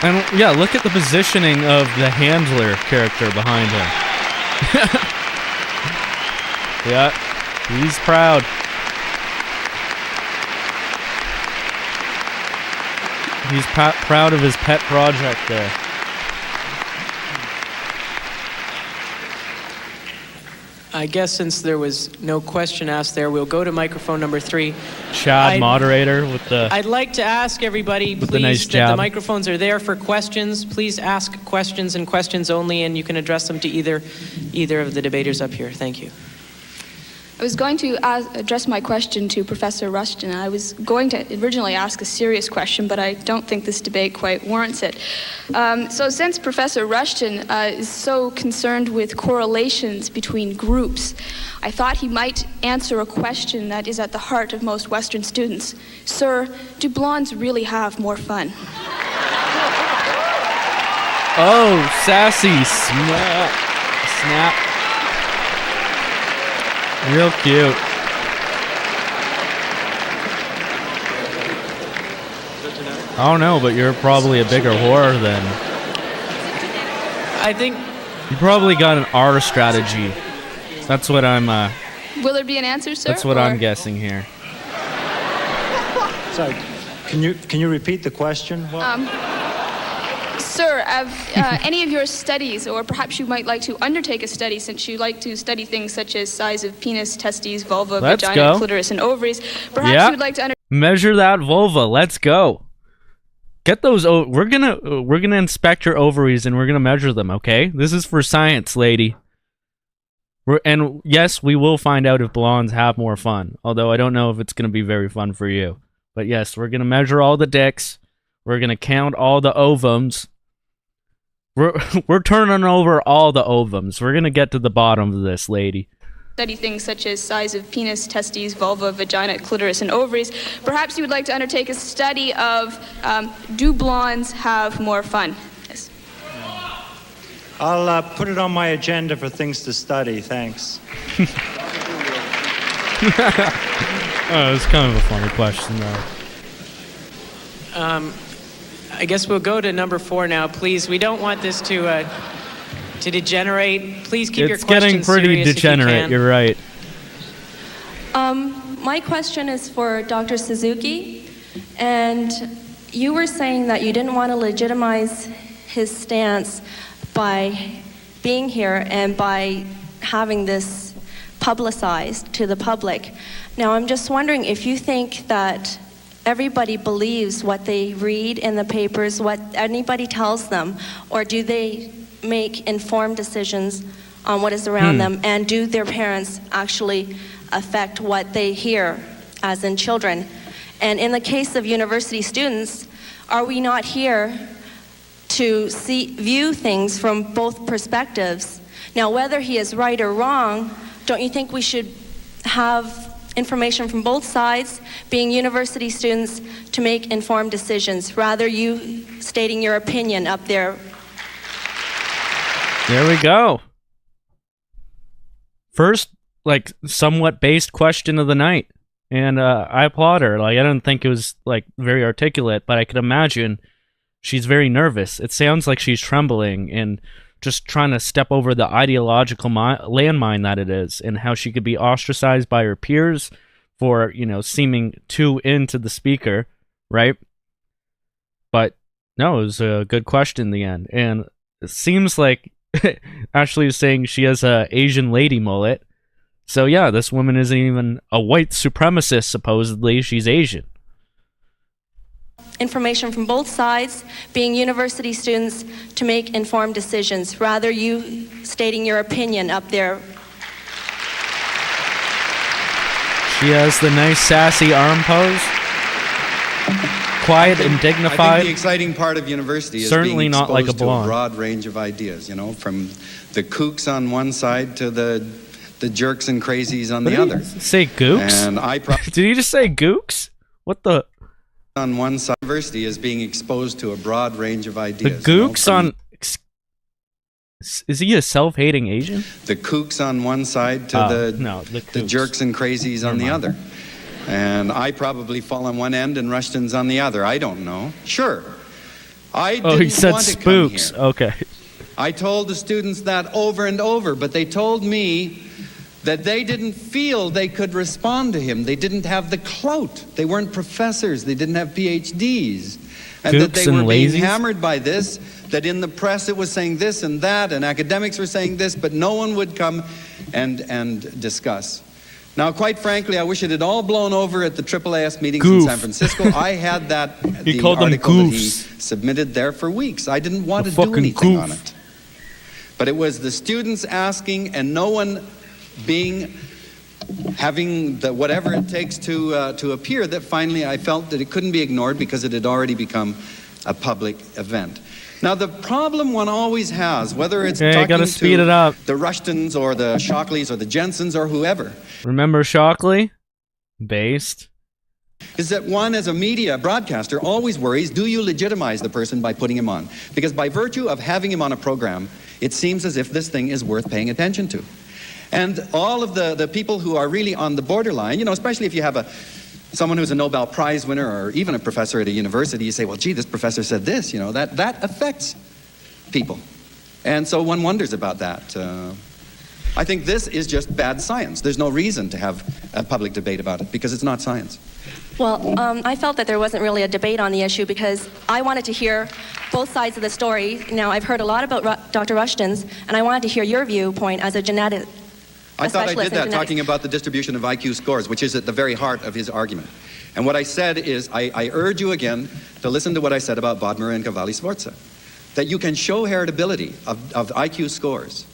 And yeah, look at the positioning of the handler character behind him. Yeah, he's proud. He's proud of his pet project there. I guess since there was no question asked there, we'll go to microphone number 3. Chad, moderator, with the... I'd like to ask everybody, please, nice that jab. the microphones are there for questions. Please ask questions and questions only, and you can address them to either of the debaters up here. Thank you. I was going to address my question to Professor Rushton. I was going to originally ask a serious question, but I don't think this debate quite warrants it. So since Professor Rushton is so concerned with correlations between groups, I thought he might answer a question that is at the heart of most Western students. Sir, do blondes really have more fun? Oh, sassy. Snap. Real cute. I don't know, but you're probably a bigger whore than... I think... You probably got an R strategy. That's what I'm... Will there be an answer, sir? That's what I'm guessing here. Sorry, can you repeat the question? Sir, any of your studies, or perhaps you might like to undertake a study, since you like to study things such as size of penis, testes, vulva, vagina, clitoris, and ovaries. Perhaps you would like to measure that vulva. Let's go. Get those. We're gonna inspect your ovaries and we're gonna measure them. Okay, this is for science, lady. And yes, we will find out if blondes have more fun. Although I don't know if it's gonna be very fun for you. But yes, we're gonna measure all the dicks. We're gonna count all the ovums. We're turning over all the ovums. We're gonna get to the bottom of this, lady. Study things such as size of penis, testes, vulva, vagina, clitoris, and ovaries. Perhaps you would like to undertake a study of do blondes have more fun? Yes. I'll put it on my agenda for things to study. Thanks. It's kind of a funny question, though. I guess we'll go to number 4 now, please. We don't want this to degenerate. Please keep your questions serious. It's getting pretty if you degenerate. can. You're right. My question is for Dr. Suzuki, and you were saying that you didn't want to legitimize his stance by being here and by having this publicized to the public. Now, I'm just wondering if you think that everybody believes what they read in the papers, what anybody tells them, or do they make informed decisions on what is around them, and do their parents actually affect what they hear, as in children? And in the case of university students, are we not here to view things from both perspectives? Now, whether he is right or wrong, don't you think we should have information from both sides, being university students, to make informed decisions, rather you stating your opinion up there? There we go. First, like, somewhat based question of the night. And I applaud her. Like, I don't think it was, like, very articulate, but I could imagine she's very nervous. It sounds like she's trembling and just trying to step over the ideological landmine that it is, and how she could be ostracized by her peers for, seeming too into the speaker, right? But no, it was a good question in the end. And it seems like Ashley is saying she has a Asian lady mullet. So yeah, this woman isn't even a white supremacist, supposedly. She's Asian. information from both sides, being university students, to make informed decisions. Rather, you stating your opinion up there. She has the nice sassy arm pose. Quiet and dignified. I think the exciting part of university is certainly being not like a exposed to a blonde. broad range of ideas, you know, from the kooks on one side to the jerks and crazies on the other. Say gooks? And Did you just say gooks? What the? On one side, university is being exposed to a broad range of The ideas. gooks on. Is he a self-hating Asian? The kooks on one side to the jerks and crazies on the other. And I probably fall on one end and Rushton's on the other. I don't know. Sure. I didn't he said want to spooks. come here. Okay. I told the students that over and over, but they told me that they didn't feel they could respond to him. They didn't have the clout. They weren't professors. They didn't have PhDs. And that they were being hammered by this, that in the press it was saying this and that, and academics were saying this, but no one would come and discuss. Now, quite frankly, I wish it had all blown over at the AAAS meetings in San Francisco. I had the article that he submitted there for weeks. I didn't want to do anything on it. But it was the students asking and no one having the whatever it takes to appear, that finally I felt that it couldn't be ignored because it had already become a public event. Now, the problem one always has, whether it's talking gotta speed it up. the Rushtons or the Shockleys or the Jensens or whoever, Remember Shockley? Based. is that one, as a media broadcaster, always worries, do you legitimize the person by putting him on? Because by virtue of having him on a program, it seems as if this thing is worth paying attention to. And all of the people who are really on the borderline, you know, especially if you have someone who's a Nobel Prize winner or even a professor at a university, you say, well, gee, this professor said this, you know, that affects people. And so one wonders about that. I think this is just bad science. There's no reason to have a public debate about it because it's not science. Well, I felt that there wasn't really a debate on the issue because I wanted to hear both sides of the story. Now, I've heard a lot about Dr. Rushton's, and I wanted to hear your viewpoint as a genetic. I thought I did that talking about the distribution of IQ scores, which is at the very heart of his argument. And what I said is, I urge you again to listen to what I said about Bodmer and Cavalli-Sforza, that you can show heritability of IQ scores,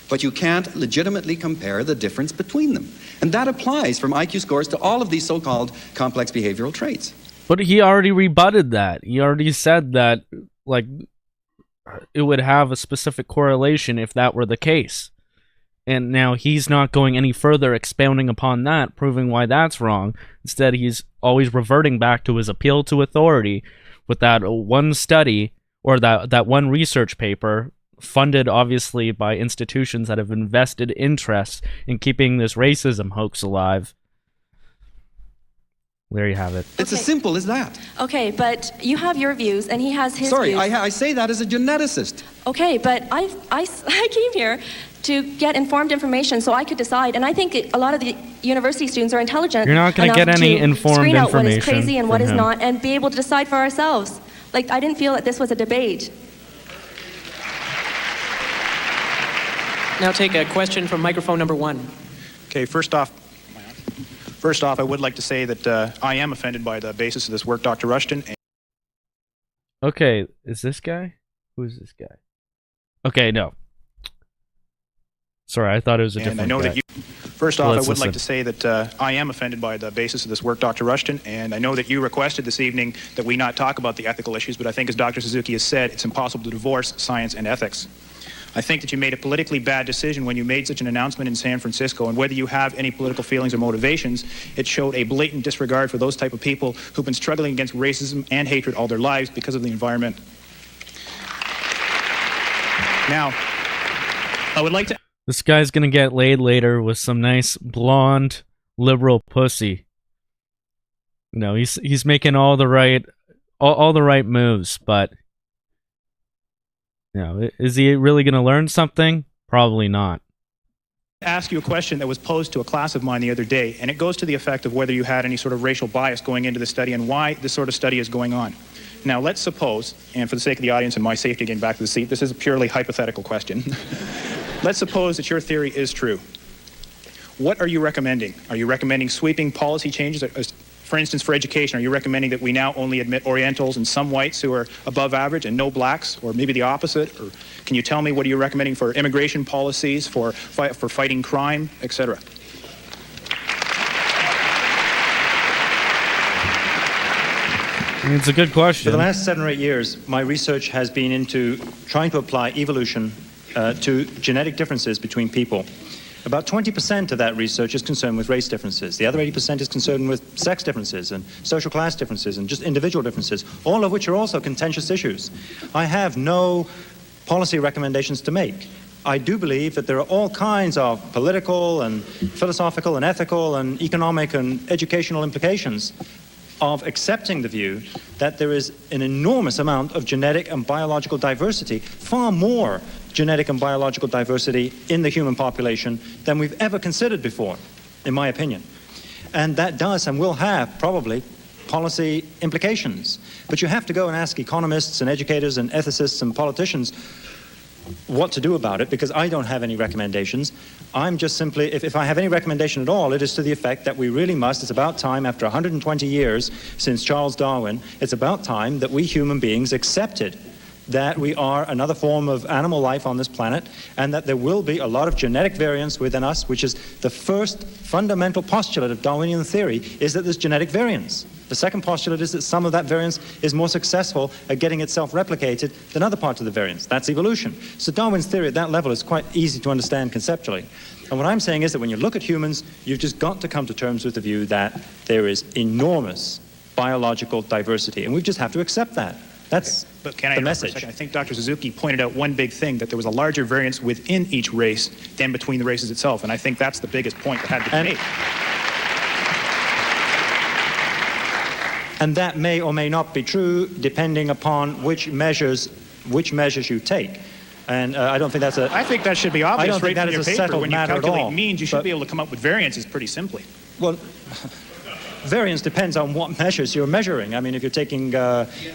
but you can't legitimately compare the difference between them. And that applies from IQ scores to all of these so-called complex behavioral traits. But he already rebutted that. He already said that, like, it would have a specific correlation if that were the case. And now he's not going any further expounding upon that, proving why that's wrong. Instead, he's always reverting back to his appeal to authority with that one study, or that one research paper, funded obviously by institutions that have invested interest in keeping this racism hoax alive. There you have it. It's as simple as that. Okay, but you have your views, and he has his Sorry, views. I say that as a geneticist. Okay, but I came here to get informed information so I could decide, and I think a lot of the university students are intelligent. You're not going to get any informed screen out what is information crazy and what from is him. not, and be able to decide for ourselves. Like, I didn't feel that this was a debate. Now take a question from microphone number 1. Okay, first off, I would like to say that I am offended by the basis of this work, Dr. Rushton. Okay, is this guy? Who is this guy? Okay, no. Sorry, I thought it was a different guy. I know that you. First off, I would listen. like to say that I am offended by the basis of this work, Dr. Rushton, and I know that you requested this evening that we not talk about the ethical issues, but I think, as Dr. Suzuki has said, it's impossible to divorce science and ethics. I think that you made a politically bad decision when you made such an announcement in San Francisco, and whether you have any political feelings or motivations, it showed a blatant disregard for those type of people who've been struggling against racism and hatred all their lives because of the environment. Now, I would like to... This guy's gonna get laid later with some nice blonde liberal pussy. You know, he's making all the right moves, but you know, is he really gonna learn something? Probably not. Ask you a question that was posed to a class of mine the other day, and it goes to the effect of whether you had any sort of racial bias going into the study and why this sort of study is going on. Now, let's suppose, and for the sake of the audience and my safety getting back to the seat, this is a purely hypothetical question. Let's suppose that your theory is true. What are you recommending? Are you recommending sweeping policy changes For instance, for education, are you recommending that we now only admit Orientals and some whites who are above average and no blacks, or maybe the opposite? Or can you tell me what are you recommending for immigration policies, for fighting crime, etc.? It's a good question. For the last 7 or 8 years, my research has been into trying to apply evolution to genetic differences between people. About 20% of that research is concerned with race differences. The other 80% is concerned with sex differences and social class differences and just individual differences, all of which are also contentious issues. I have no policy recommendations to make. I do believe that there are all kinds of political and philosophical and ethical and economic and educational implications of accepting the view that there is an enormous amount of genetic and biological diversity, far more genetic and biological diversity in the human population than we've ever considered before, in my opinion. And that does and will have probably policy implications. But you have to go and ask economists and educators and ethicists and politicians what to do about it, because I don't have any recommendations. I'm just simply, if I have any recommendation at all, it is to the effect that we really must, it's about time, after 120 years since Charles Darwin, it's about time that we human beings accepted that we are another form of animal life on this planet, and that there will be a lot of genetic variance within us, which is the first fundamental postulate of Darwinian theory, is that there's genetic variance. The second postulate is that some of that variance is more successful at getting itself replicated than other parts of the variance. That's evolution. So Darwin's theory at that level is quite easy to understand conceptually. And what I'm saying is that when you look at humans, you've just got to come to terms with the view that there is enormous biological diversity, and we just have to accept that. That's But can I the interrupt for a message. second? I think Dr. Suzuki pointed out one big thing, that there was a larger variance within each race than between the races itself, and I think that's the biggest point that had to be made. And that may or may not be true, depending upon which measures you take. And I don't think that's a... I think that should be obvious I don't right think that from your is a paper. settled When you matter at calculate all. means, you should But- be able to come up with variances pretty simply. Well, variance depends on what measures you're measuring. I mean, if you're taking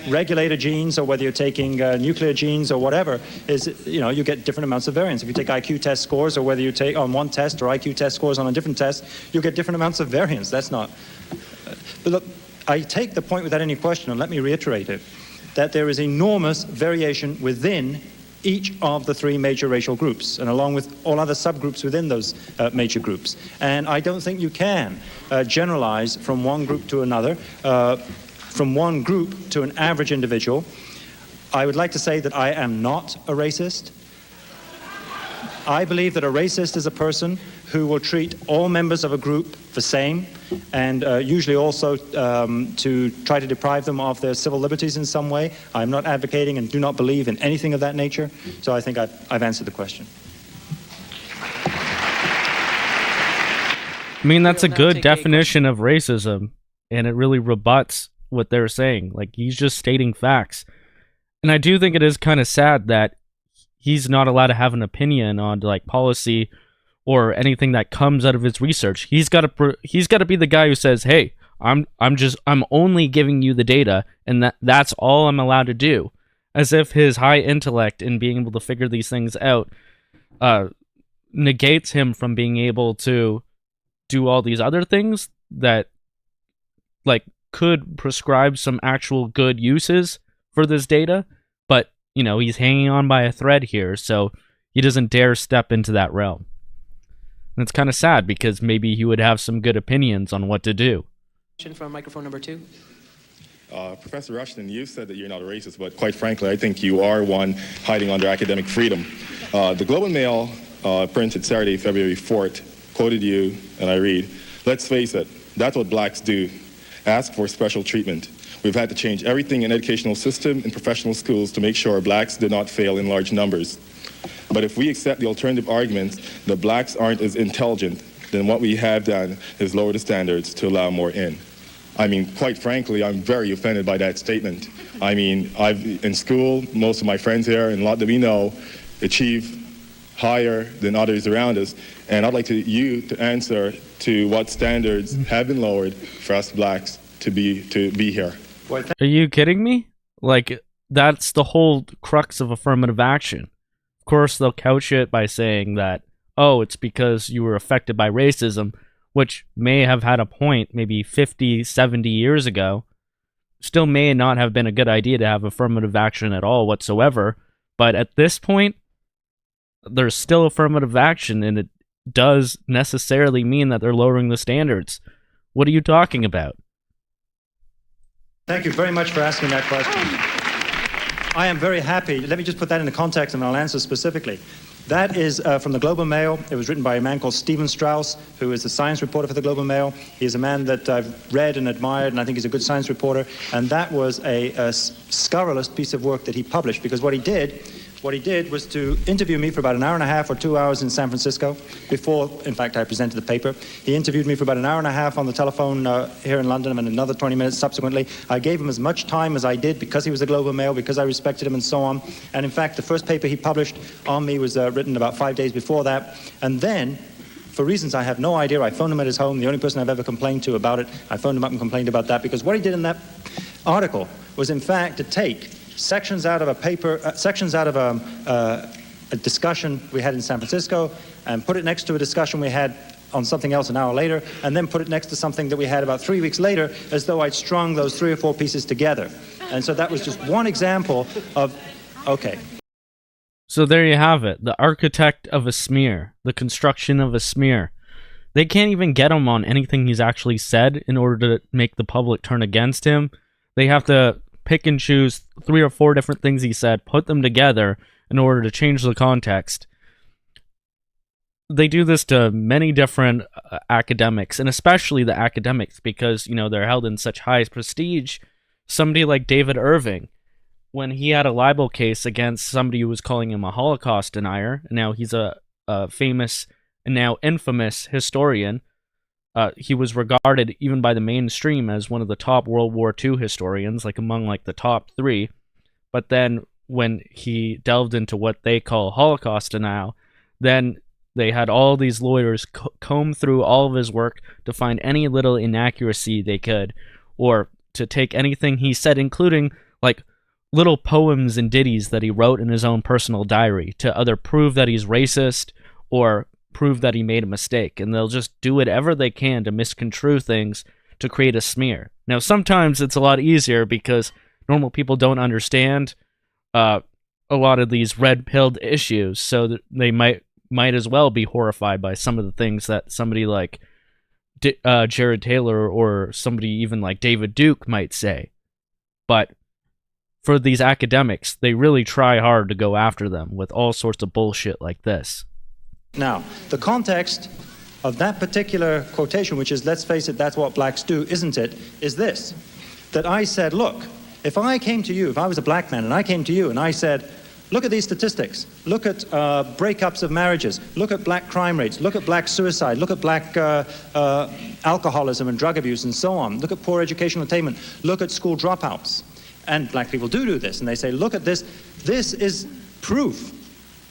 regulator genes, or whether you're taking nuclear genes or whatever, you get different amounts of variance. If you take IQ test scores, or whether you take on one test or IQ test scores on a different test, you get different amounts of variance. That's not... But look, I take the point without any question, and let me reiterate it, that there is enormous variation within each of the three major racial groups, and along with all other subgroups within those major groups. And I don't think you can generalize from one group to another, from one group to an average individual. I would like to say that I am not a racist. I believe that a racist is a person who will treat all members of a group the same, and usually also to try to deprive them of their civil liberties in some way. I'm not advocating and do not believe in anything of that nature, so I think I've answered the question. I mean, that's a good definition of racism, and it really rebuts what they're saying. Like, he's just stating facts. And I do think it is kind of sad that he's not allowed to have an opinion on, like, policy or anything that comes out of his research. He's got to be the guy who says, "Hey, I'm only giving you the data, and that's all I'm allowed to do." As if his high intellect in being able to figure these things out negates him from being able to do all these other things that, like, could prescribe some actual good uses for this data. But, he's hanging on by a thread here, so he doesn't dare step into that realm. And it's kind of sad, because maybe he would have some good opinions on what to do. From microphone number 2. Professor Rushton, you said that you're not a racist, but quite frankly, I think you are one hiding under academic freedom. The Globe and Mail, printed Saturday, February 4th, quoted you, and I read, "Let's face it, that's what blacks do. Ask for special treatment. We've had to change everything in educational system and professional schools to make sure blacks did not fail in large numbers. But if we accept the alternative arguments that blacks aren't as intelligent, then what we have done is lower the standards to allow more in." I mean, quite frankly, I'm very offended by that statement. I mean, in school, most of my friends here, and a lot that we know, achieve higher than others around us. And I'd like you to answer to what standards have been lowered for us blacks to be here. Are you kidding me? Like, that's the whole crux of affirmative action. Of course, they'll couch it by saying that, oh, it's because you were affected by racism, which may have had a point maybe 50, 70 years ago, still may not have been a good idea to have affirmative action at all whatsoever. But at this point, there's still affirmative action, and it does necessarily mean that they're lowering the standards. What are you talking about? Thank you very much for asking that question. I am very happy. Let me just put that into context and I'll answer specifically. That is from the Globe and Mail. It was written by a man called Stephen Strauss, who is a science reporter for the Globe and Mail. He is a man that I've read and admired, and I think he's a good science reporter. And that was a scurrilous piece of work that he published, because what he did was to interview me for about an hour and a half or 2 hours in San Francisco before, in fact, I presented the paper. He interviewed me for about an hour and a half on the telephone here in London, and another 20 minutes subsequently. I gave him as much time as I did because he was a Globe and Mail, because I respected him and so on. And in fact, the first paper he published on me was written about 5 days before that. And then, for reasons I have no idea, I phoned him at his home, the only person I've ever complained to about it. I phoned him up and complained about that, because what he did in that article was, in fact, to take sections out of a paper, sections out of a discussion we had in San Francisco, and put it next to a discussion we had on something else an hour later, and then put it next to something that we had about 3 weeks later, as though I'd strung those 3 or 4 pieces together. And so that was just one example of, okay. So there you have it. The architect of a smear. The construction of a smear. They can't even get him on anything he's actually said in order to make the public turn against him. They have to pick and choose 3 or 4 different things he said, put them together in order to change the context. They do this to many different academics, and especially the academics, because, you know, they're held in such high prestige. Somebody like David Irving, when he had a libel case against somebody who was calling him a Holocaust denier, and now he's a famous and now infamous historian. He was regarded even by the mainstream as one of the top World War II historians, like among like the top 3. But then when he delved into what they call Holocaust denial, then they had all these lawyers comb through all of his work to find any little inaccuracy they could, or to take anything he said, including like little poems and ditties that he wrote in his own personal diary, to either prove that he's racist or prove that he made a mistake. And they'll just do whatever they can to misconstrue things to create a smear. Now, sometimes it's a lot easier because normal people don't understand a lot of these red-pilled issues, so they might as well be horrified by some of the things that somebody like Jared Taylor or somebody even like David Duke might say. But for these academics, they really try hard to go after them with all sorts of bullshit like this. Now, the context of that particular quotation, which is, let's face it, that's what blacks do, isn't it, is this. That I said, look, if I came to you, if I was a black man and I came to you and I said, look at these statistics, look at breakups of marriages, look at black crime rates, look at black suicide, look at black alcoholism and drug abuse and so on, look at poor educational attainment, look at school dropouts. And black people do this, and they say, look at this, this is proof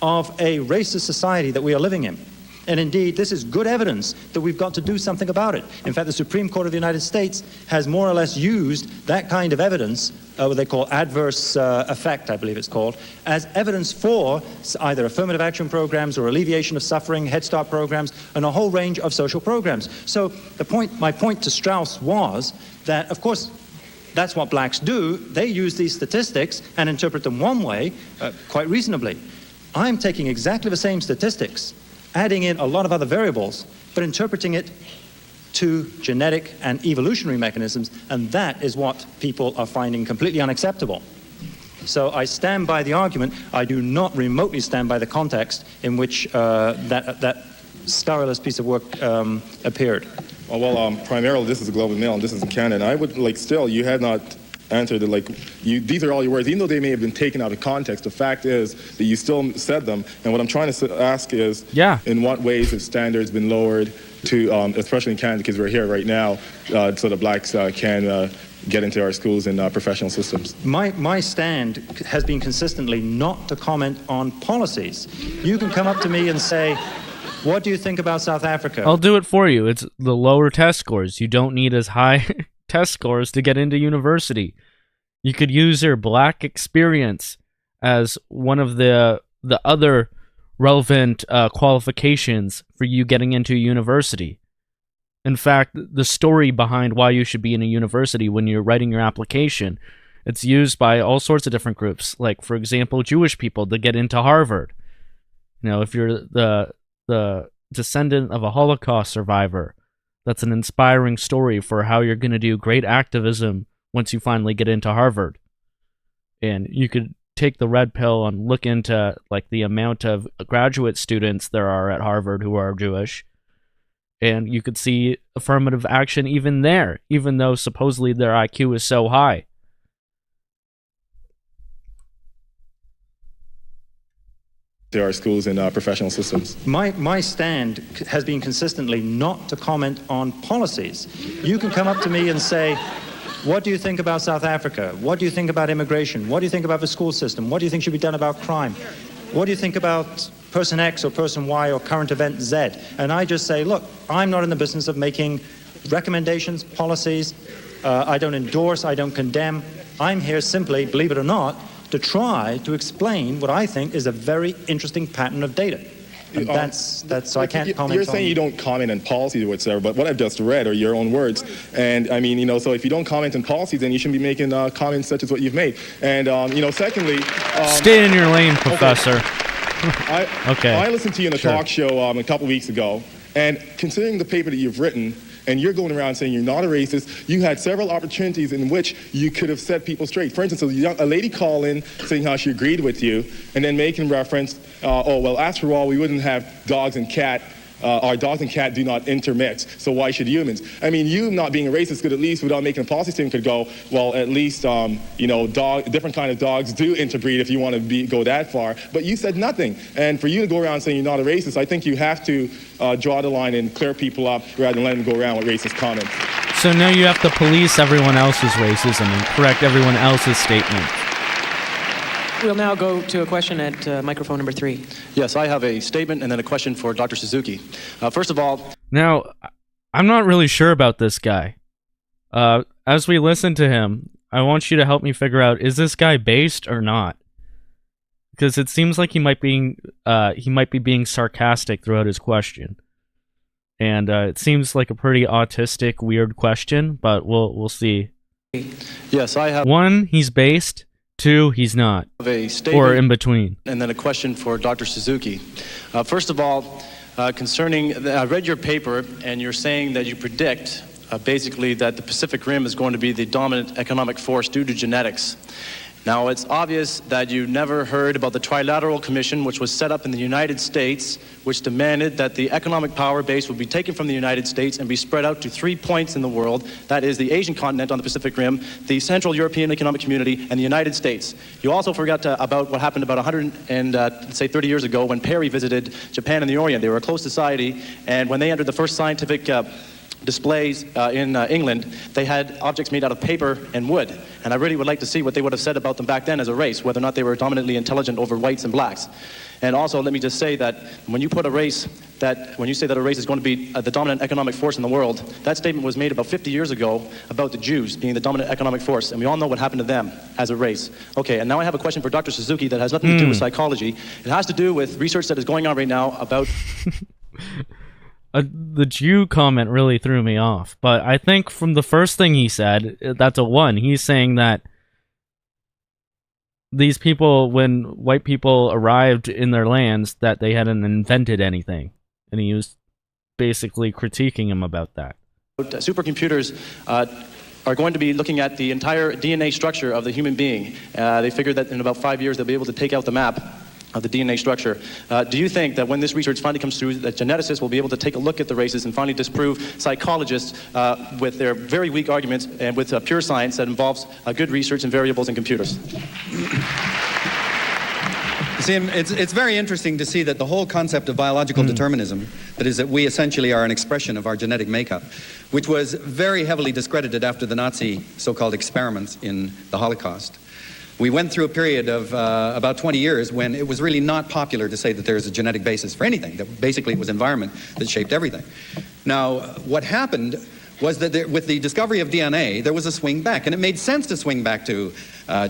of a racist society that we are living in. And indeed, this is good evidence that we've got to do something about it. In fact, the Supreme Court of the United States has more or less used that kind of evidence, what they call adverse effect, I believe it's called, as evidence for either affirmative action programs or alleviation of suffering, Head Start programs, and a whole range of social programs. So my point to Strauss was that, of course, that's what blacks do. They use these statistics and interpret them one way, quite reasonably. I'm taking exactly the same statistics, adding in a lot of other variables, but interpreting it to genetic and evolutionary mechanisms, and that is what people are finding completely unacceptable. So I stand by the argument. I do not remotely stand by the context in which that scurrilous piece of work appeared. Well, primarily this is a Globe and Mail and this is in Canada. And I would, still, you had not answered it, these are all your words. Even though they may have been taken out of context, the fact is that you still said them. And what I'm trying to ask is, in what ways have standards been lowered to, especially in Canada, because we're here right now, so that blacks can get into our schools and professional systems? My stand has been consistently not to comment on policies. You can come up to me and say, what do you think about South Africa? I'll do it for you. It's the lower test scores. You don't need as high test scores to get into university. You could use your black experience as one of the other relevant qualifications for you getting into university. In fact, the story behind why you should be in a university when you're writing your application, it's used by all sorts of different groups. Like, for example, Jewish people to get into Harvard. You know, if you're the descendant of a Holocaust survivor, that's an inspiring story for how you're going to do great activism once you finally get into Harvard. And you could take the red pill and look into like the amount of graduate students there are at Harvard who are Jewish. And you could see affirmative action even there, even though supposedly their IQ is so high. There are schools and professional systems. My stand has been consistently not to comment on policies. You can come up to me and say, what do you think about South Africa? What do you think about immigration? What do you think about the school system? What do you think should be done about crime? What do you think about person X or person Y or current event Z? And I just say, look, I'm not in the business of making recommendations, policies. I don't endorse, I don't condemn. I'm here simply, believe it or not, to try to explain what I think is a very interesting pattern of data. And that's so I can't comment on. You're saying you don't comment on policies or whatever, but what I've just read are your own words. And I mean, you know, so if you don't comment on policies, then you shouldn't be making comments such as what you've made. And, you know, secondly... stay in your lane, Professor. Okay. I listened to you in a talk show a couple weeks ago, and considering the paper that you've written, and you're going around saying you're not a racist, you had several opportunities in which you could have set people straight. For instance, a lady called in saying how she agreed with you, and then making reference, oh, well, after all, we wouldn't have dogs and cat. Our dogs and cat do not intermix, so why should humans? I mean, you not being a racist could at least, without making a policy statement, could go, well, at least, you know, different kind of dogs do interbreed if you want to go that far. But you said nothing. And for you to go around saying you're not a racist, I think you have to draw the line and clear people up rather than let them go around with racist comments. So now you have to police everyone else's racism and correct everyone else's statement. We'll now go to a question at microphone number 3. Yes, I have a statement and then a question for Dr. Suzuki. First of all... Now, I'm not really sure about this guy. As we listen to him, I want you to help me figure out, is this guy based or not? Because it seems like he might be being sarcastic throughout his question. And it seems like a pretty autistic, weird question, but we'll see. Yes, I have... 1, he's based. 2, he's not, or in between. And then a question for Dr. Suzuki. First of all, concerning, I read your paper, and you're saying that you predict, basically, that the Pacific Rim is going to be the dominant economic force due to genetics. Now, it's obvious that you never heard about the Trilateral Commission, which was set up in the United States, which demanded that the economic power base would be taken from the United States and be spread out to 3 points in the world. That is the Asian continent on the Pacific Rim, the Central European Economic Community, and the United States. You also forgot about what happened about 30 years ago when Perry visited Japan and the Orient. They were a closed society, and when they entered the first scientific displays in England, they had objects made out of paper and wood. And I really would like to see what they would have said about them back then as a race, whether or not they were dominantly intelligent over whites and blacks. And also, let me just say that when you say that a race is going to be the dominant economic force in the world, that statement was made about 50 years ago about the Jews being the dominant economic force, and we all know what happened to them as a race. Okay, and now I have a question for Dr. Suzuki that has nothing to do with psychology. It has to do with research that is going on right now about... The Jew comment really threw me off, but I think from the first thing he said, that's a 1. He's saying that these people, when white people arrived in their lands, that they hadn't invented anything, and he was basically critiquing him about that. Supercomputers are going to be looking at the entire DNA structure of the human being. They figure that in about 5 years they'll be able to take out the map of the DNA structure. Do you think that when this research finally comes through, that geneticists will be able to take a look at the races and finally disprove psychologists with their very weak arguments and with pure science that involves good research and variables and computers? See, it's very interesting to see that the whole concept of biological determinism, that is that we essentially are an expression of our genetic makeup, which was very heavily discredited after the Nazi so-called experiments in the Holocaust. We went through a period of about 20 years when it was really not popular to say that there's a genetic basis for anything, that basically it was environment that shaped everything. Now, what happened was that with the discovery of DNA, there was a swing back, and it made sense to swing back to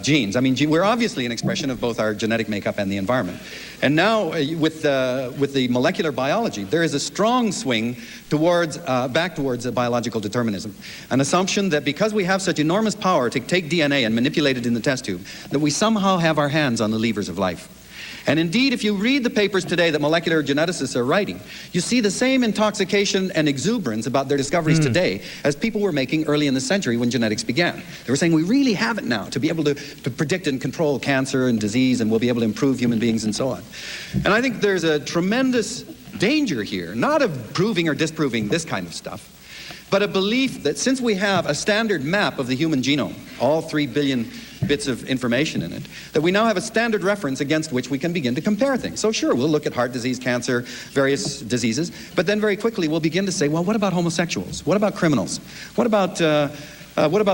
genes. I mean, we're obviously an expression of both our genetic makeup and the environment. And now, with the molecular biology, there is a strong swing towards back towards biological determinism, an assumption that because we have such enormous power to take DNA and manipulate it in the test tube, that we somehow have our hands on the levers of life. And indeed, if you read the papers today that molecular geneticists are writing, you see the same intoxication and exuberance about their discoveries today as people were making early in the century when genetics began. They were saying, we really have it now to be able to predict and control cancer and disease, and we'll be able to improve human beings and so on. And I think there's a tremendous danger here, not of proving or disproving this kind of stuff, but a belief that since we have a standard map of the human genome, all 3 billion bits of information in it, that we now have a standard reference against which we can begin to compare things. So sure, we'll look at heart disease, cancer, various diseases, but then very quickly we'll begin to say, well, what about homosexuals? What about criminals? What about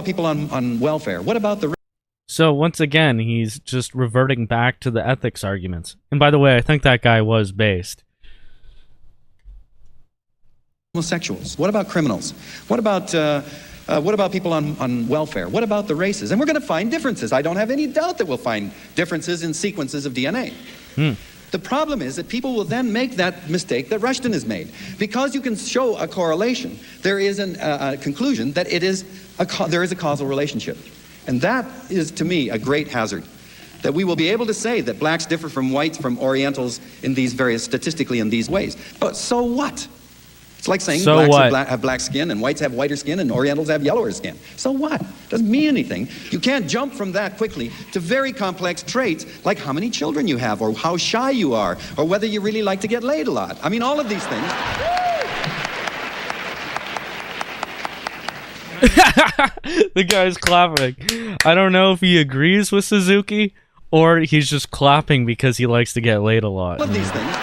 people on welfare? What about the... So once again, he's just reverting back to the ethics arguments. And by the way, I think that guy was based. Homosexuals? What about criminals? What about people on welfare? What about the races? And we're going to find differences. I don't have any doubt that we'll find differences in sequences of DNA. The problem is that people will then make that mistake that Rushton has made. Because you can show a correlation, there is a conclusion that there is a causal relationship. And that is, to me, a great hazard. That we will be able to say that blacks differ from whites, from Orientals in these various, statistically in these ways. But so what? It's like saying so blacks have black skin and whites have whiter skin and Orientals have yellower skin. So what? Doesn't mean anything. You can't jump from that quickly to very complex traits like how many children you have or how shy you are or whether you really like to get laid a lot. I mean, all of these things. The guy's clapping. I don't know if he agrees with Suzuki or he's just clapping because he likes to get laid a lot. All of these things.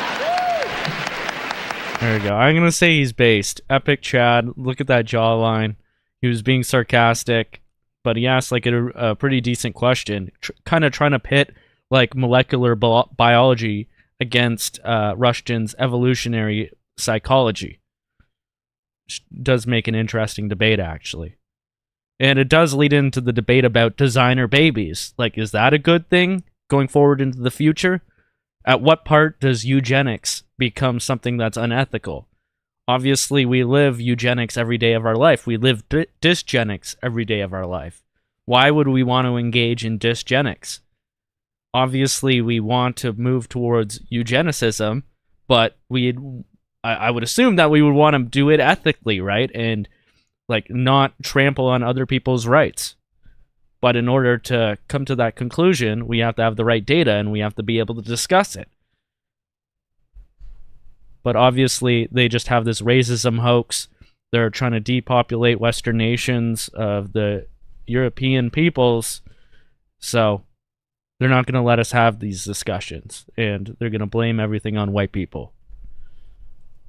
There we go. I'm going to say he's based. Epic Chad. Look at that jawline. He was being sarcastic, but he asked like a pretty decent question. Kind of trying to pit like molecular biology against Rushton's evolutionary psychology. Which does make an interesting debate, actually. And it does lead into the debate about designer babies. Like, is that a good thing going forward into the future? At what part does eugenics become something that's unethical? Obviously, we live eugenics every day of our life. We live dysgenics every day of our life. Why would we want to engage in dysgenics? Obviously, we want to move towards eugenicism, but I would assume that we would want to do it ethically, right? And like not trample on other people's rights. But in order to come to that conclusion, we have to have the right data and we have to be able to discuss it. But obviously, they just have this racism hoax. They're trying to depopulate Western nations of the European peoples. So they're not going to let us have these discussions. And they're going to blame everything on white people.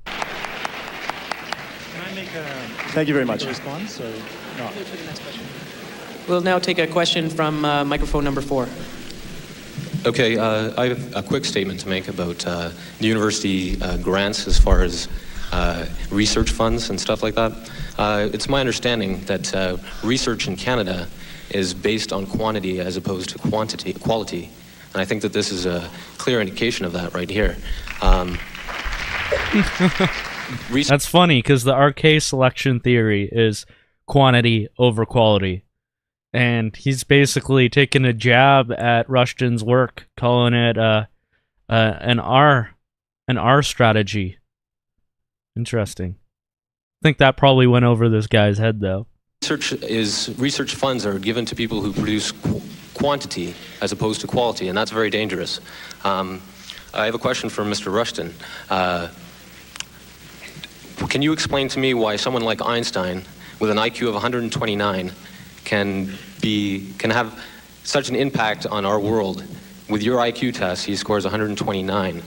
Can I make a... Thank you very much. Response or no? We'll now take a question from microphone number 4. Okay, I have a quick statement to make about the university grants as far as research funds and stuff like that. It's my understanding that research in Canada is based on quantity as opposed to quality. And I think that this is a clear indication of that right here. That's funny, because the RK selection theory is quantity over quality. And he's basically taking a jab at Rushton's work, calling it an R strategy. Interesting. I think that probably went over this guy's head, though. Research funds are given to people who produce quantity as opposed to quality, and that's very dangerous. I have a question for Mr. Rushton. Can you explain to me why someone like Einstein, with an IQ of 129, can have such an impact on our world? With your IQ test, he scores 129.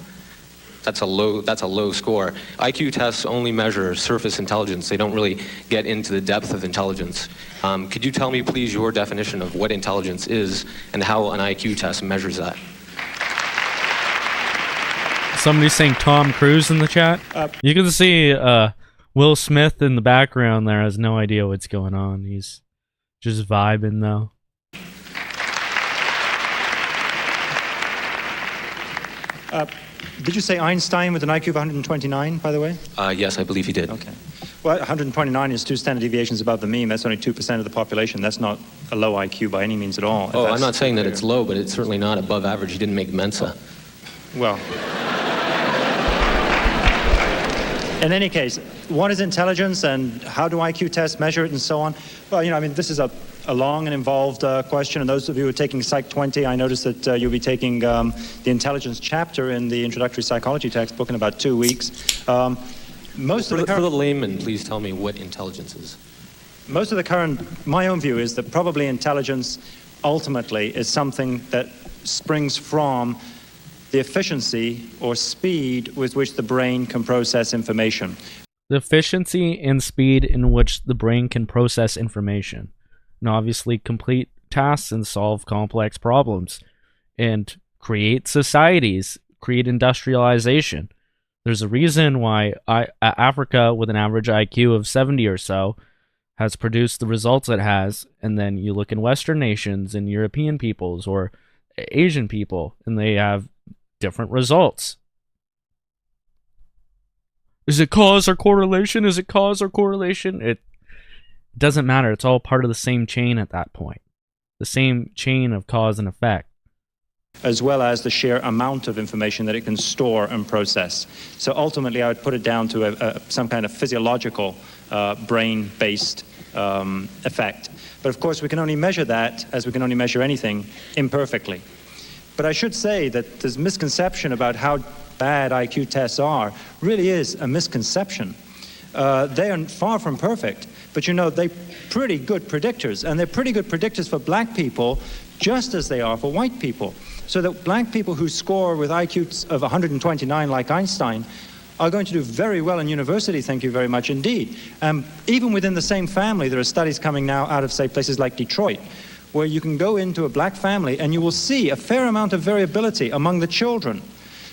That's a low score. IQ tests only measure surface intelligence. They don't really get into the depth of intelligence. Could you tell me, please, your definition of what intelligence is and how an IQ test measures that? Somebody's saying Tom Cruise in the chat. You can see Will Smith in the background there has no idea what's going on. He's just vibing though. Did you say Einstein with an IQ of 129, by the way? Yes, I believe he did. Okay. Well, 129 is 2 standard deviations above the mean. That's only 2% of the population. That's not a low IQ by any means at all. Oh, I'm not saying that it's low, but it's certainly not above average. He didn't make Mensa. Well, in any case, what is intelligence and how do IQ tests measure it and so on? Well, I mean, this is a long and involved question, and those of you who are taking Psych 20, I noticed that you'll be taking the intelligence chapter in the introductory psychology textbook in about 2 weeks. For the layman, please tell me what intelligence is. Most of the current, my own view is that probably intelligence ultimately is something that springs from the efficiency or speed with which the brain can process information. The efficiency and speed in which the brain can process information. And obviously complete tasks and solve complex problems. And create societies, create industrialization. There's a reason why Africa, with an average IQ of 70 or so, has produced the results it has, and then you look in Western nations and European peoples or Asian people, and they have different results. Is it cause or correlation? Is it cause or correlation? It doesn't matter. It's all part of the same chain at that point. The same chain of cause and effect. As well as the sheer amount of information that it can store and process. So ultimately, I would put it down to some kind of physiological brain-based effect. But of course, we can only measure that, as we can only measure anything, imperfectly. But I should say that this misconception about how bad IQ tests are really is a misconception. They are far from perfect, but they're pretty good predictors, and they're pretty good predictors for black people just as they are for white people. So that black people who score with IQs of 129 like Einstein are going to do very well in university, thank you very much indeed. Even within the same family, there are studies coming now out of, say, places like Detroit, where you can go into a black family and you will see a fair amount of variability among the children.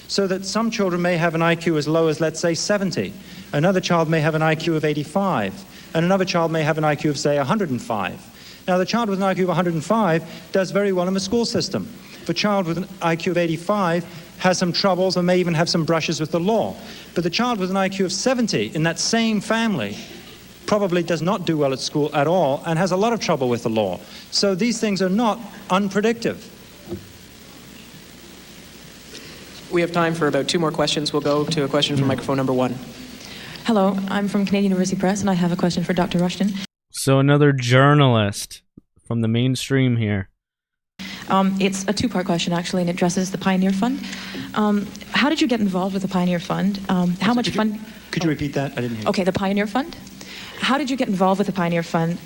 So that some children may have an IQ as low as, let's say, 70. Another child may have an IQ of 85. And another child may have an IQ of, say, 105. Now, the child with an IQ of 105 does very well in the school system. The child with an IQ of 85 has some troubles and may even have some brushes with the law. But the child with an IQ of 70 in that same family probably does not do well at school at all and has a lot of trouble with the law. So these things are not unpredictive. We have time for about 2 more questions. We'll go to a question from microphone number 1. Hello, I'm from Canadian University Press, and I have a question for Dr. Rushton. So another journalist from the mainstream here. It's a 2-part question, actually, and it addresses the Pioneer Fund. How did you get involved with the Pioneer Fund? How much fund? Could you repeat that? I didn't hear you. Okay, the Pioneer Fund. How did you get involved with the Pioneer Fund?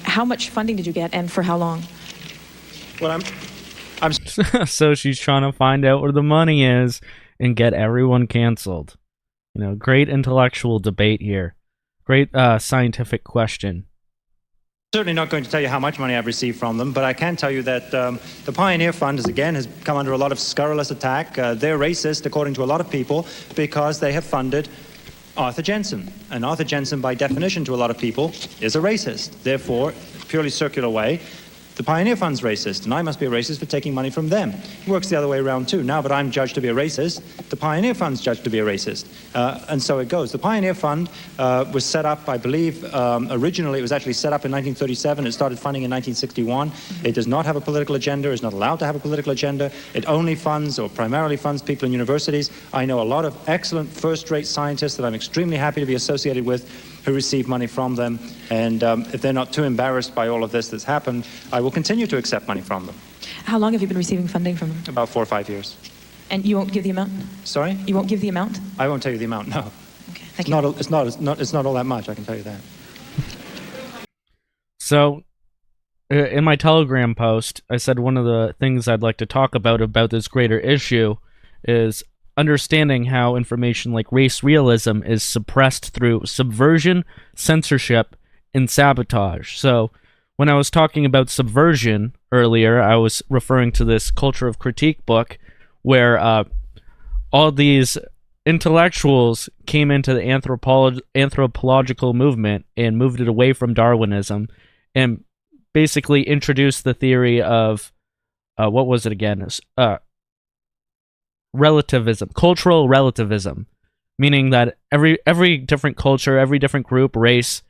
How much funding did you get, and for how long? Well, So she's trying to find out where the money is and get everyone canceled. Great intellectual debate here. Great scientific question. Certainly not going to tell you how much money I've received from them, but I can tell you that the Pioneer Fund has come under a lot of scurrilous attack. They're racist, according to a lot of people, because they have funded Arthur Jensen. And Arthur Jensen, by definition to a lot of people, is a racist. Therefore, purely circular way, the Pioneer Fund's racist, and I must be a racist for taking money from them. It works the other way around too. Now that I'm judged to be a racist, the Pioneer Fund's judged to be a racist. And so it goes. The Pioneer Fund was set up, I believe, originally it was actually set up in 1937. It started funding in 1961. It does not have a political agenda. It's not allowed to have a political agenda. It only funds, or primarily funds, people in universities. I know a lot of excellent first-rate scientists that I'm extremely happy to be associated with who receive money from them, and if they're not too embarrassed by all of this that's happened, I will continue to accept money from them. How long have you been receiving funding from them? About 4 or 5 years. And you won't give the amount? Sorry? You won't give the amount? I won't tell you the amount, no. Okay, thank you. It's not all that much, I can tell you that. So, in my Telegram post, I said one of the things I'd like to talk about this greater issue is understanding how information like race realism is suppressed through subversion, censorship, and sabotage. So, when I was talking about subversion earlier, I was referring to this Culture of Critique book where all these intellectuals came into the anthropological movement and moved it away from Darwinism and basically introduced the theory of, what was it again? Relativism, cultural relativism, meaning that every different culture, every different group, race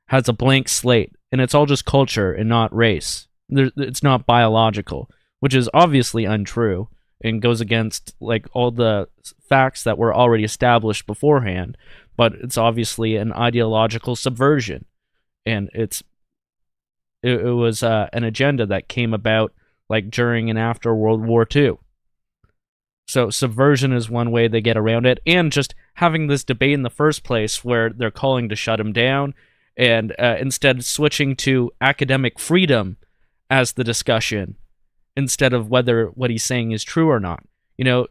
has a blank slate, and it's all just culture and not race. It's not biological, which is obviously untrue and goes against like all the facts that were already established beforehand, but it's obviously an ideological subversion, and it was an agenda that came about like during and after World War II. So subversion is one way they get around it, and just having this debate in the first place where they're calling to shut him down, and instead switching to academic freedom as the discussion, instead of whether what he's saying is true or not. You know,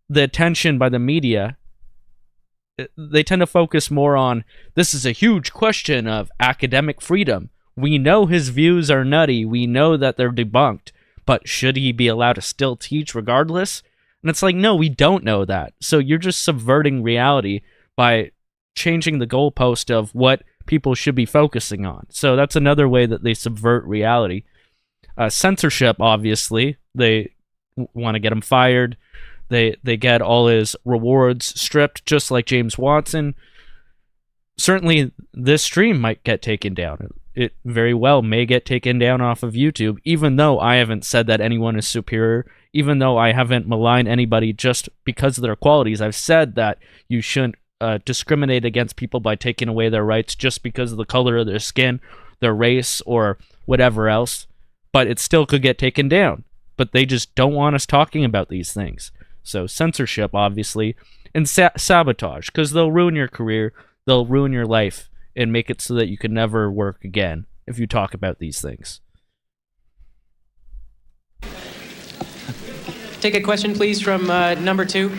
the attention by the media, they tend to focus more on, this is a huge question of academic freedom. We know his views are nutty. We know that they're debunked. But should he be allowed to still teach regardless? And it's like, no, we don't know that. So you're just subverting reality by changing the goalpost of what people should be focusing on. So that's another way that they subvert reality. Censorship, obviously. They want to get him fired. They get all his rewards stripped, just like James Watson. Certainly, this stream might get taken down. It very well may get taken down off of YouTube, even though I haven't said that anyone is superior, even though I haven't maligned anybody just because of their qualities. I've said that you shouldn't discriminate against people by taking away their rights just because of the color of their skin, their race, or whatever else. But it still could get taken down. But they just don't want us talking about these things. So censorship, obviously, and sabotage, because they'll ruin your career, they'll ruin your life, and make it so that you can never work again if you talk about these things. Take a question, please, from number 2.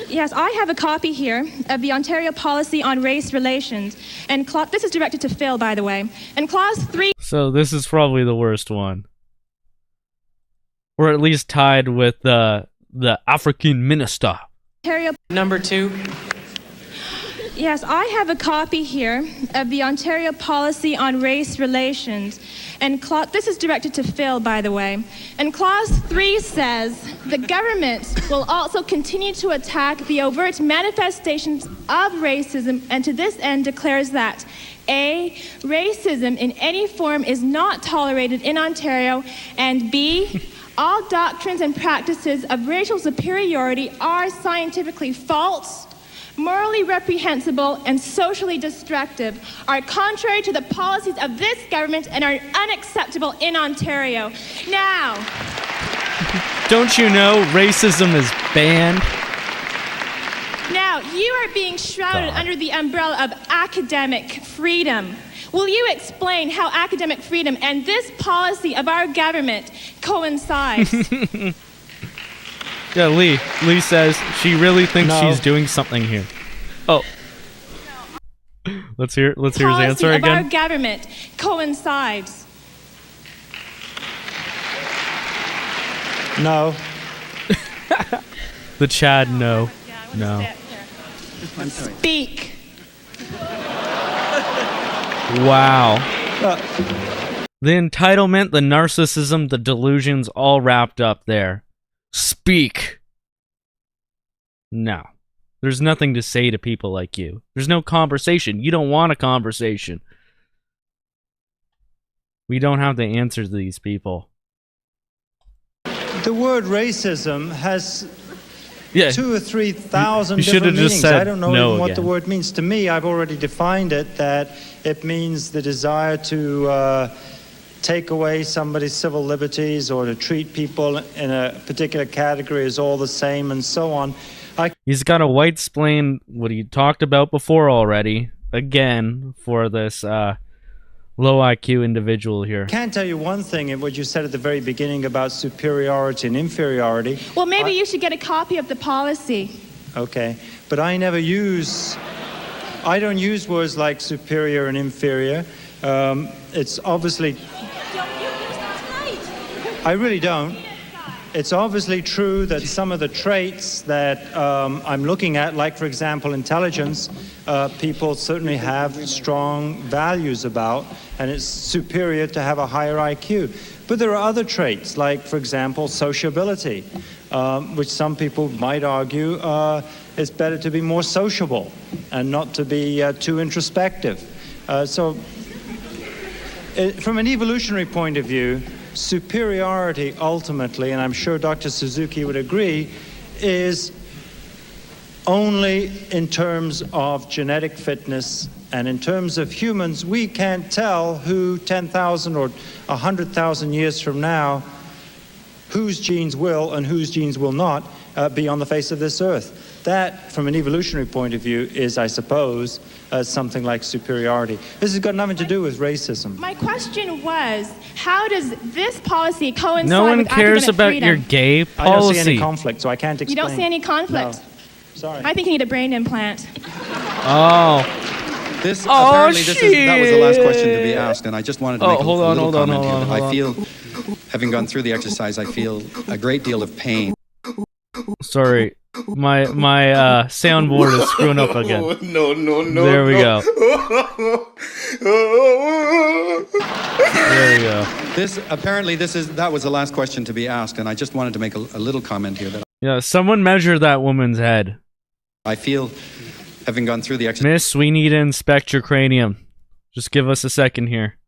Yes, I have a copy here of the Ontario Policy on Race Relations, and this is directed to Phil, by the way. And Clause 3... So this is probably the worst one. Or at least tied with the African minister. Ontario... Number 2. Yes, I have a copy here of the Ontario Policy on Race Relations, and this is directed to Phil, by the way. And Clause 3 says, the government will also continue to attack the overt manifestations of racism, and to this end declares that A, racism in any form is not tolerated in Ontario, and B, all doctrines and practices of racial superiority are scientifically false, morally reprehensible, and socially destructive, are contrary to the policies of this government, and are unacceptable in Ontario. Now, don't you know racism is banned? Now, you are being shrouded under the umbrella of academic freedom. Will you explain how academic freedom and this policy of our government coincides? Yeah, Lee says she really thinks she's doing something here. Oh. Let's hear his answer again. Policy of our government coincides. No. The Chad, no. No. Speak. Wow. The entitlement, the narcissism, the delusions all wrapped up there. Speak. No. There's nothing to say to people like you. There's no conversation. You don't want a conversation. We don't have the answers to these people. The word racism has 2,000 or 3,000 just different meanings. said I don't know no even what again. the word means. To me, I've already defined it, that it means the desire to take away somebody's civil liberties or to treat people in a particular category as all the same and so on. He's got to white-splain what he talked about before already, again, for this low IQ individual here. I can tell you one thing in what you said at the very beginning about superiority and inferiority. Well, maybe you should get a copy of the policy. Okay, but I don't use words like superior and inferior. It's obviously... Don't use that tonight. I really don't. It's obviously true that some of the traits that I'm looking at, like, for example, intelligence, people certainly have strong values about, and it's superior to have a higher IQ. But there are other traits, like, for example, sociability, which some people might argue it's better to be more sociable and not to be too introspective. From an evolutionary point of view, superiority ultimately, and I'm sure Dr. Suzuki would agree, is only in terms of genetic fitness, and in terms of humans, we can't tell who 10,000 or 100,000 years from now, whose genes will and whose genes will not be on the face of this earth. That, from an evolutionary point of view, is, I suppose, something like superiority. This has got nothing to do with racism. My question was, how does this policy coincide No one with cares academic about freedom? your gay I don't see policy. any conflict, so I can't explain. You don't see any conflict? No. Sorry. I think you need a brain implant. Oh. Apparently that was the last question to be asked, and I just wanted to make a little comment here that I feel, having gone through the exercise, I feel a great deal of pain. Sorry, my soundboard is screwing up again. No. There we go. There we go. That was the last question to be asked, and I just wanted to make a little comment here. Yeah, someone measure that woman's head. I feel, having gone through the exercise... Miss, we need to inspect your cranium. Just give us a second here.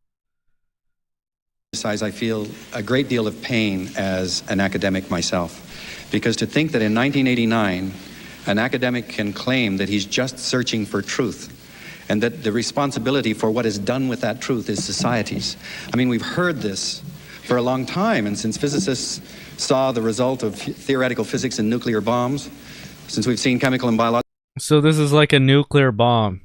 I feel a great deal of pain as an academic myself. Because to think that in 1989, an academic can claim that he's just searching for truth, and that the responsibility for what is done with that truth is society's. I mean, we've heard this for a long time, and since physicists saw the result of theoretical physics and nuclear bombs, since we've seen chemical and biological... So this is like a nuclear bomb.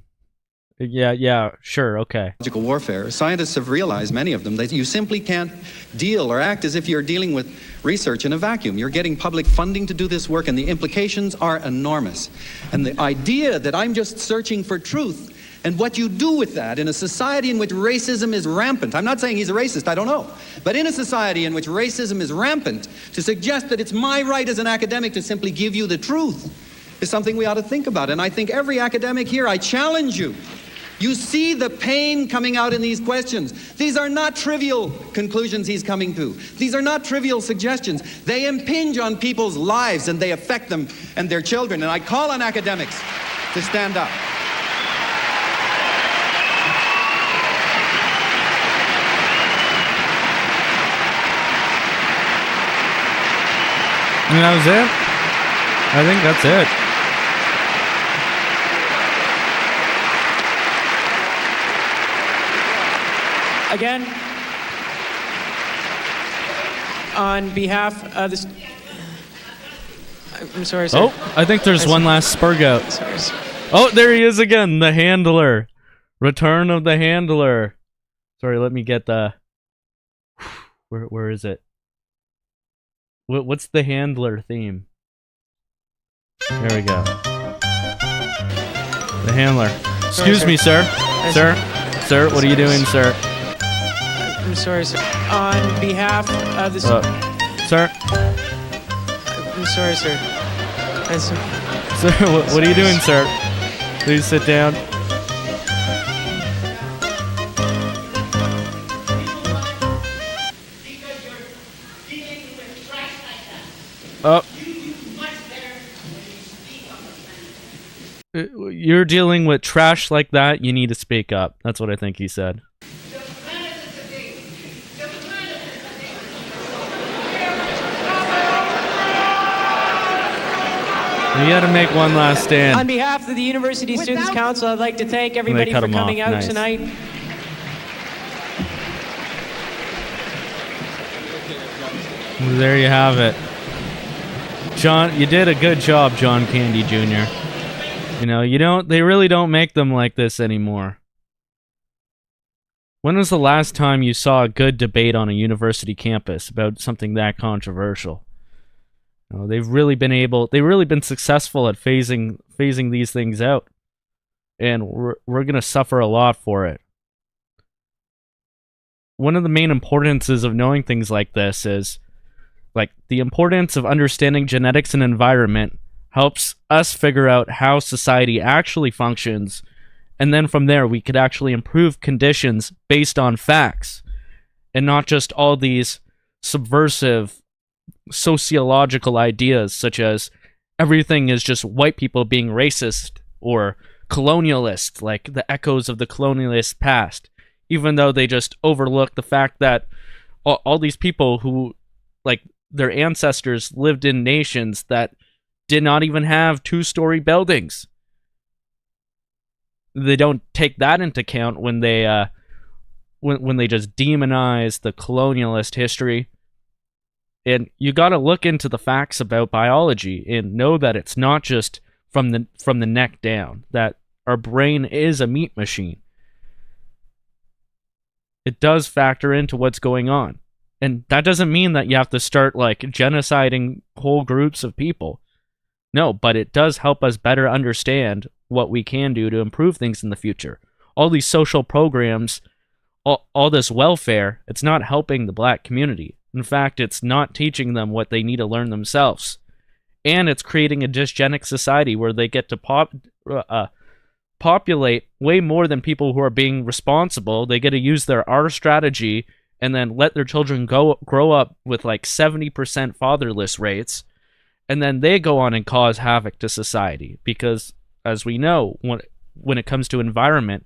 Yeah, sure, okay. Warfare. Scientists have realized, many of them, that you simply can't deal or act as if you're dealing with research in a vacuum. You're getting public funding to do this work, and the implications are enormous. And the idea that I'm just searching for truth, and what you do with that in a society in which racism is rampant. I'm not saying he's a racist, I don't know. But in a society in which racism is rampant, to suggest that it's my right as an academic to simply give you the truth is something we ought to think about. And I think every academic here, I challenge you. You see the pain coming out in these questions. These are not trivial conclusions he's coming to. These are not trivial suggestions. They impinge on people's lives, and they affect them and their children. And I call on academics to stand up. And that was it? I think that's it. Again, on behalf of this... I'm sorry, sir. Oh, I think there's one last spurg out. Sorry, sir. Oh, there he is again, the handler. Return of the handler. Sorry, let me get the... Where is it? What's the handler theme? There we go. The handler. Excuse me, sir. Sir, what are you doing, sir? I'm sorry, sir. On behalf of this... Sir? I'm sorry, sir. Sir, what are you doing, sir? Please sit down. Oh. You're dealing with trash like that, you need to speak up. That's what I think he said. You gotta make one last stand. On behalf of the University Students' Council, I'd like to thank everybody for coming out tonight. There you have it. John, you did a good job, John Candy Jr. You know, they really don't make them like this anymore. When was the last time you saw a good debate on a university campus about something that controversial? They've really been successful at phasing these things out. And we're gonna suffer a lot for it. One of the main importances of knowing things like this is Like, the importance of understanding genetics and environment helps us figure out how society actually functions, and then from there we could actually improve conditions based on facts, and not just all these subversive sociological ideas such as everything is just white people being racist or colonialist, like the echoes of the colonialist past, even though they just overlook the fact that all these people who, like, their ancestors lived in nations that did not even have two-story buildings. They don't take that into account when they when they just demonize the colonialist history. And you got to look into the facts about biology and know that it's not just from the neck down, that our brain is a meat machine. It does factor into what's going on. And that doesn't mean that you have to start, like, genociding whole groups of people. No, but it does help us better understand what we can do to improve things in the future. All these social programs, all this welfare, it's not helping the black community. In fact, it's not teaching them what they need to learn themselves. And it's creating a dysgenic society where they get to populate way more than people who are being responsible. They get to use their R strategy and then let their children grow up with like 70% fatherless rates, and then they go on and cause havoc to society. Because, as we know, when it comes to environment,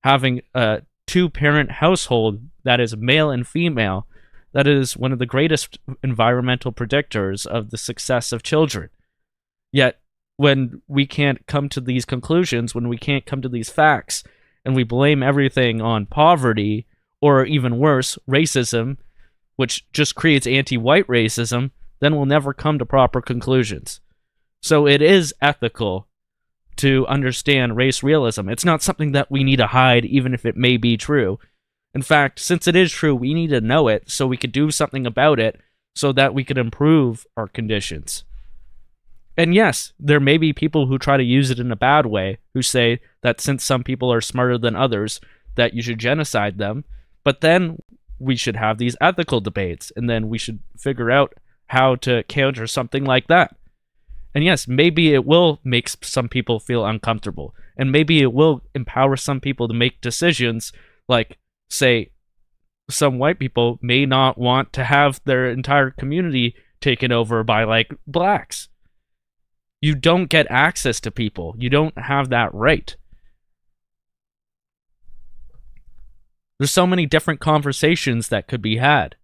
having a two-parent household that is male and female, that is one of the greatest environmental predictors of the success of children. Yet, when we can't come to these conclusions, when we can't come to these facts, and we blame everything on poverty, or even worse, racism, which just creates anti-white racism, then we'll never come to proper conclusions. So it is ethical to understand race realism. It's not something that we need to hide, even if it may be true. In fact, since it is true, we need to know it so we could do something about it, so that we could improve our conditions. And yes, there may be people who try to use it in a bad way, who say that since some people are smarter than others, that you should genocide them. But then we should have these ethical debates, and then we should figure out how to counter something like that. And yes, maybe it will make some people feel uncomfortable, and maybe it will empower some people to make decisions, like, say, some white people may not want to have their entire community taken over by, like, blacks. You don't get access to people. You don't have that right. There's so many different conversations that could be had.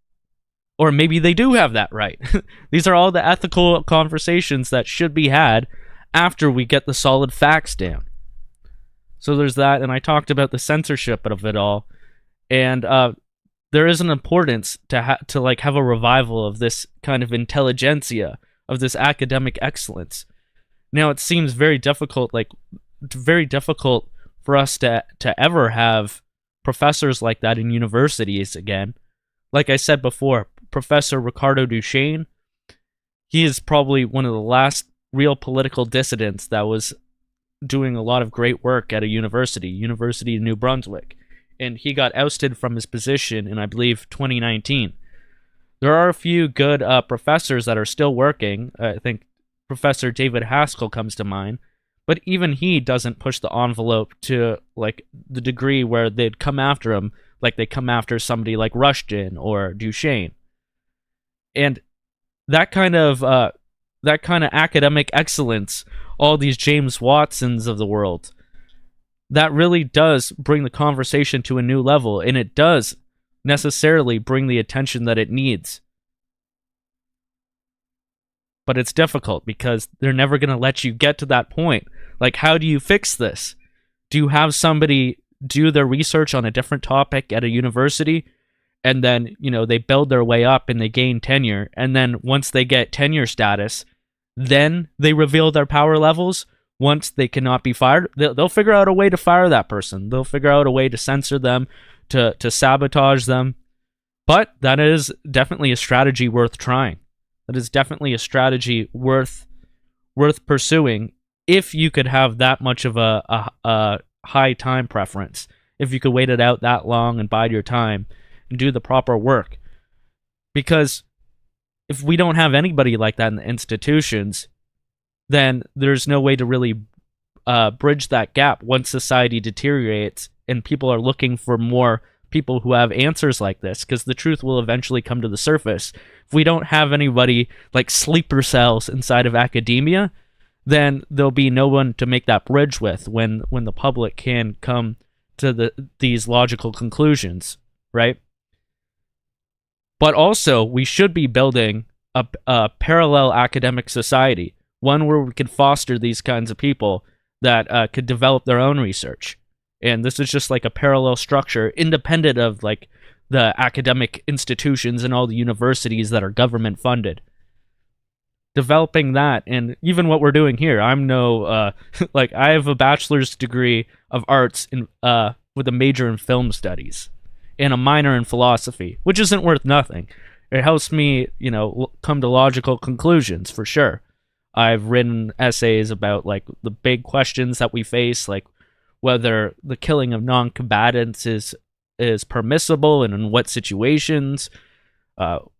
Or maybe they do have that right. These are all the ethical conversations that should be had after we get the solid facts down. So there's that, and I talked about the censorship of it all. And there is an importance to have a revival of this kind of intelligentsia, of this academic excellence. Now, it seems very difficult for us to ever have professors like that in universities again. Like I said before, Professor Ricardo Duchesne, he is probably one of the last real political dissidents that was doing a lot of great work at a University of New Brunswick. And he got ousted from his position in, I believe, 2019. There are a few good professors that are still working. I think Professor David Haskell comes to mind. But even he doesn't push the envelope to, like, the degree where they'd come after him like they come after somebody like Rushton or Duchesne. And that kind of academic excellence, all these James Watsons of the world, that really does bring the conversation to a new level, and it does necessarily bring the attention that it needs. But it's difficult because they're never going to let you get to that point. Like, how do you fix this? Do you have somebody do their research on a different topic at a university, and then, they build their way up and they gain tenure, and then once they get tenure status, then they reveal their power levels? Once they cannot be fired, they'll figure out a way to fire that person. They'll figure out a way to censor them, to sabotage them. But that is definitely a strategy worth trying. That is definitely a strategy worth pursuing if you could have that much of a high time preference. If you could wait it out that long and bide your time and do the proper work. Because if we don't have anybody like that in the institutions, then there's no way to really bridge that gap once society deteriorates and people are looking for more people who have answers like this, because the truth will eventually come to the surface. If we don't have anybody like sleeper cells inside of academia, then there'll be no one to make that bridge with when the public can come to these logical conclusions, right? But also, we should be building a parallel academic society, one where we can foster these kinds of people that could develop their own research. And this is just like a parallel structure, independent of like the academic institutions and all the universities that are government funded. Developing that, and even what we're doing here, I'm no like I have a bachelor's degree of arts in with a major in film studies and a minor in philosophy, which isn't worth nothing. It helps me, come to logical conclusions for sure. I've written essays about like the big questions that we face, like whether the killing of non-combatants is permissible and in what situations,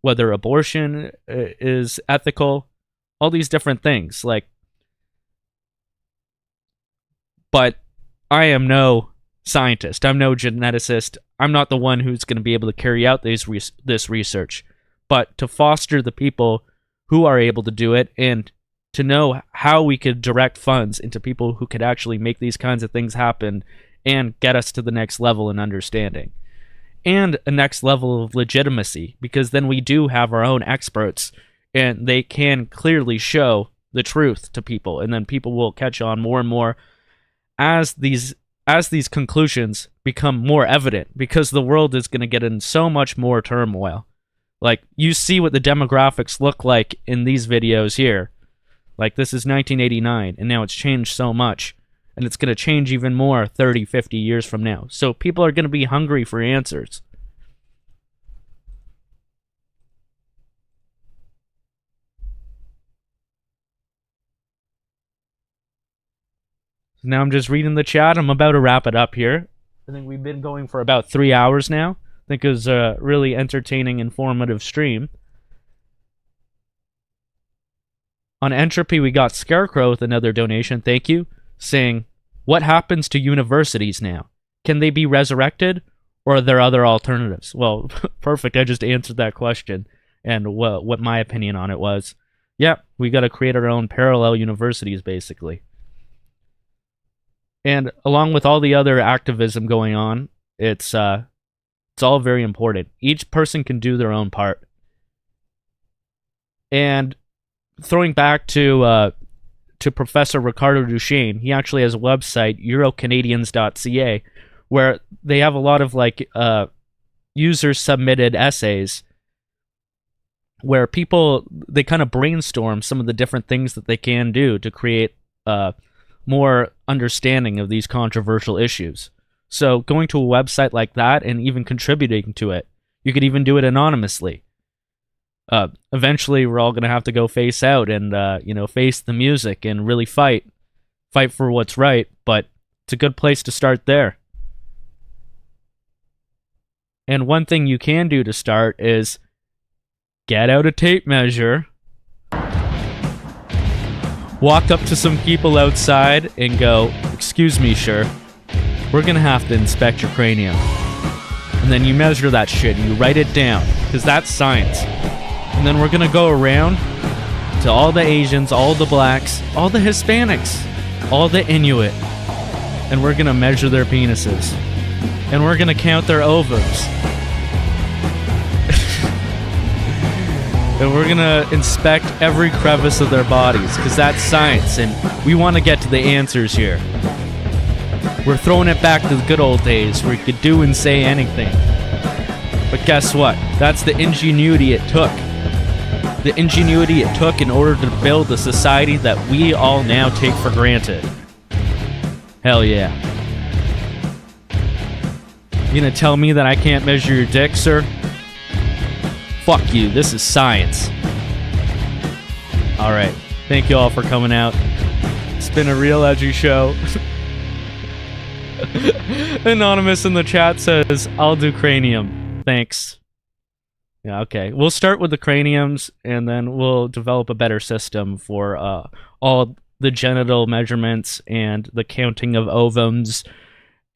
whether abortion is ethical, all these different things. But I am no scientist. I'm no geneticist. I'm not the one who's going to be able to carry out this research. But to foster the people who are able to do it, and to know how we could direct funds into people who could actually make these kinds of things happen and get us to the next level in understanding. And a next level of legitimacy, because then we do have our own experts and they can clearly show the truth to people, and then people will catch on more and more as these conclusions become more evident, because the world is going to get in so much more turmoil. Like, you see what the demographics look like in these videos here. Like, this is 1989, and now it's changed so much, and it's going to change even more 30, 50 years from now. So people are going to be hungry for answers. Now I'm just reading the chat. I'm about to wrap it up here. I think we've been going for about 3 hours now. I think it was a really entertaining, informative stream. On Entropy, we got Scarecrow with another donation, thank you, saying, what happens to universities now? Can they be resurrected, or are there other alternatives? Well, perfect, I just answered that question, and what my opinion on it was. Yeah, we got to create our own parallel universities, basically. And along with all the other activism going on, it's all very important. Each person can do their own part. And throwing back to Professor Ricardo Duchesne, he actually has a website, eurocanadians.ca, where they have a lot of user-submitted essays where people, they kind of brainstorm some of the different things that they can do to create more understanding of these controversial issues. So going to a website like that and even contributing to it, you could even do it anonymously. Eventually, we're all going to have to go face out and, face the music and really fight for what's right, but it's a good place to start there. And one thing you can do to start is get out a tape measure, walk up to some people outside and go, excuse me, sir, we're going to have to inspect your cranium. And then you measure that shit and you write it down, because that's science. And then we're going to go around to all the Asians, all the blacks, all the Hispanics, all the Inuit, and we're going to measure their penises. And we're going to count their ovaries. And we're going to inspect every crevice of their bodies, because that's science, and we want to get to the answers here. We're throwing it back to the good old days where you could do and say anything. But guess what? That's the ingenuity it took. The ingenuity it took in order to build the society that we all now take for granted. Hell yeah. You gonna tell me that I can't measure your dick, sir? Fuck you, this is science. Alright, thank you all for coming out. It's been a real edgy show. Anonymous in the chat says, I'll do cranium. Thanks. Yeah, okay. We'll start with the craniums, and then we'll develop a better system for all the genital measurements and the counting of ovums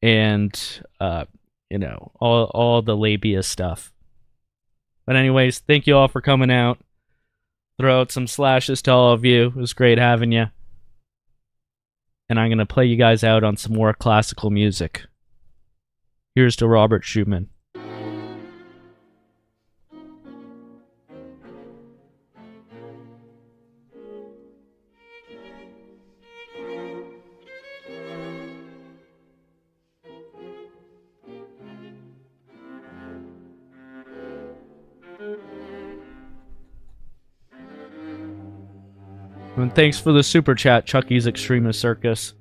and, all the labia stuff. But anyways, thank you all for coming out. Throw out some slashes to all of you. It was great having you. And I'm going to play you guys out on some more classical music. Here's to Robert Schumann. And thanks for the super chat, Chucky's Extremist Circus.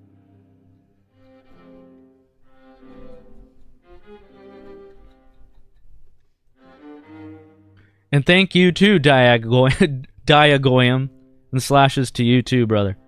And thank you too, Diagoyam. And slashes to you too, brother.